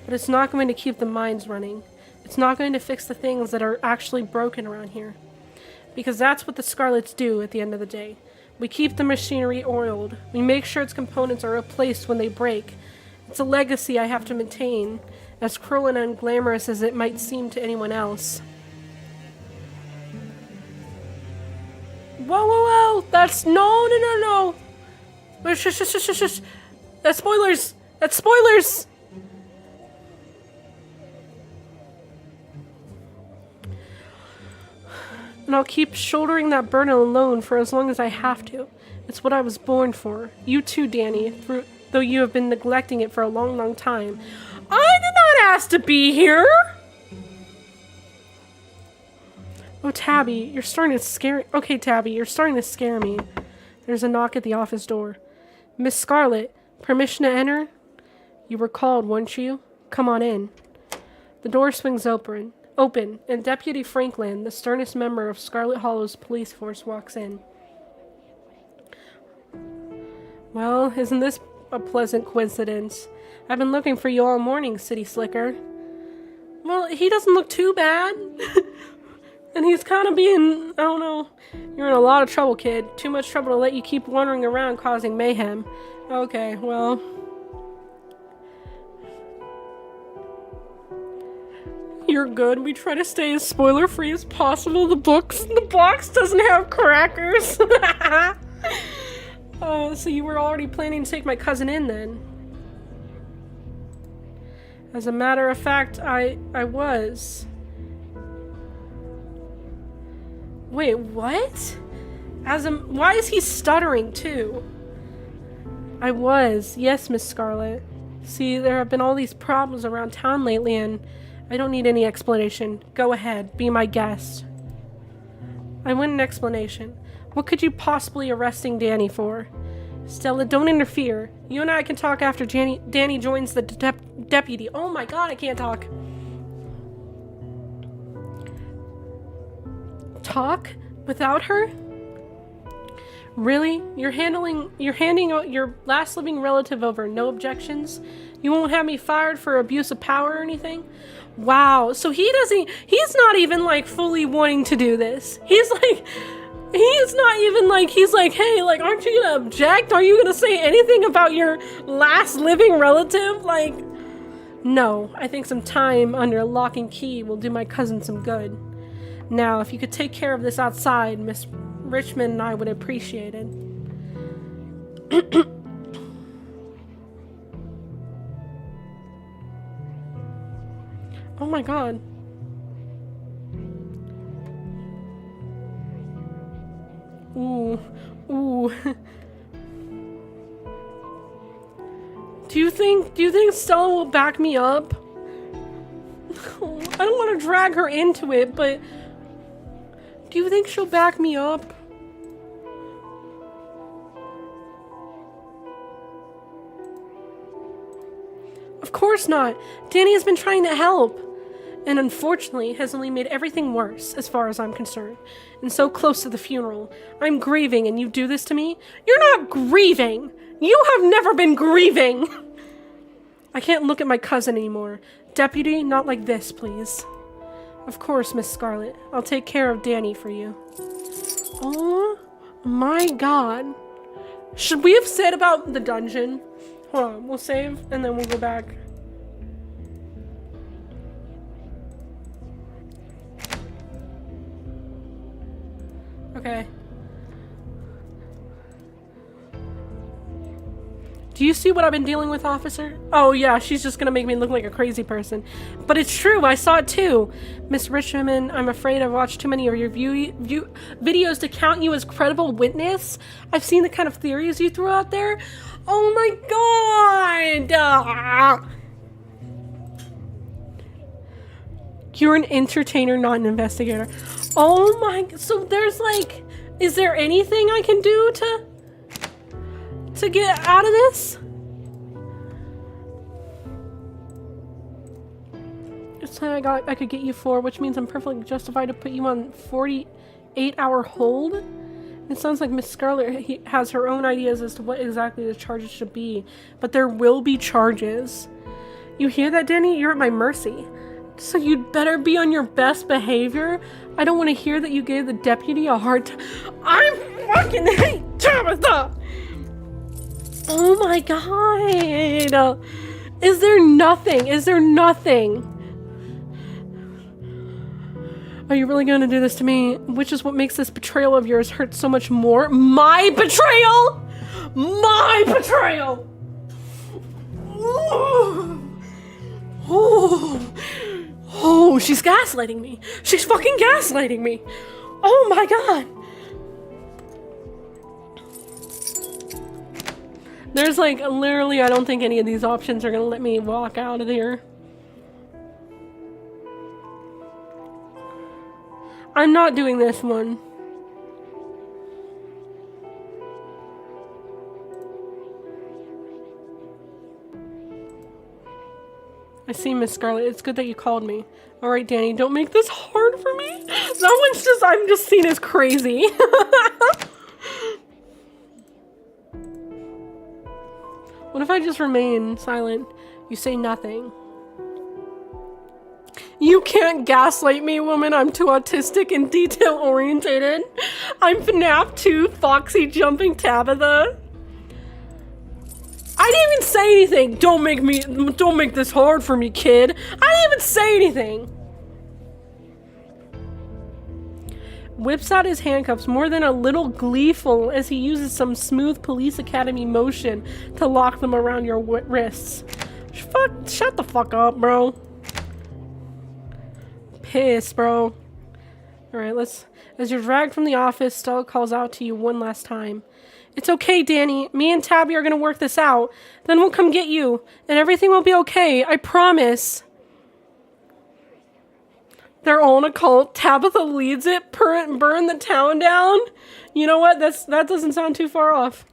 But it's not going to keep the minds running. It's not going to fix the things that are actually broken around here. Because that's what the Scarlets do at the end of the day. We keep the machinery oiled. We make sure its components are replaced when they break. It's a legacy I have to maintain, as cruel and unglamorous as it might seem to anyone else. Whoa, whoa, whoa! That's... No! Shush. That's spoilers! That's spoilers! And I'll keep shouldering that burden alone for as long as I have to. It's what I was born for. You too, Danny, though you have been neglecting it for a long, long time. I did not ask to be here! Oh, Tabby, you're starting to scare... Okay, Tabby, you're starting to scare me. There's a knock at the office door. Miss Scarlet, permission to enter? You were called, weren't you? Come on in. The door swings open, and Deputy Franklin, the sternest member of Scarlet Hollow's police force, walks in. Well, isn't this a pleasant coincidence? I've been looking for you all morning, City Slicker. Well, he doesn't look too bad. And he's kind of being, I don't know, you're in a lot of trouble, kid. Too much trouble to let you keep wandering around causing mayhem. Okay, well... You're good. We try to stay as spoiler-free as possible. The box doesn't have crackers. So you were already planning to take my cousin in then? As a matter of fact, I was. Wait, what? Why is he stuttering too? I was. Yes, Miss Scarlet. See, there have been all these problems around town lately and I don't need any explanation. Go ahead, be my guest. I want an explanation. What could you possibly arresting Danny for? Stella, don't interfere. You and I can talk after Danny joins the deputy. Oh my god, I can't talk. Talk? Without her? Really? You're handing out your last living relative over, no objections? You won't have me fired for abuse of power or anything? Wow, so he's not even like fully wanting to do this. He's like, he's not even like, he's like, hey, like, aren't you gonna object? Are you gonna say anything about your last living relative? Like, no, I think some time under lock and key will do my cousin some good. Now, if you could take care of this outside, Miss Richmond and I would appreciate it. Oh my god. Ooh. Do you think Stella will back me up? I don't want to drag her into it, but do you think she'll back me up? Of course not. Danny has been trying to help, and unfortunately has only made everything worse as far as I'm concerned. And so close to the funeral. I'm grieving and you do this to me? You're not grieving! You have never been grieving! I can't look at my cousin anymore. Deputy, not like this, please. Of course, Miss Scarlet. I'll take care of Danny for you. Oh my god. Should we have said about the dungeon? Hold on, we'll save and then we'll go back. Okay. Do you see what I've been dealing with, officer? Oh yeah, she's just gonna make me look like a crazy person. But it's true, I saw it too. Miss Richmond, I'm afraid I've watched too many of your videos to count you as credible witness. I've seen the kind of theories you threw out there. Oh my god! You're an entertainer, not an investigator. Oh my, so there's like, is there anything I can do to get out of this? It's something I could get you for, which means I'm perfectly justified to put you on 48-hour hold. It sounds like Miss Scarlet has her own ideas as to what exactly the charges should be, but there will be charges. You hear that, Danny? You're at my mercy. So you'd better be on your best behavior. I don't want to hear that you gave the deputy a hard time. I fucking hate Tabitha! Oh my god! Is there nothing? Is there nothing? Are you really going to do this to me? Which is what makes this betrayal of yours hurt so much more. My betrayal? My betrayal! Oh, she's gaslighting me. She's fucking gaslighting me. Oh my god. There's like literally, I don't think any of these options are gonna let me walk out of here. I'm not doing this one. I see, Miss Scarlet. It's good that you called me. All right, Danny, don't make this hard for me. That one's just, I'm just seen as crazy. What if I just remain silent? You say nothing. You can't gaslight me, woman. I'm too autistic and detail-orientated. I'm FNAF 2 Foxy Jumping Tabitha. I didn't even say anything. Don't make this hard for me, kid. I didn't even say anything. Whips out his handcuffs, more than a little gleeful as he uses some smooth police academy motion to lock them around your wrists. Shut the fuck up, bro. Piss, bro. Alright, as you're dragged from the office, Stella calls out to you one last time. It's okay, Danny. Me and Tabby are gonna work this out. Then we'll come get you, and everything will be okay. I promise. They're all in a cult. Tabitha leads it. Burn the town down. You know what? That doesn't sound too far off.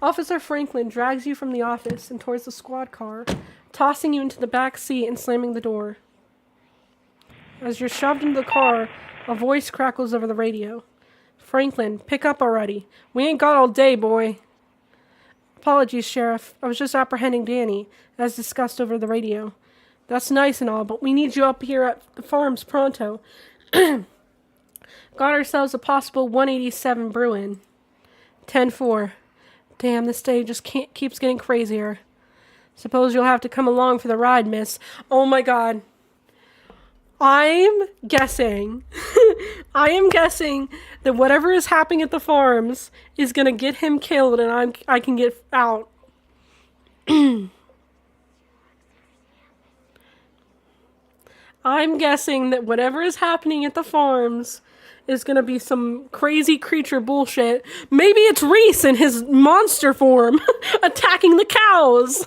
Officer Franklin drags you from the office and towards the squad car, tossing you into the back seat and slamming the door. As you're shoved into the car, a voice crackles over the radio. Franklin, pick up already. We ain't got all day, boy. Apologies, Sheriff. I was just apprehending Danny, as discussed over the radio. That's nice and all, but we need you up here at the farms pronto. Got ourselves a possible 187 brewing. 10-4. Damn, this day just keeps getting crazier. Suppose you'll have to come along for the ride, miss. Oh my god. I'm guessing that whatever is happening at the farms is gonna get him killed and I can get out. I'm guessing that whatever is happening at the farms is gonna be some crazy creature bullshit. Maybe it's Reese in his monster form attacking the cows.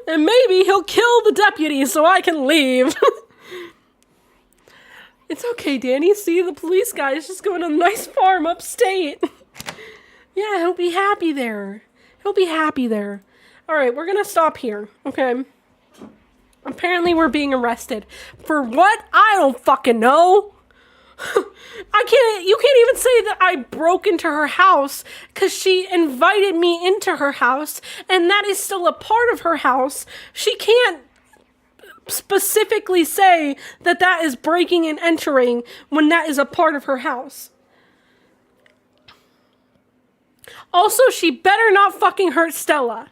And maybe he'll kill the deputy so I can leave. It's okay, Danny. See, the police guy is just going to a nice farm upstate. Yeah, he'll be happy there. He'll be happy there. Alright, we're gonna stop here, okay? Apparently we're being arrested. For what? I don't fucking know. You can't even say that I broke into her house because she invited me into her house and that is still a part of her house. She can't specifically say that that is breaking and entering when that is a part of her house. Also, she better not fucking hurt Stella.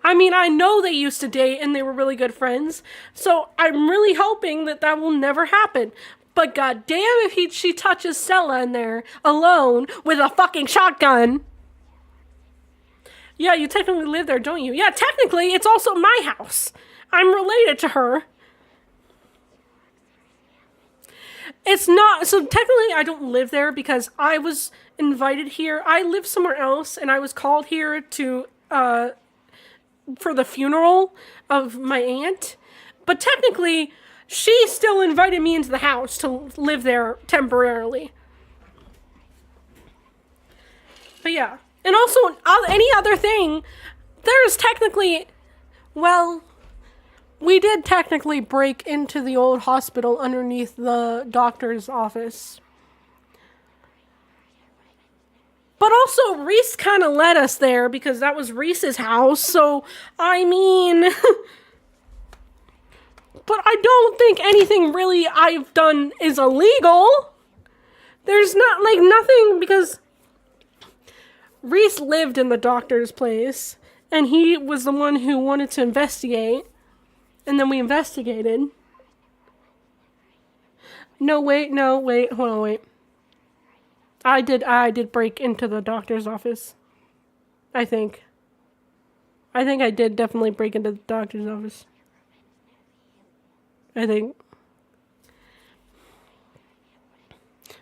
I mean, I know they used to date and they were really good friends, so I'm really hoping that that will never happen. But goddamn if she touches Stella in there alone with a fucking shotgun. Yeah, you technically live there, don't you? Yeah, technically, it's also my house. I'm related to her. It's not, so technically I don't live there because I was invited here. I live somewhere else and I was called here to, for the funeral of my aunt. But technically, she still invited me into the house to live there temporarily. But yeah. And also, any other thing, there's technically, well, we did technically break into the old hospital underneath the doctor's office. But also, Reese kind of led us there because that was Reese's house, so, I mean... But I don't think anything really I've done is illegal. There's not, like, nothing, because Reese lived in the doctor's place, and he was the one who wanted to investigate, and then we investigated. No, wait, hold on, wait. I did break into the doctor's office. I think I did definitely break into the doctor's office. I think.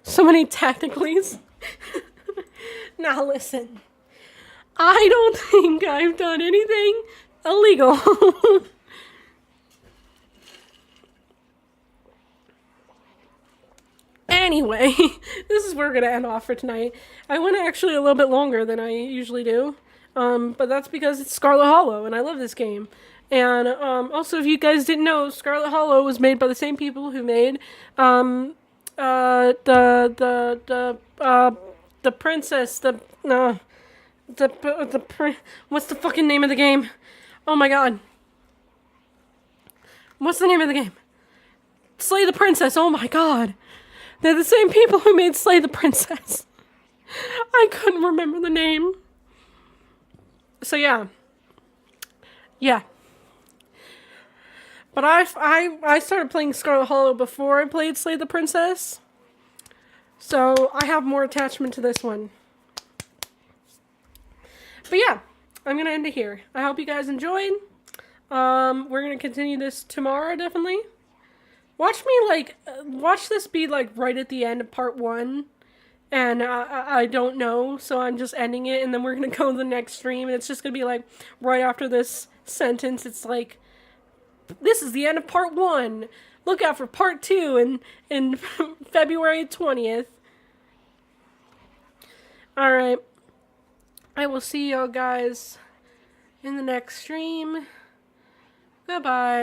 So many technicalities. Now listen. I don't think I've done anything illegal. Anyway, this is where we're going to end off for tonight. I went actually a little bit longer than I usually do. But that's because it's Scarlet Hollow and I love this game. And also, if you guys didn't know, Scarlet Hollow was made by the same people who made the princess, what's the fucking name of the game? Oh my god. What's the name of the game? Slay the Princess. Oh my god. They're the same people who made Slay the Princess. I couldn't remember the name. So yeah. Yeah. But I started playing Scarlet Hollow before I played Slay the Princess. So I have more attachment to this one. But yeah, I'm going to end it here. I hope you guys enjoyed. We're going to continue this tomorrow, definitely. Watch this be like right at the end of part 1. And I don't know, so I'm just ending it. And then we're going to go to the next stream. And it's just going to be like right after this sentence. It's like, this is the end of part 1. Look out for part 2 in February 20th. Alright. I will see y'all guys in the next stream. Goodbye.